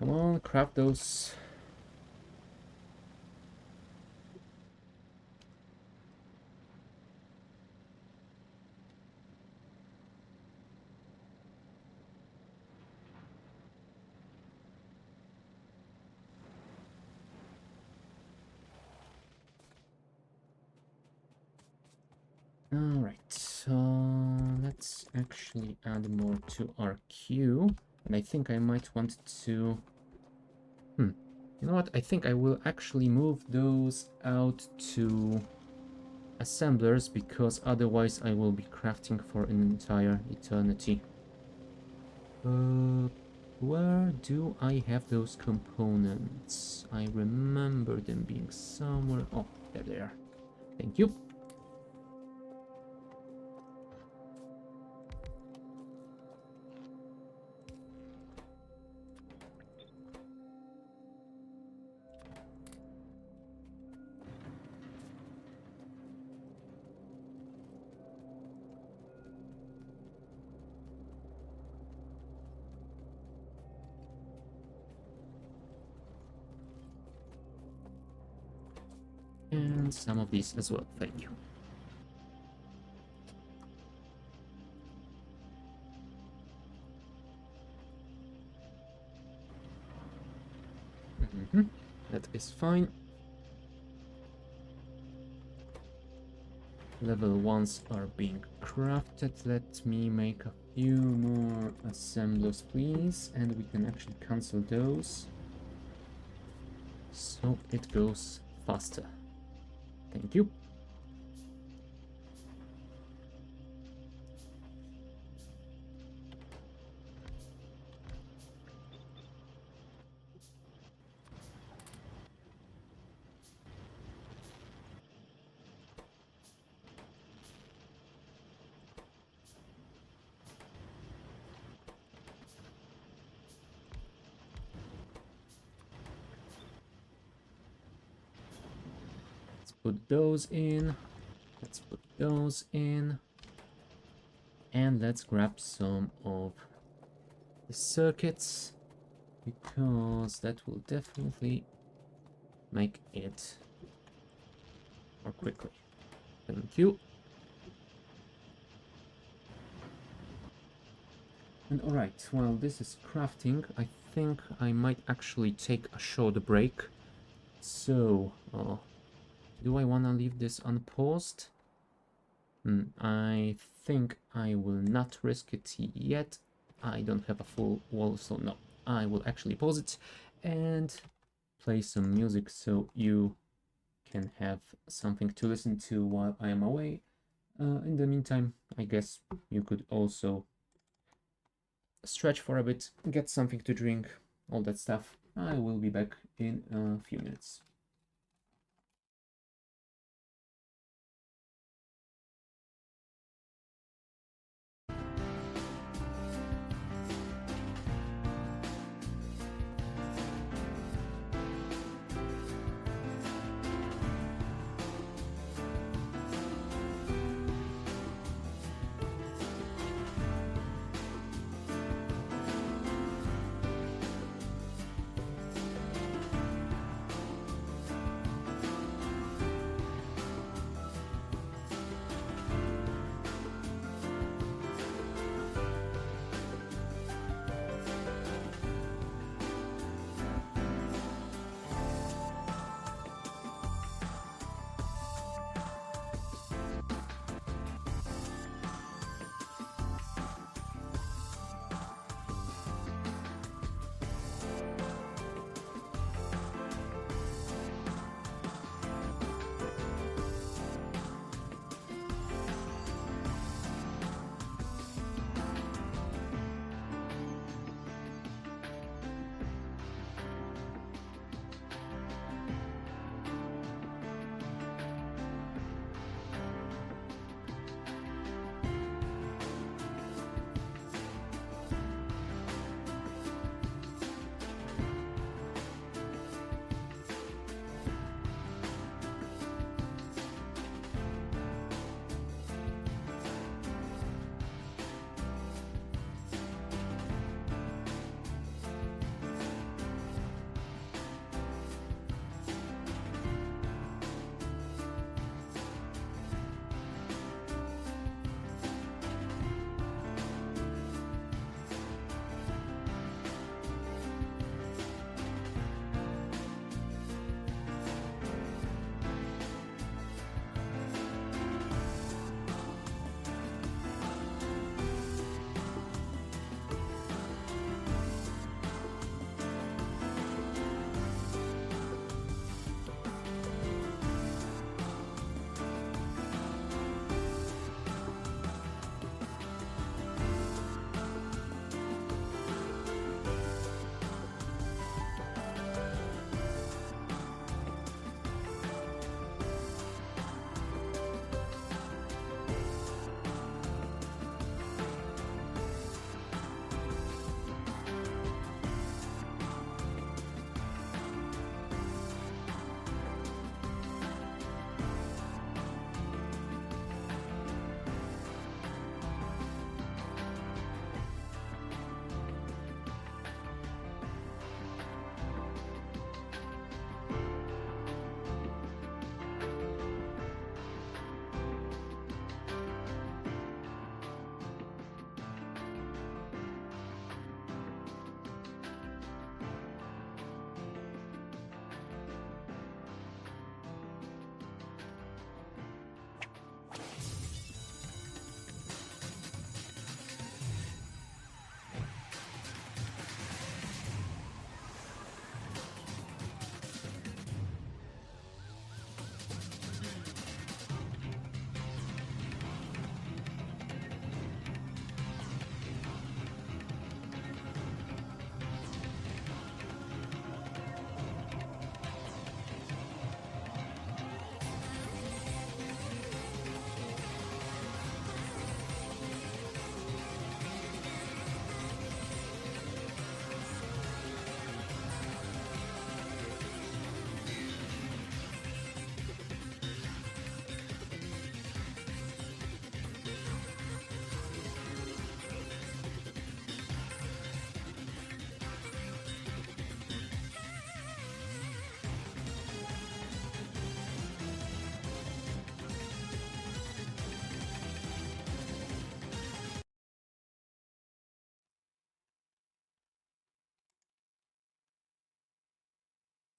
Come on, craft those. Alright, so let's actually add more to our queue. And I think I might want to... You know what? I think I will actually move those out to assemblers, because otherwise I will be crafting for an entire eternity. Where do I have those components? I remember them being somewhere. Oh, there they are. Thank you. And some of these as well, thank you. That is fine. Level 1s are being crafted. Let me make a few more assemblers, please. And we can actually cancel those, so it goes faster. Thank you. Let's put those in. Let's put those in. And let's grab some of the circuits, because that will definitely make it more quickly. Thank you. And alright, while this is crafting, I think I might actually take a short break. So, do I want to leave this unpaused? I think I will not risk it yet. I don't have a full wall, so no. I will actually pause it and play some music so you can have something to listen to while I am away. In the meantime, I guess you could also stretch for a bit, get something to drink, all that stuff. I will be back in a few minutes.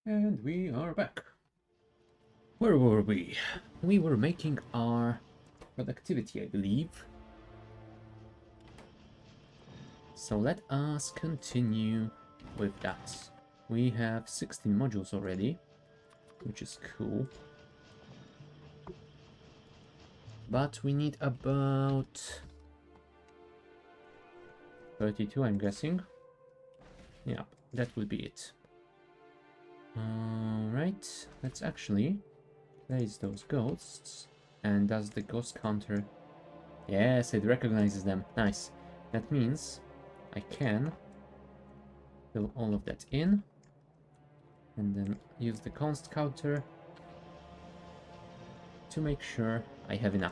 And we are back. Where were we? We were making our productivity, I believe. So let us continue with that. We have 16 modules already, which is cool. But we need about 32, I'm guessing. Yeah, that will be it. Alright, let's actually place those ghosts. And does the ghost counter... Yes, it recognizes them. Nice. That means I can fill all of that in. And then use the const counter to make sure I have enough.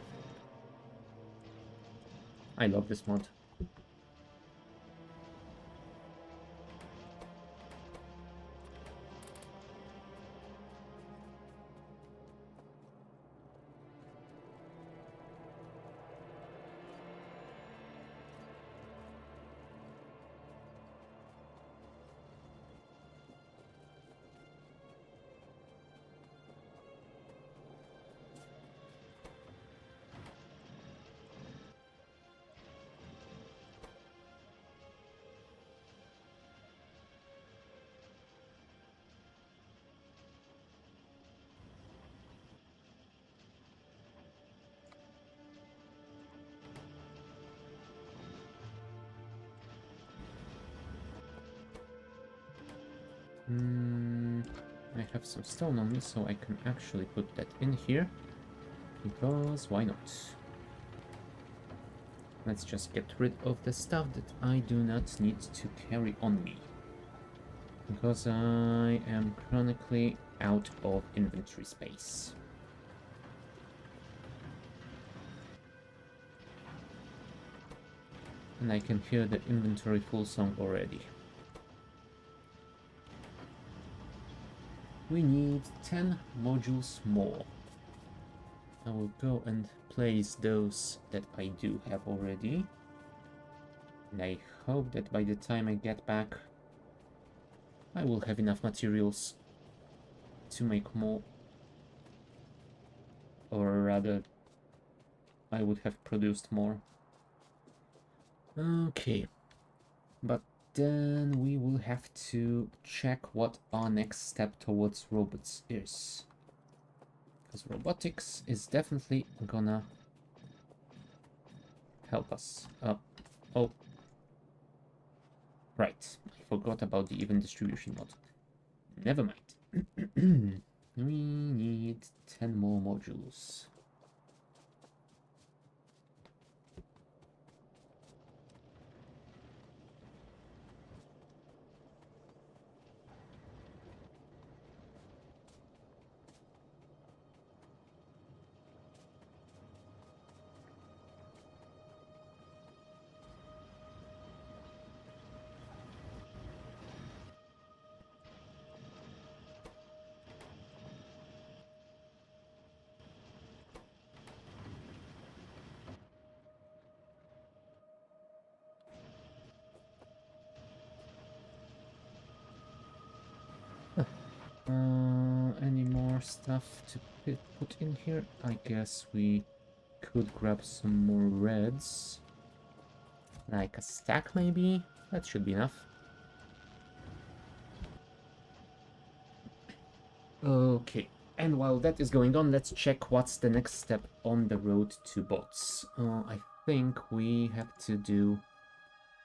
I love this mod. I have some stone on me, so I can actually put that in here. Because why not? Let's just get rid of the stuff that I do not need to carry on me. Because I am chronically out of inventory space. And I can hear the inventory full song already. We need 10 modules more. I will go and place those that I do have already. And I hope that by the time I get back, I will have enough materials to make more. Or rather, I would have produced more. Okay. But then we will have to check what our next step towards robots is. Because robotics is definitely gonna help us. Oh. Right, I forgot about the even distribution mod. Never mind. We need 10 more modules. Any more stuff to put in here? I guess we could grab some more reds. Like a stack, maybe? That should be enough. Okay, and while that is going on, let's check what's the next step on the road to bots. I think we have to do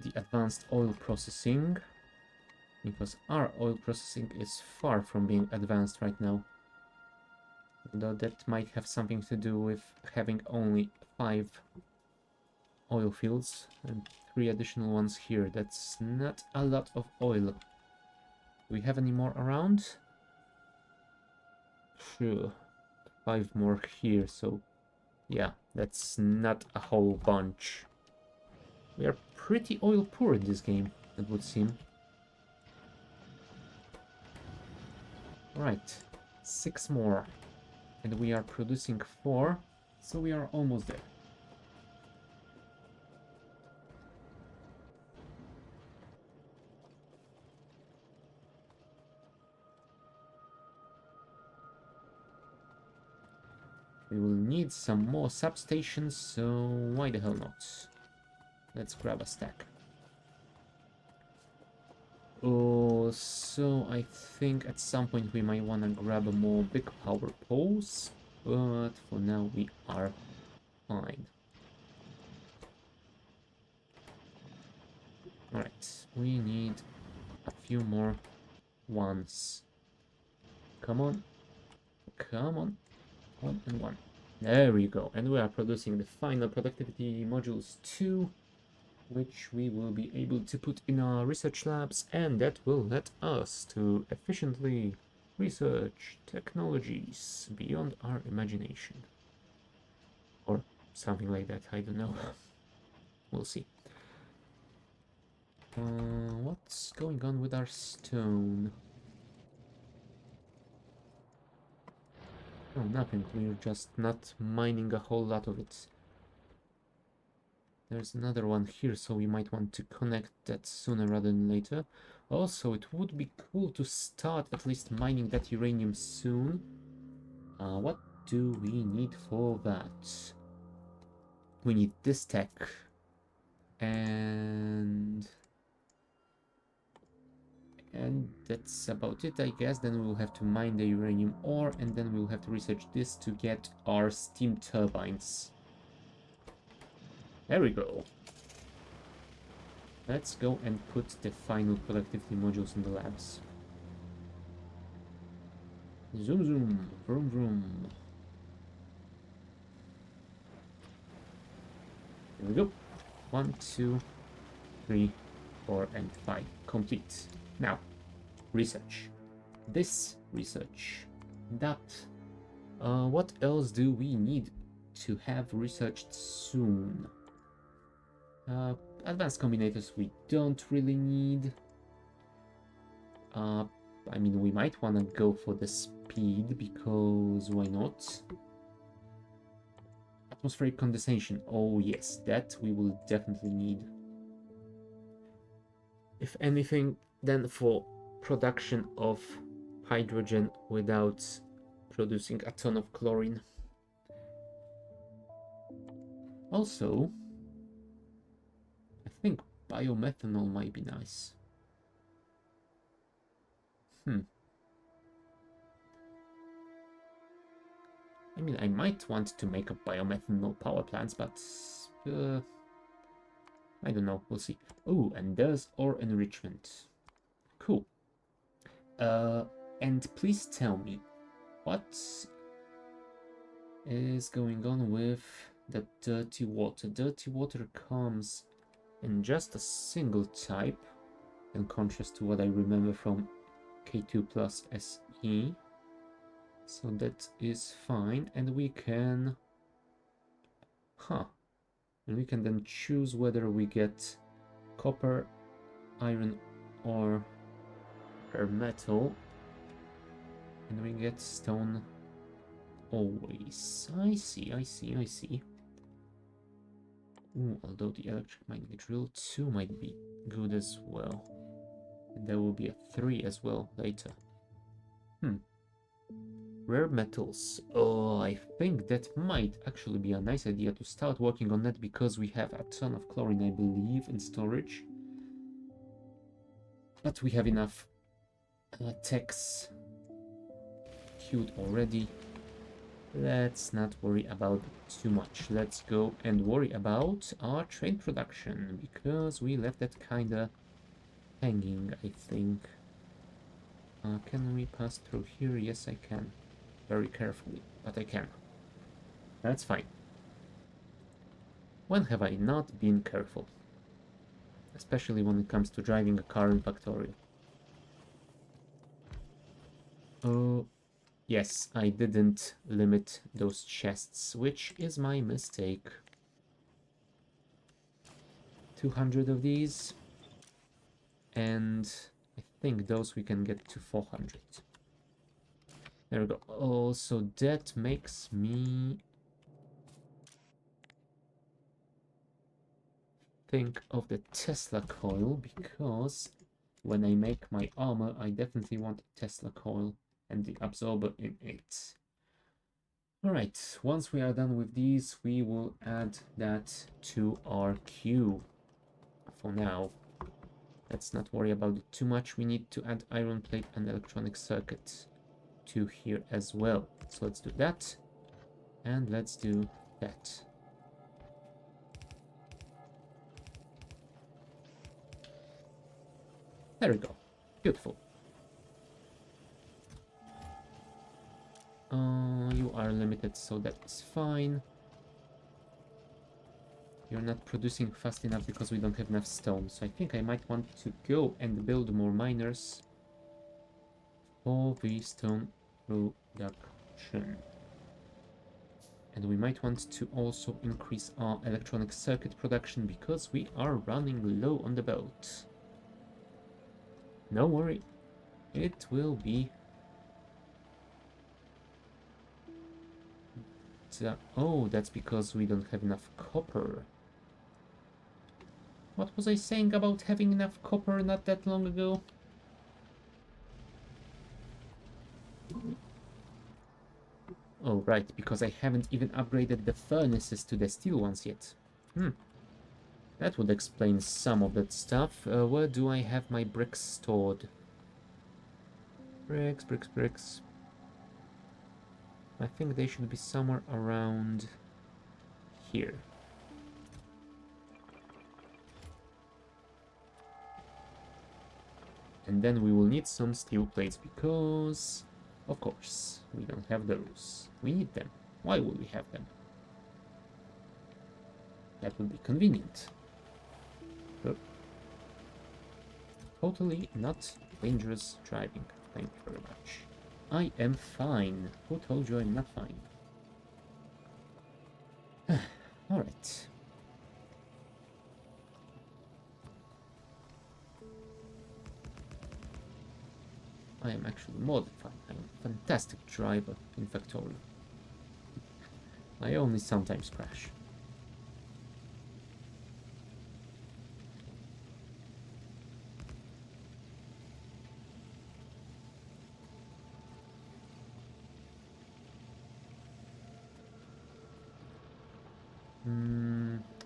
the advanced oil processing, because our oil processing is far from being advanced right now. Though that might have something to do with having only 5 oil fields and 3 additional ones here. That's not a lot of oil. Do we have any more around? Sure. 5 more here, so yeah, that's not a whole bunch. We are pretty oil poor in this game, it would seem. Right, 6 more. And we are producing 4, so we are almost there. We will need some more substations, so why the hell not? Let's grab a stack. Oh, so I think at some point we might want to grab a more big power poles, but for now we are fine. Alright, we need a few more ones. Come on. Come on. 1 and 1. There we go. And we are producing the final productivity modules 2, which we will be able to put in our research labs, and that will let us to efficiently research technologies beyond our imagination. Or something like that, I don't know. We'll see. What's going on with our stone? Oh, nothing. We're just not mining a whole lot of it. There's another one here, so we might want to connect that sooner rather than later. Also, it would be cool to start at least mining that uranium soon. What do we need for that? We need this tech. And that's about it, I guess. Then we'll have to mine the uranium ore, and then we'll have to research this to get our steam turbines. There we go. Let's go and put the final productivity modules in the labs. Zoom zoom, vroom vroom. Here we go. 1, 2, 3, 4, and 5. Complete. Now, research. This research. That. What else do we need to have researched soon? Advanced combinators we don't really need. I mean, we might want to go for the speed, because why not? Atmospheric condensation. Oh yes, that we will definitely need. If anything, then for production of hydrogen without producing a ton of chlorine. Also, I think biomethanol might be nice. I mean, I might want to make a biomethanol power plants, but I don't know. We'll see. Oh, and there's ore enrichment. Cool. And please tell me, what is going on with the dirty water? Dirty water comes in just a single type, in contrast to what I remember from K2 plus SE. So that is fine, and we can... And we can then choose whether we get copper, iron, or metal. And we get stone always. I see. Ooh, although the electric mining drill 2 might be good as well. And there will be a 3 as well later. Rare metals. Oh, I think that might actually be a nice idea to start working on that, because we have a ton of chlorine, I believe, in storage. But we have enough techs queued already. Let's not worry about it too much. Let's go and worry about our train production, because we left that kinda hanging, I think. Can we pass through here? Yes, I can. Very carefully, but I can. That's fine. When have I not been careful? Especially when it comes to driving a car in Factorio. Oh, yes, I didn't limit those chests, which is my mistake. 200 of these, and I think those we can get to 400. There we go. Also, that makes me think of the Tesla coil, because when I make my armor, I definitely want a Tesla coil and the absorber in it. Alright, once we are done with these, we will add that to our queue. For now, let's not worry about it too much. We need to add iron plate and electronic circuit to here as well. So let's do that, and let's do that. There we go. Beautiful. You are limited, so that is fine. You're not producing fast enough because we don't have enough stone. So I think I might want to go and build more miners for the stone production. And we might want to also increase our electronic circuit production because we are running low on the boat. No worry, it will be... oh, that's because we don't have enough copper. What was I saying about having enough copper not that long ago? Oh, right, because I haven't even upgraded the furnaces to the steel ones yet. That would explain some of that stuff. Where do I have my bricks stored? Bricks, bricks, bricks. I think they should be somewhere around here. And then we will need some steel plates because, of course, we don't have those. We need them. Why would we have them? That would be convenient. But totally not dangerous driving. Thank you very much. I am fine. Who told you I'm not fine? Alright. I am actually more than fine. I am a fantastic driver in Factorio. I only sometimes crash.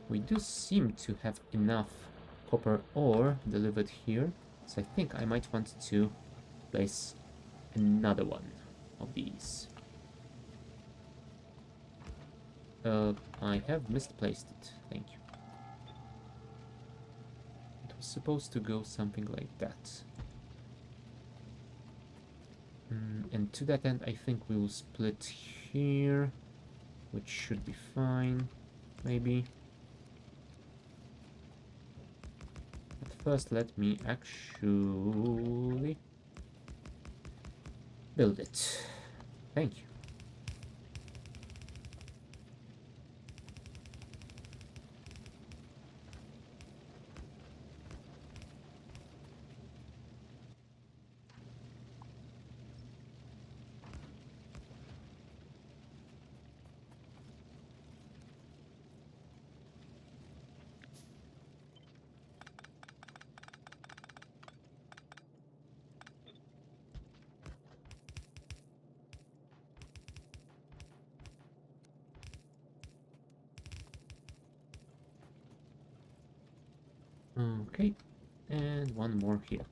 We do seem to have enough copper ore delivered here, so I think I might want to place another one of these. I have misplaced it. Thank you. It was supposed to go something like that. And to that end, I think we will split here, which should be fine, maybe. But first, let me actually build it. Thank you. Okay, and one more here.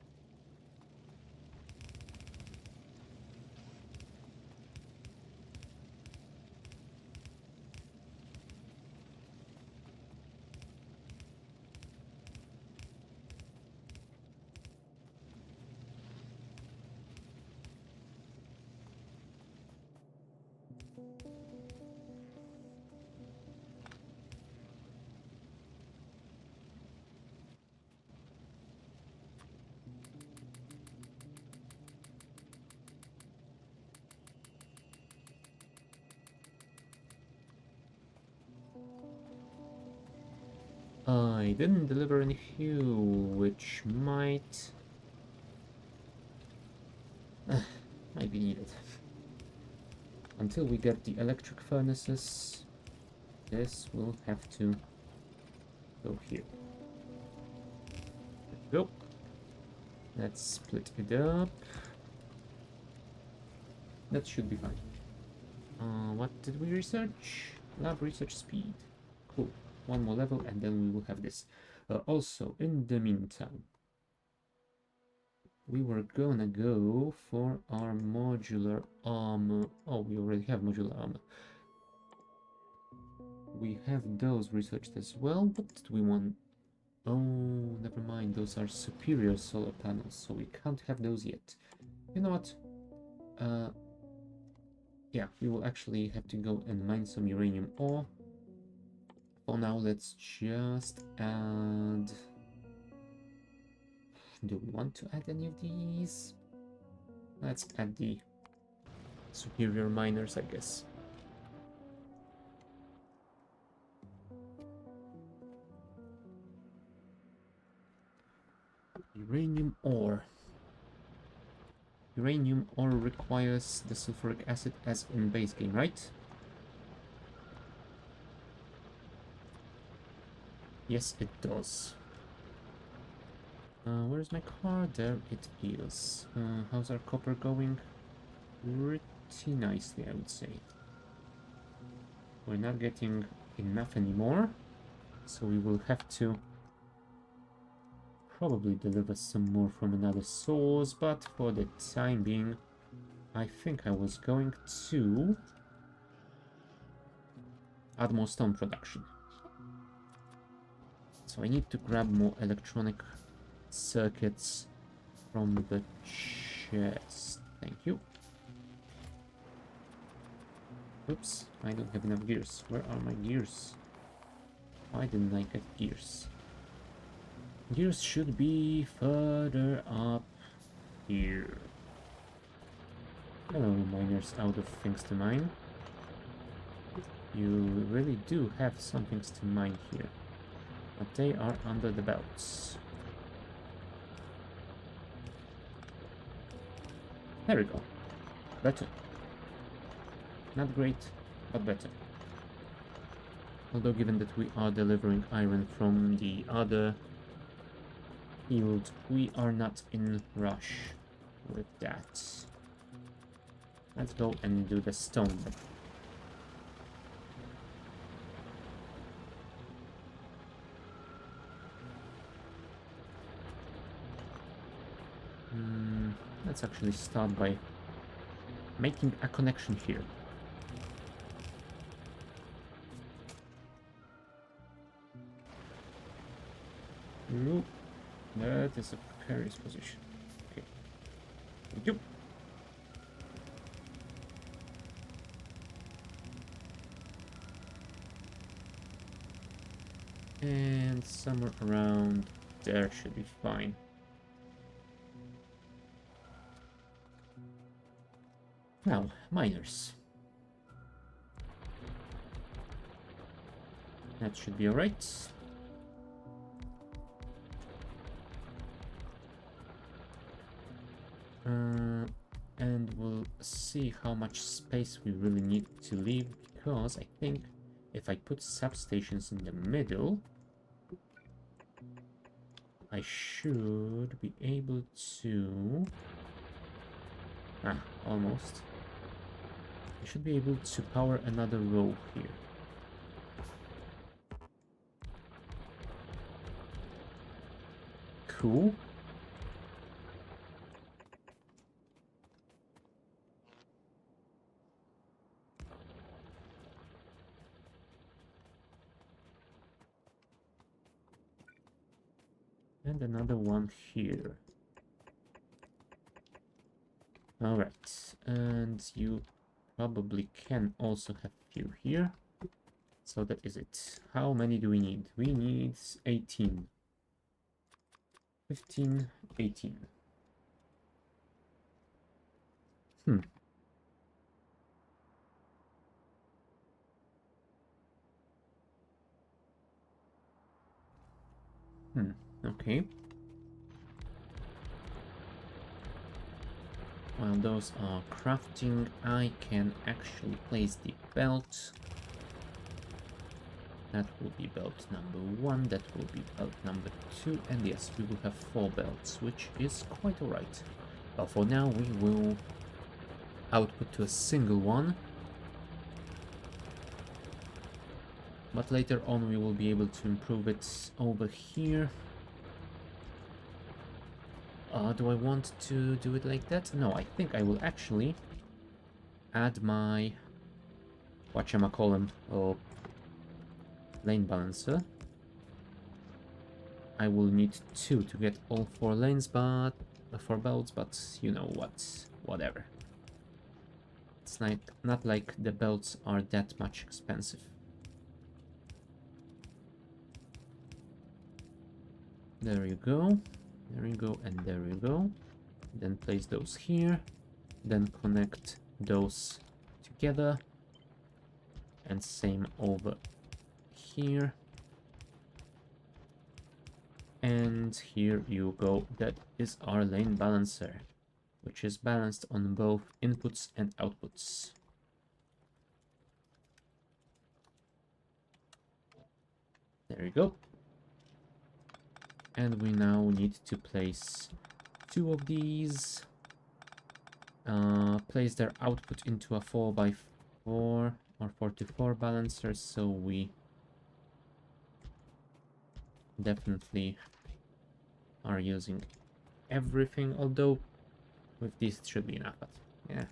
I didn't deliver any fuel, which might be needed. Until we get the electric furnaces, this will have to go here. There we go. Let's split it up. That should be fine. What did we research? Lab research speed. Cool. One more level and then we will have this. Also, in the meantime, we were gonna go for our modular armor. Oh, we already have modular armor. We have those researched as well. What did we want? Oh, never mind. Those are superior solar panels, so we can't have those yet. You know what? Yeah, we will actually have to go and mine some uranium ore. For now, let's just add... Do we want to add any of these? Let's add the superior miners, I guess. Uranium ore. Uranium ore requires the sulfuric acid as in base game, right? Yes, it does. Where's my car? There it is. How's our copper going? Pretty nicely, I would say. We're not getting enough anymore, so we will have to probably deliver some more from another source, but for the time being, I think I was going to add more stone production. So I need to grab more electronic circuits from the chest. Thank you. Oops, I don't have enough gears. Where are my gears? Why didn't I get gears? Gears should be further up here. Hello, miners out of things to mine. You really do have some things to mine here, but they are under the belts. There we go. Better. Not great, but better. Although given that we are delivering iron from the other field, we are not in rush with that. Let's go and do the stone. Let's actually start by making a connection here. Ooh, that is a precarious position. Okay. Thank you. And somewhere around there should be fine. Now, miners. That should be alright. And we'll see how much space we really need to leave, because I think if I put substations in the middle, I should be able to... almost. I should be able to power another row here. Cool. And another one here. Alright, and you probably can also have few here. So that is it. How many do we need? We need 18. 15, 18. Okay. While those are crafting, I can actually place the belt. That will be belt number 1, that will be belt number 2, and yes, we will have 4 belts, which is quite alright. But for now, we will output to a single one, But later on we will be able to improve it over here. Do I want to do it like that? No, I think I will actually add my whatchamacallem, lane balancer. I will need 2 to get all 4 lanes, but 4 belts, but you know what, whatever. It's not like the belts are that much expensive. There you go, and there you go. Then place those here, then connect those together, and same over here. And here you go, that is our lane balancer, which is balanced on both inputs and outputs. There you go. And we now need to place 2 of these. Place their output into a 4x4 or 4x4 balancer, so we definitely are using everything, although with this it should be enough, but yeah.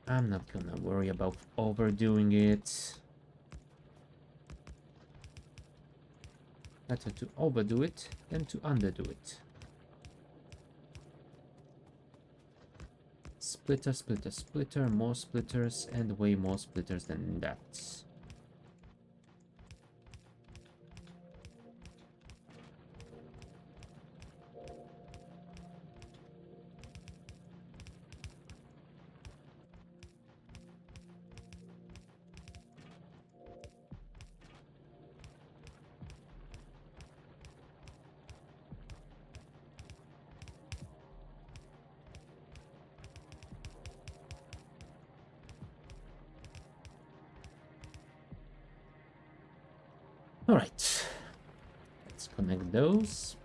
I'm not gonna worry about overdoing it. Better to overdo it than to underdo it. Splitter, splitter, splitter, more splitters, and way more splitters than that. Alright, let's connect those.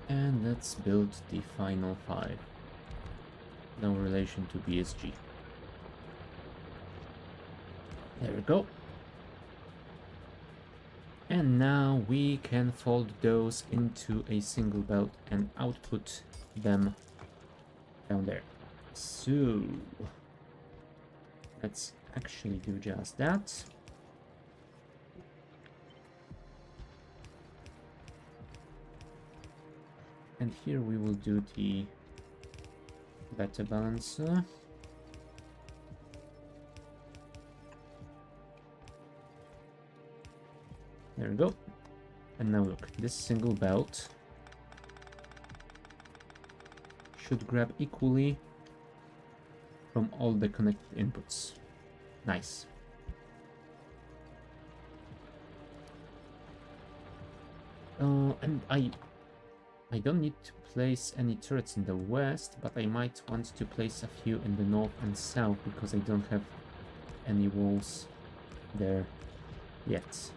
And let's build the final 5. No relation to BSG. There we go. And now we can fold those into a single belt and output them down there. So let's actually do just that. And here we will do the better balancer. There we go. And now look, this single belt should grab equally from all the connected inputs. Nice. And I don't need to place any turrets in the west, but I might want to place a few in the north and south because I don't have any walls there yet.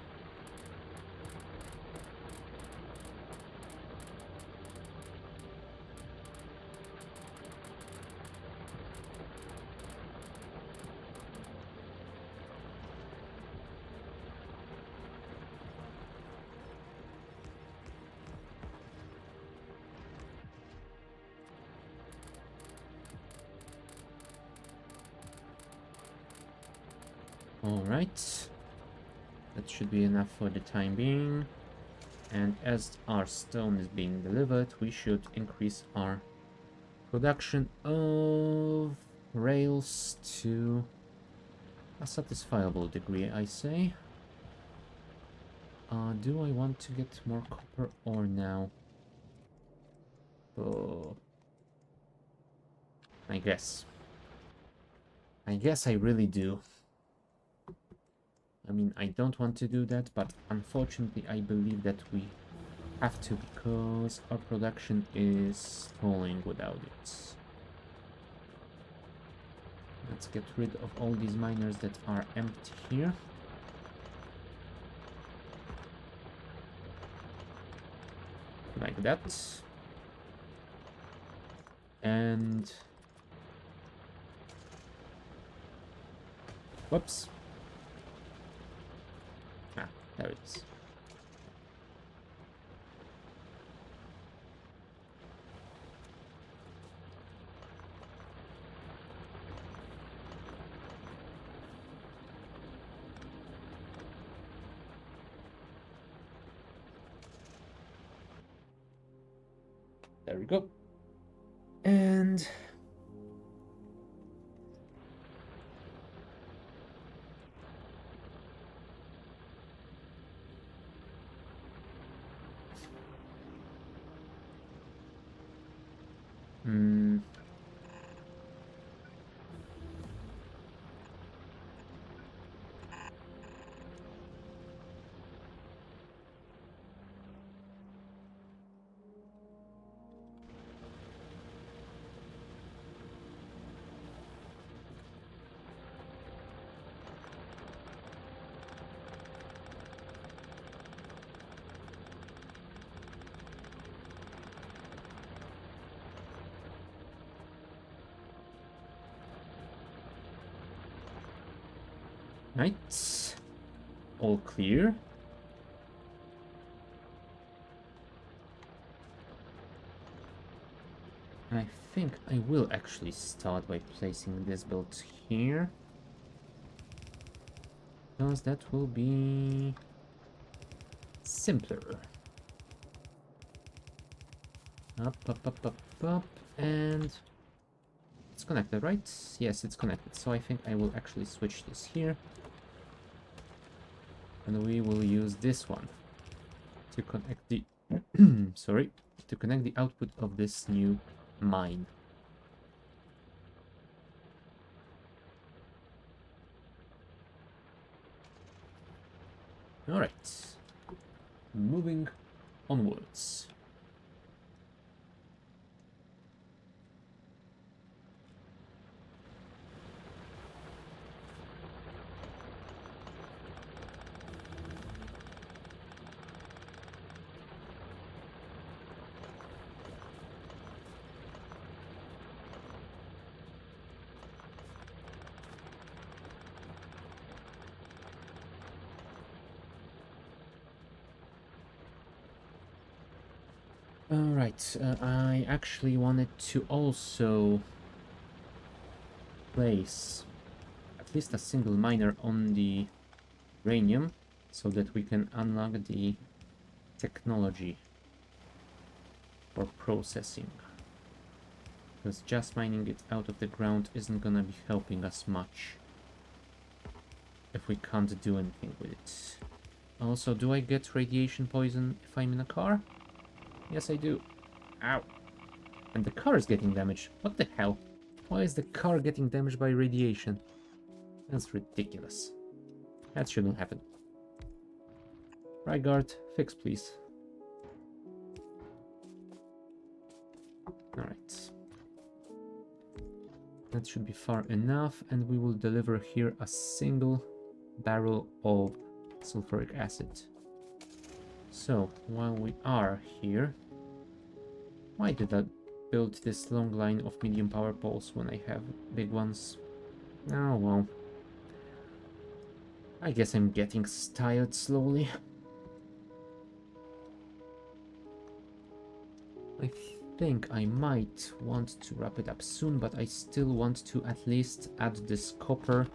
Alright, that should be enough for the time being. And as our stone is being delivered, we should increase our production of rails to a satisfiable degree, I say. Do I want to get more copper ore now? Oh, I guess I really do. I mean, I don't want to do that, but unfortunately I believe that we have to because our production is stalling without it. Let's get rid of all these miners that are empty here. like that. And whoops. Ah, there it is. There we go. And right. All clear. I think I will actually start by placing this build here, because that will be simpler. Up, up, up, up, up, and it's connected, right? Yes, it's connected. So I think I will actually switch this here, and we will use this one to connect the sorry, to connect the output of this new mine. All right, moving onwards. Alright, I actually wanted to also place at least a single miner on the uranium so that we can unlock the technology for processing. Because just mining it out of the ground isn't gonna be helping us much if we can't do anything with it. Also, do I get radiation poison if I'm in a car? Yes, I do. Ow. And the car is getting damaged. What the hell? Why is the car getting damaged by radiation? That's ridiculous. That shouldn't happen. Right guard, fix please. Alright. That should be far enough, and we will deliver here a single barrel of sulfuric acid. So, while we are here... Why did I build this long line of medium power poles when I have big ones? Oh well. I guess I'm getting tired slowly. I think I might want to wrap it up soon, but I still want to at least add this copper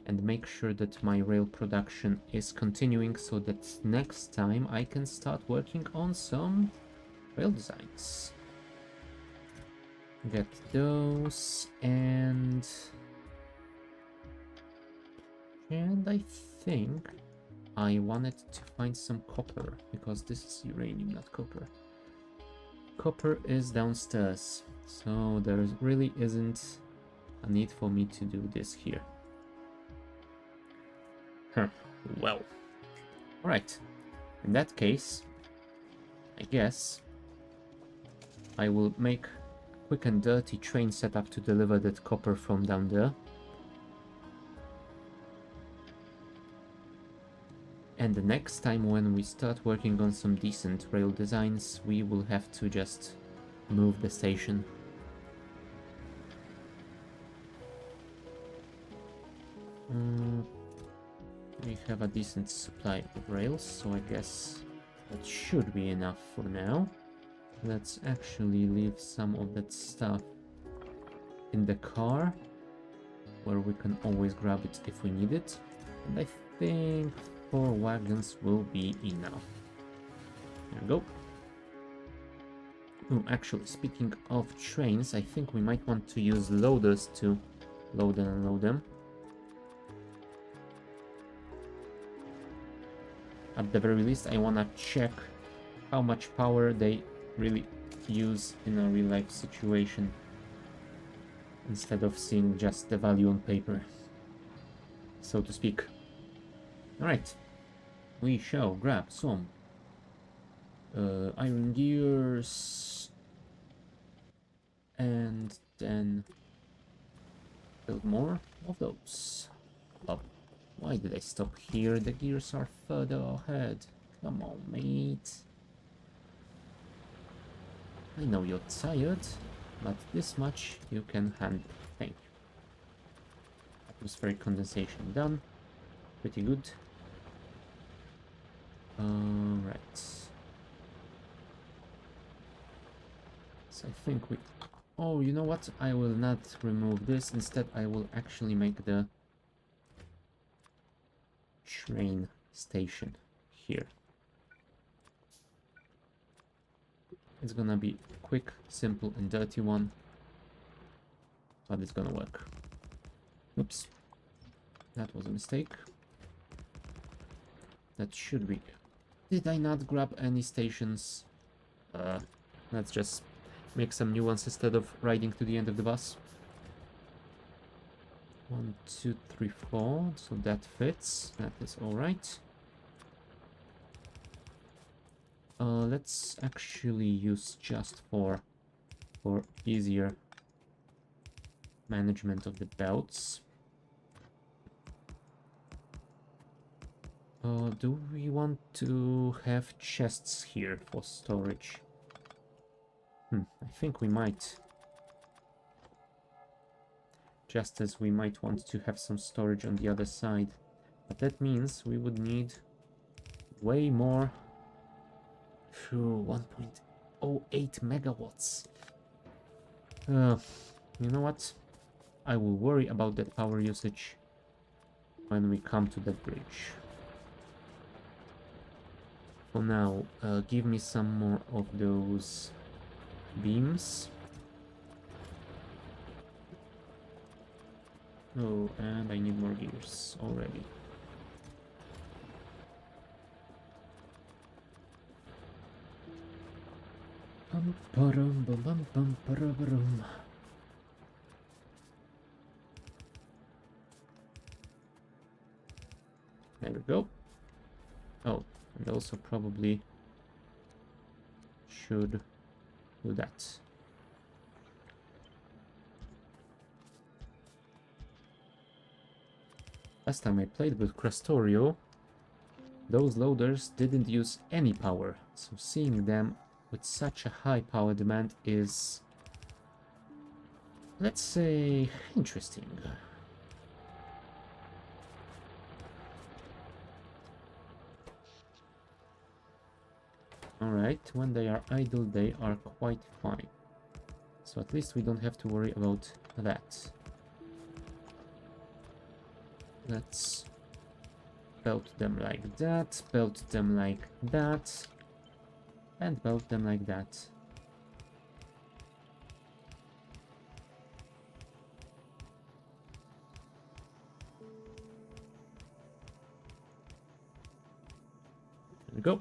and make sure that my rail production is continuing so that next time I can start working on some rail designs. Get those, and I think I wanted to find some copper, because this is uranium, not copper. Copper is downstairs, so there really isn't a need for me to do this here. Huh, well. Alright, in that case, I guess I will make a quick and dirty train setup to deliver that copper from down there. And the next time when we start working on some decent rail designs, we will have to just move the station. We have a decent supply of rails, so I guess that should be enough for now. Let's actually leave some of that stuff in the car, where we can always grab it if we need it. And I think 4 wagons will be enough. There we go. Oh, actually, speaking of trains, I think we might want to use loaders to load and unload them. At the very least, I wanna check how much power they really use in a real-life situation, instead of seeing just the value on paper, so to speak. Alright, we shall grab some iron gears and then build more of those. Oh, why did I stop here? The gears are further ahead. Come on, mate. I know you're tired, but this much you can handle. Thank you. Atmospheric condensation done. Pretty good. Right. So I think we... Oh, you know what? I will not remove this. Instead, I will actually make the train station here. It's gonna be a quick, simple, and dirty one, but it's gonna work. Oops. That was a mistake. That should be... Did I not grab any stations? Let's just make some new ones instead of riding to the end of the bus. 1, 2, 3, 4. So that fits. That is alright. Let's actually use just for easier management of the belts. Do we want to have chests here for storage? I think we might. Just as we might want to have some storage on the other side. But that means we would need way more. 1.08 megawatts. You know what? I will worry about that power usage when we come to that bridge. For now, give me some more of those beams. Oh, and I need more gears already. There we go. Oh, and also probably should do that. Last time I played with Krastorio, those loaders didn't use any power, so seeing them with such a high power demand is, let's say, interesting. Alright, when they are idle, they are quite fine. So at least we don't have to worry about that. Let's belt them like that, belt them like that, and belt them like that. There we go.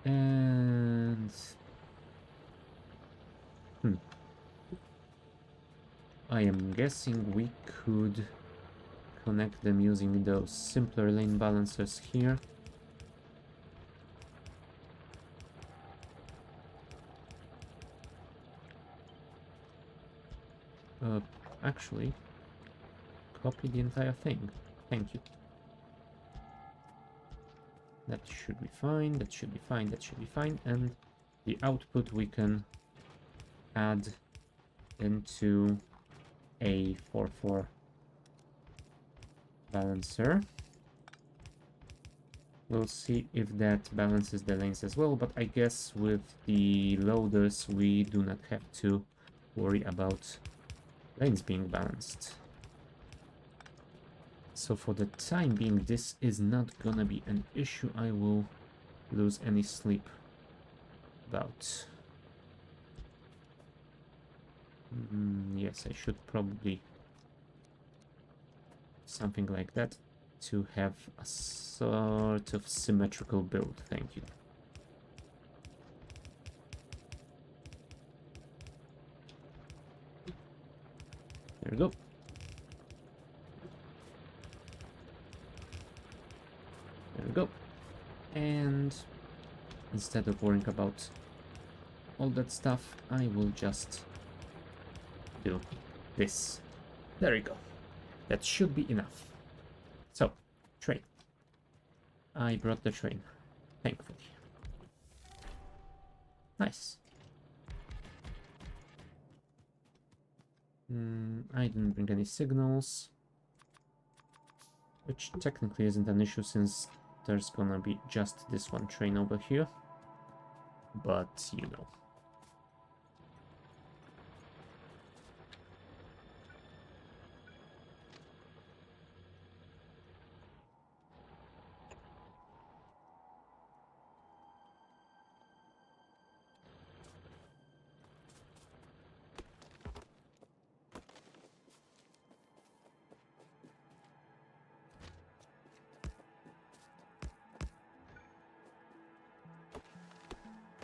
And I am guessing we could connect them using those simpler lane balancers here. Actually, copy the entire thing. Thank you. That should be fine, that should be fine, that should be fine, and the output we can add into a 4-4 balancer. We'll see if that balances the lanes as well, but I guess with the loaders we do not have to worry about lanes being balanced. So for the time being, this is not gonna be an issue. I will lose any sleep about. Yes, I should probably something like that to have a sort of symmetrical build. Thank you. There we go. There we go. And instead of worrying about all that stuff, I will just do this. There we go. That should be enough. So, train. I brought the train, thankfully. Nice. I didn't bring any signals, which technically isn't an issue since there's gonna be just this one train over here. But, you know.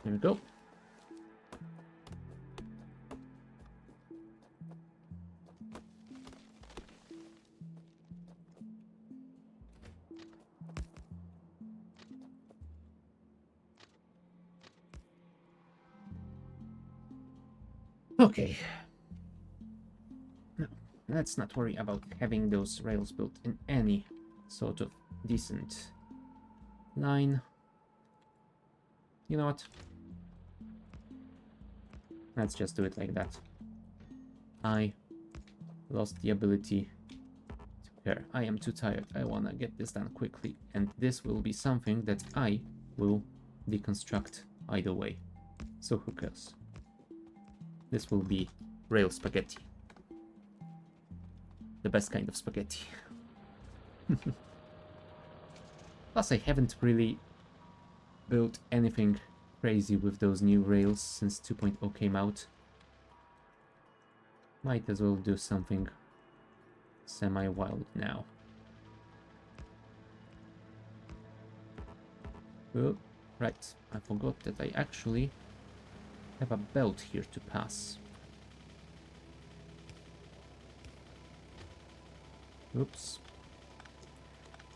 There we go. Okay. No, let's not worry about having those rails built in any sort of decent line. You know what? Let's just do it like that. I lost the ability to care. I am too tired. I wanna get this done quickly. And this will be something that I will deconstruct either way. So who cares? This will be rail spaghetti. The best kind of spaghetti. Plus I haven't really built anything crazy with those new rails since 2.0 came out. Might as well do something semi-wild now. Oh, right, I forgot that I actually have a belt here to pass. Oops.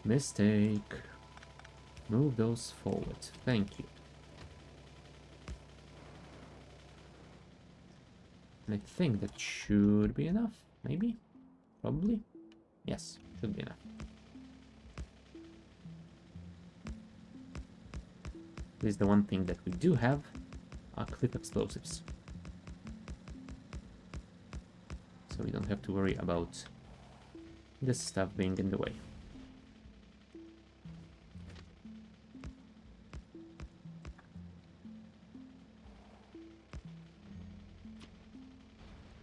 Mistake. Move those forward. Thank you. And I think that should be enough. Maybe? Probably? Yes, should be enough. This is the one thing that we do have, are clip explosives. So we don't have to worry about this stuff being in the way.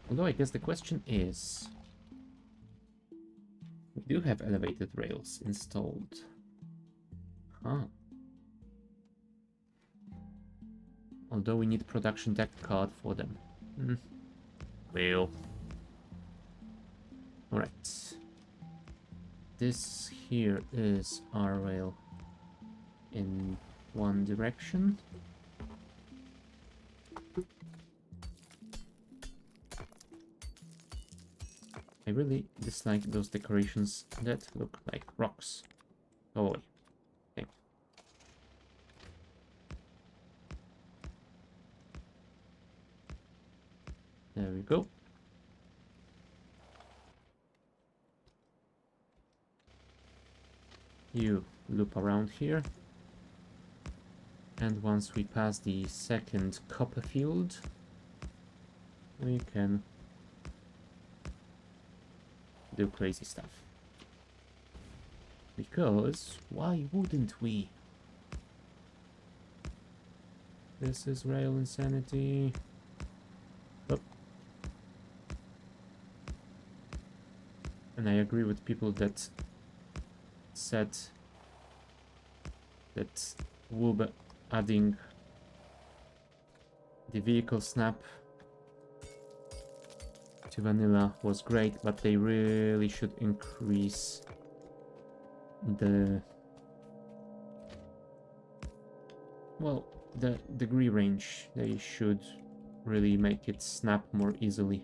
Although I guess the question is, we do have elevated rails installed. Huh. Although we need production deck card for them. Well. Alright. This here is our rail in one direction. I really dislike those decorations that look like rocks. Go away. Okay. There we go. You loop around here. And once we pass the second copper field, we can do crazy stuff. Because why wouldn't we? This is rail insanity. Oh. And I agree with people that said that we'll be adding the vehicle snap to vanilla was great, but they really should increase the degree range. They should really make it snap more easily.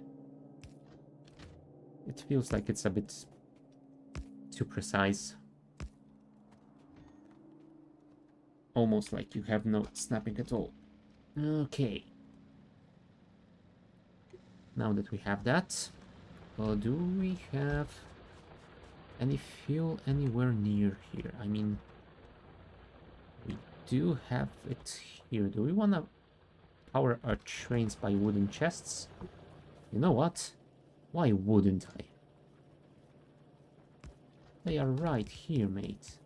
It feels like it's a bit too precise. Almost like you have no snapping at all. Okay. Now that we have that, do we have any fuel anywhere near here? I mean, we do have it here. Do we want to power our trains by wooden chests? You know what? Why wouldn't I? They are right here, mate.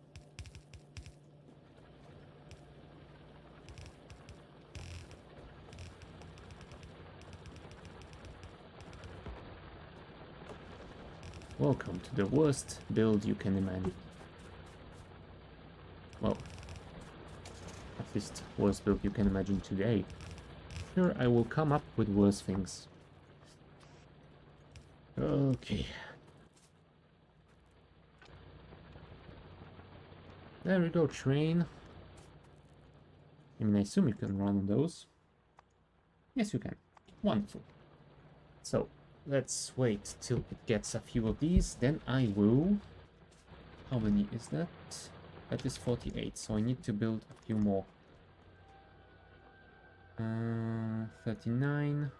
Welcome to the worst build you can imagine. Well, at least worst build you can imagine today. Sure, I will come up with worse things. Okay. There we go, train. I mean, I assume you can run on those. Yes, you can. Wonderful. So, let's wait till it gets a few of these, then I will... How many is that? That is 48, so I need to build a few more. 39.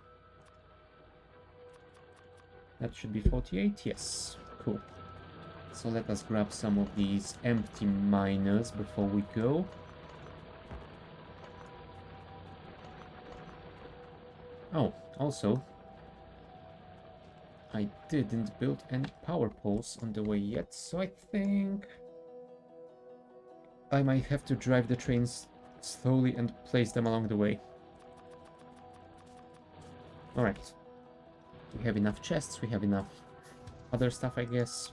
That should be 48, yes. Cool. So let us grab some of these empty miners before we go. Oh, also, I didn't build any power poles on the way yet, so I think I might have to drive the trains slowly and place them along the way. Alright. We have enough chests, we have enough other stuff, I guess.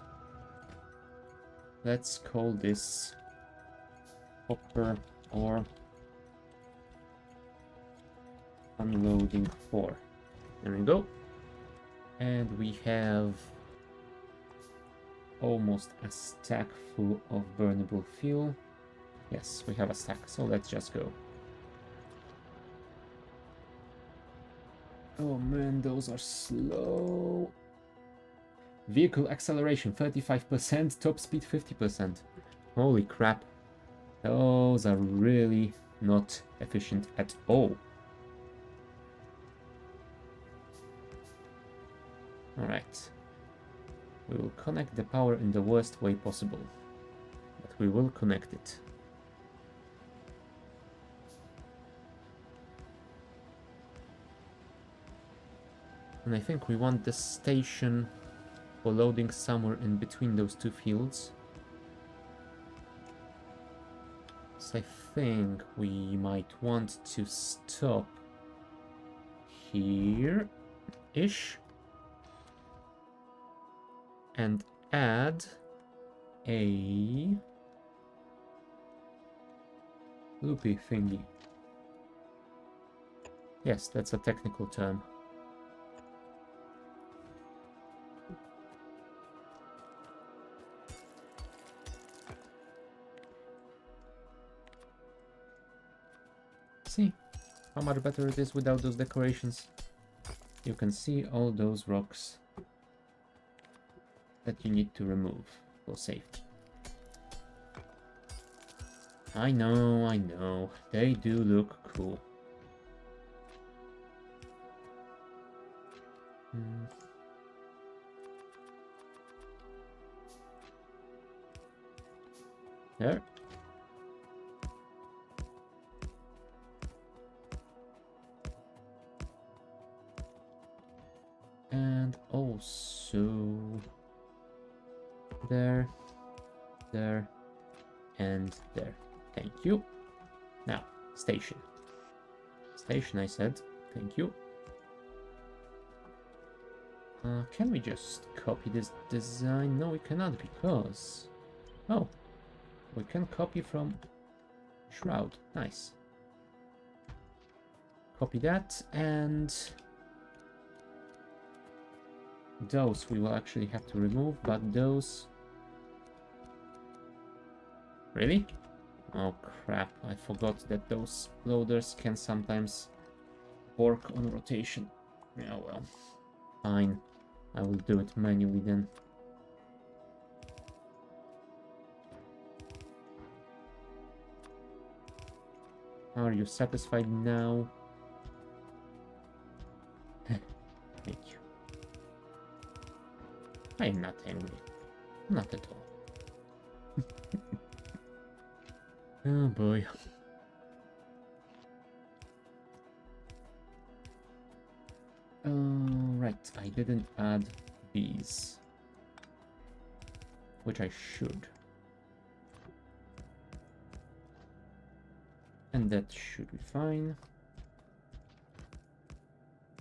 Let's call this hopper or unloading 4. There we go. And we have almost a stack full of burnable fuel. Yes, we have a stack, so let's just go. Oh man, those are slow. Vehicle acceleration 35%, top speed 50%. Holy crap. Those are really not efficient at all. Alright. We will connect the power in the worst way possible. But we will connect it. And I think we want the station for loading somewhere in between those two fields. So I think we might want to stop here-ish and add a loopy thingy. Yes, that's a technical term. See how much better it is without those decorations. You can see all those rocks that you need to remove for safety. I know, they do look cool. There. And also there, there, and there. Thank you. Now, station. Station, I said. Thank you. Can we just copy this design? No, we cannot because... Oh, we can copy from Shroud. Nice. Copy that, and... those we will actually have to remove, but those... Really? Oh crap, I forgot that those loaders can sometimes work on rotation. Yeah, well, fine. I will do it manually then. Are you satisfied now? Thank you. I am not angry. Not at all. Oh boy. Right, I didn't add these, which I should. And that should be fine.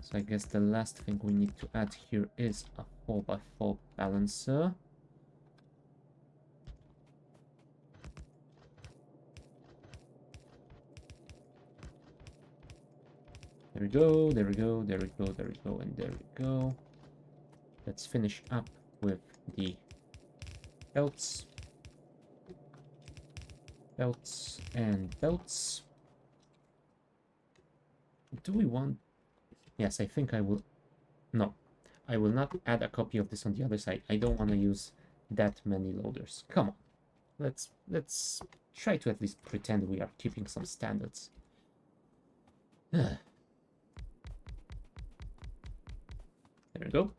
So I guess the last thing we need to add here is a 4x4 balancer. There we go, there we go, there we go, there we go, and there we go. Let's finish up with the belts. Belts and belts. Do we want... Yes, I think I will... No, I will not add a copy of this on the other side. I don't want to use that many loaders. Come on. Let's try to at least pretend we are keeping some standards. There we go.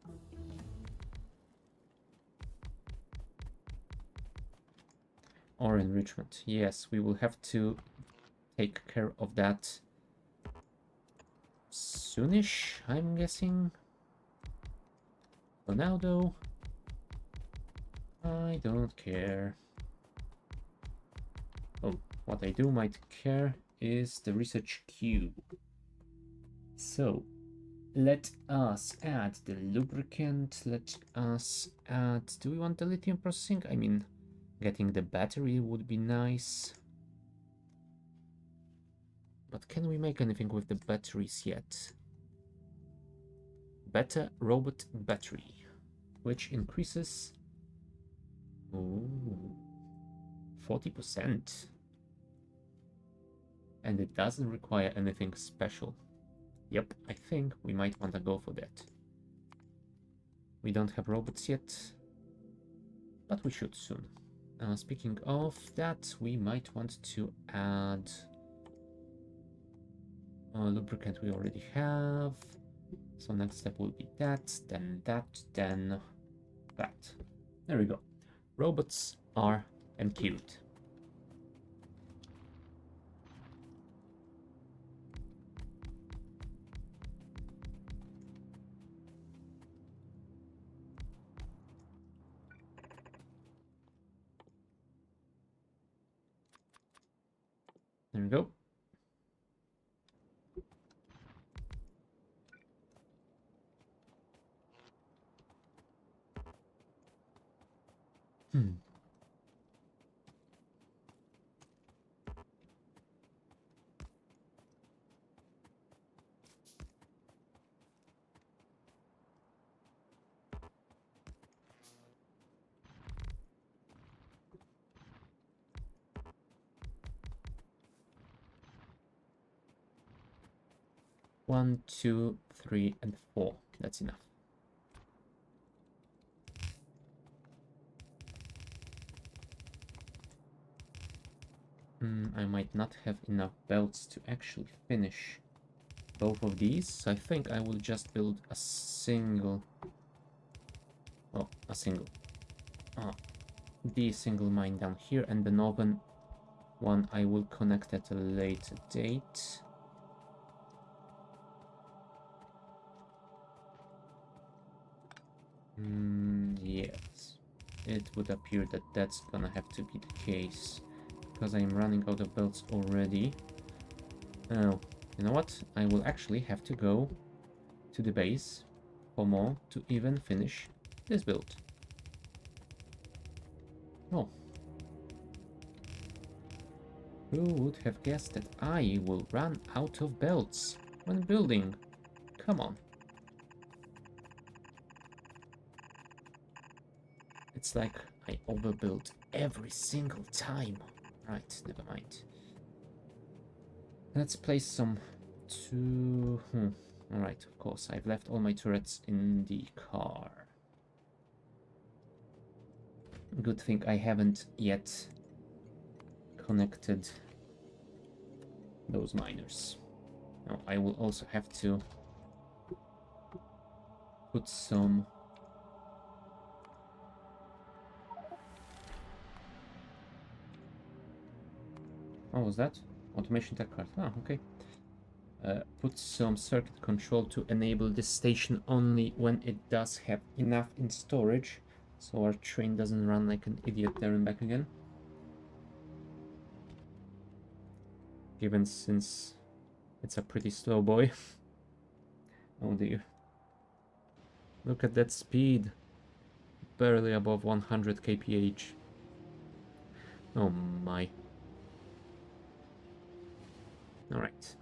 Or enrichment. Yes, we will have to take care of that soonish, I'm guessing. For now, though, I don't care. Oh, what I do might care is the research cube. So, let us add the lubricant. Let us add... Do we want the lithium processing? I mean, getting the battery would be nice. But can we make anything with the batteries yet? Beta robot battery, which increases 40%. And it doesn't require anything special. Yep, I think we might want to go for that. We don't have robots yet, but we should soon. Speaking of that, we might want to add lubricant we already have. So next step will be that, then that. There we go. Robots are enqueued. There we go. Hmm. One, two, three, and 4. That's enough. I might not have enough belts to actually finish both of these. So I think I will just build a single. Oh, a single. the single mine down here, and the northern one I will connect at a later date. Yes, it would appear that that's gonna have to be the case, because I'm running out of belts already. Oh, you know what? I will actually have to go to the base for more to even finish this build. Oh. Who would have guessed that I will run out of belts when building? Come on. It's like I overbuild every single time. Right, never mind. Let's place some two... Alright, of course, I've left all my turrets in the car. Good thing I haven't yet connected those miners. Now, I will also have to put some... What was that? Automation tech card. Ah, okay. Put some circuit control to enable this station only when it does have enough in storage, so our train doesn't run like an idiot there and back again. Given since it's a pretty slow boy. Oh dear. Look at that speed. Barely above 100 kph. Oh my. Alright.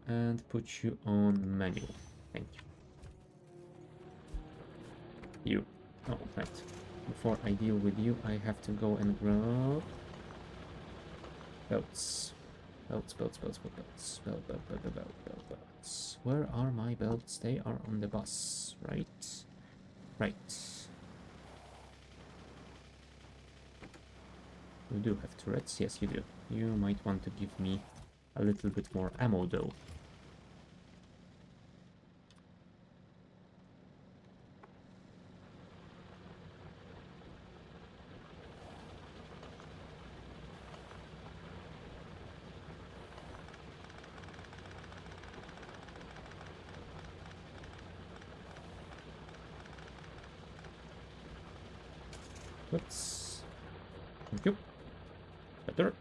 And put you on manual. Thank you. You. Oh, right. Before I deal with you, I have to go and grab belts. Belts. Belts. Where are my belts? They are on the bus, right? Right. You do have turrets? Yes, you do. You might want to give me a little bit more ammo, though. Oops. Thank you. Better.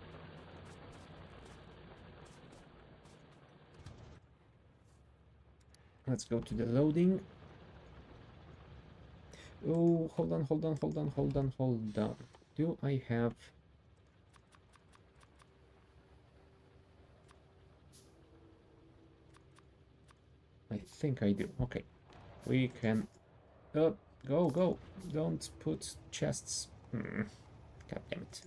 Let's go to the loading. Oh, hold on. Do I have... I think I do. Okay. We can... go. Don't put chests. God damn it.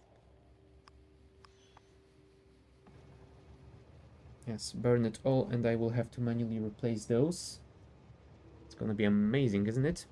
Yes, burn it all, and I will have to manually replace those. It's gonna be amazing, isn't it?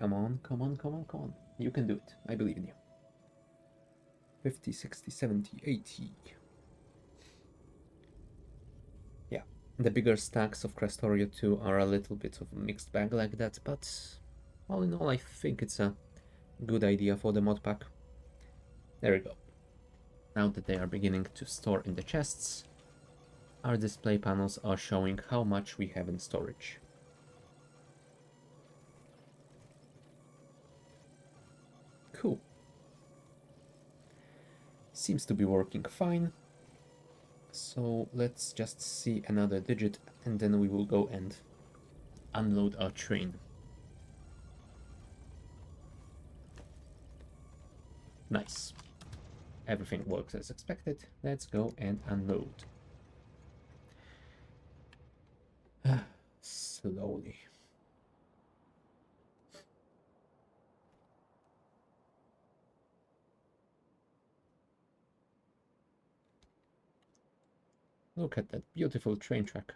Come on, come on, come on, come on. You can do it. I believe in you. 50, 60, 70, 80. Yeah, the bigger stacks of Krastorio 2 are a little bit of a mixed bag like that, but all in all, I think it's a good idea for the mod pack. There we go. Now that they are beginning to store in the chests, our display panels are showing how much we have in storage. Cool. Seems to be working fine. So let's just see another digit and then we will go and unload our train. Nice. Everything works as expected. Let's go and unload. Slowly. Look at that beautiful train track.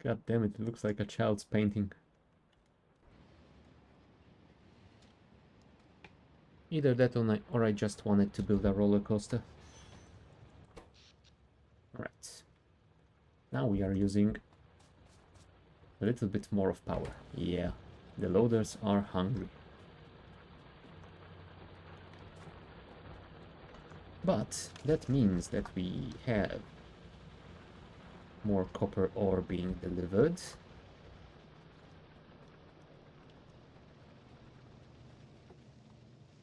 God damn it, it looks like a child's painting. Either that or I just wanted to build a roller coaster. Alright. Now we are using a little bit more of power. Yeah, the loaders are hungry. But that means that we have more copper ore being delivered.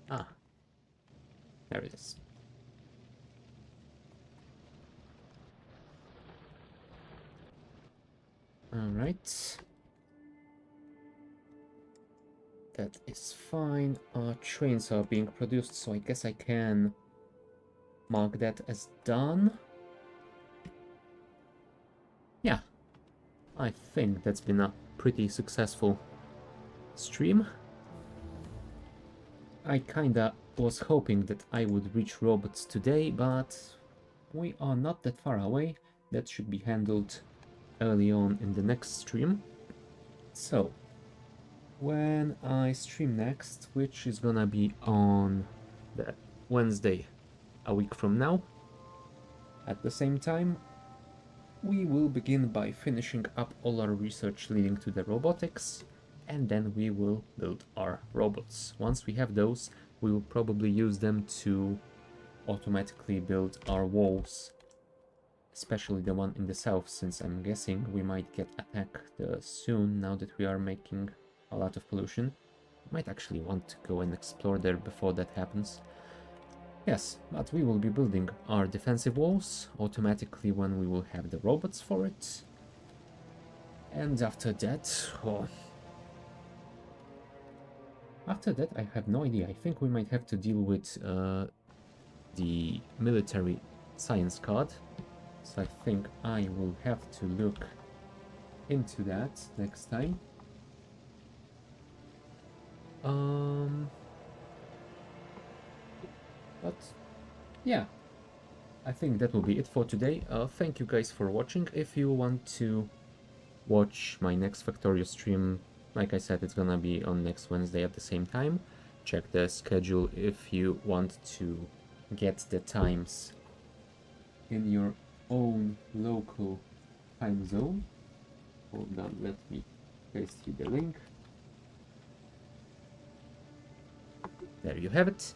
Ah, there it is. Alright. That is fine. Our trains are being produced, so I guess I can mark that as done. Yeah, I think that's been a pretty successful stream. I kinda was hoping that I would reach robots today, but we are not that far away. That should be handled early on in the next stream. So, when I stream next, which is gonna be on the Wednesday, a week from now, at the same time, we will begin by finishing up all our research leading to the robotics, and then we will build our robots. Once we have those, we will probably use them to automatically build our walls, especially the one in the south, since I'm guessing we might get attacked soon now that we are making a lot of pollution. Might actually want to go and explore there before that happens. Yes, but we will be building our defensive walls automatically when we will have the robots for it. And after that, I have no idea. I think we might have to deal with the military science card. So I think I will have to look into that next time. But yeah, I think that will be it for today. Thank you guys for watching. If you want to watch my next Factorio stream, like I said, it's gonna be on next Wednesday at the same time. Check the schedule if you want to get the times in your own local time zone. Hold on, let me paste you the link. There you have it.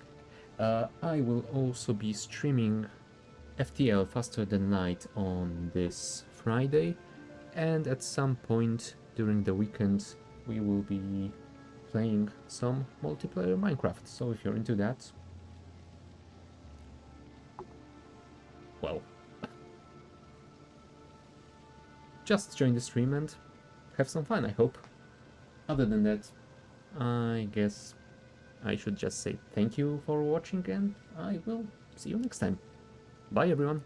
I will also be streaming FTL Faster Than Light on this Friday, and at some point during the weekend we will be playing some multiplayer Minecraft. So if you're into that, well, just join the stream and have some fun, I hope. Other than that, I guess I should just say thank you for watching, and I will see you next time. Bye everyone!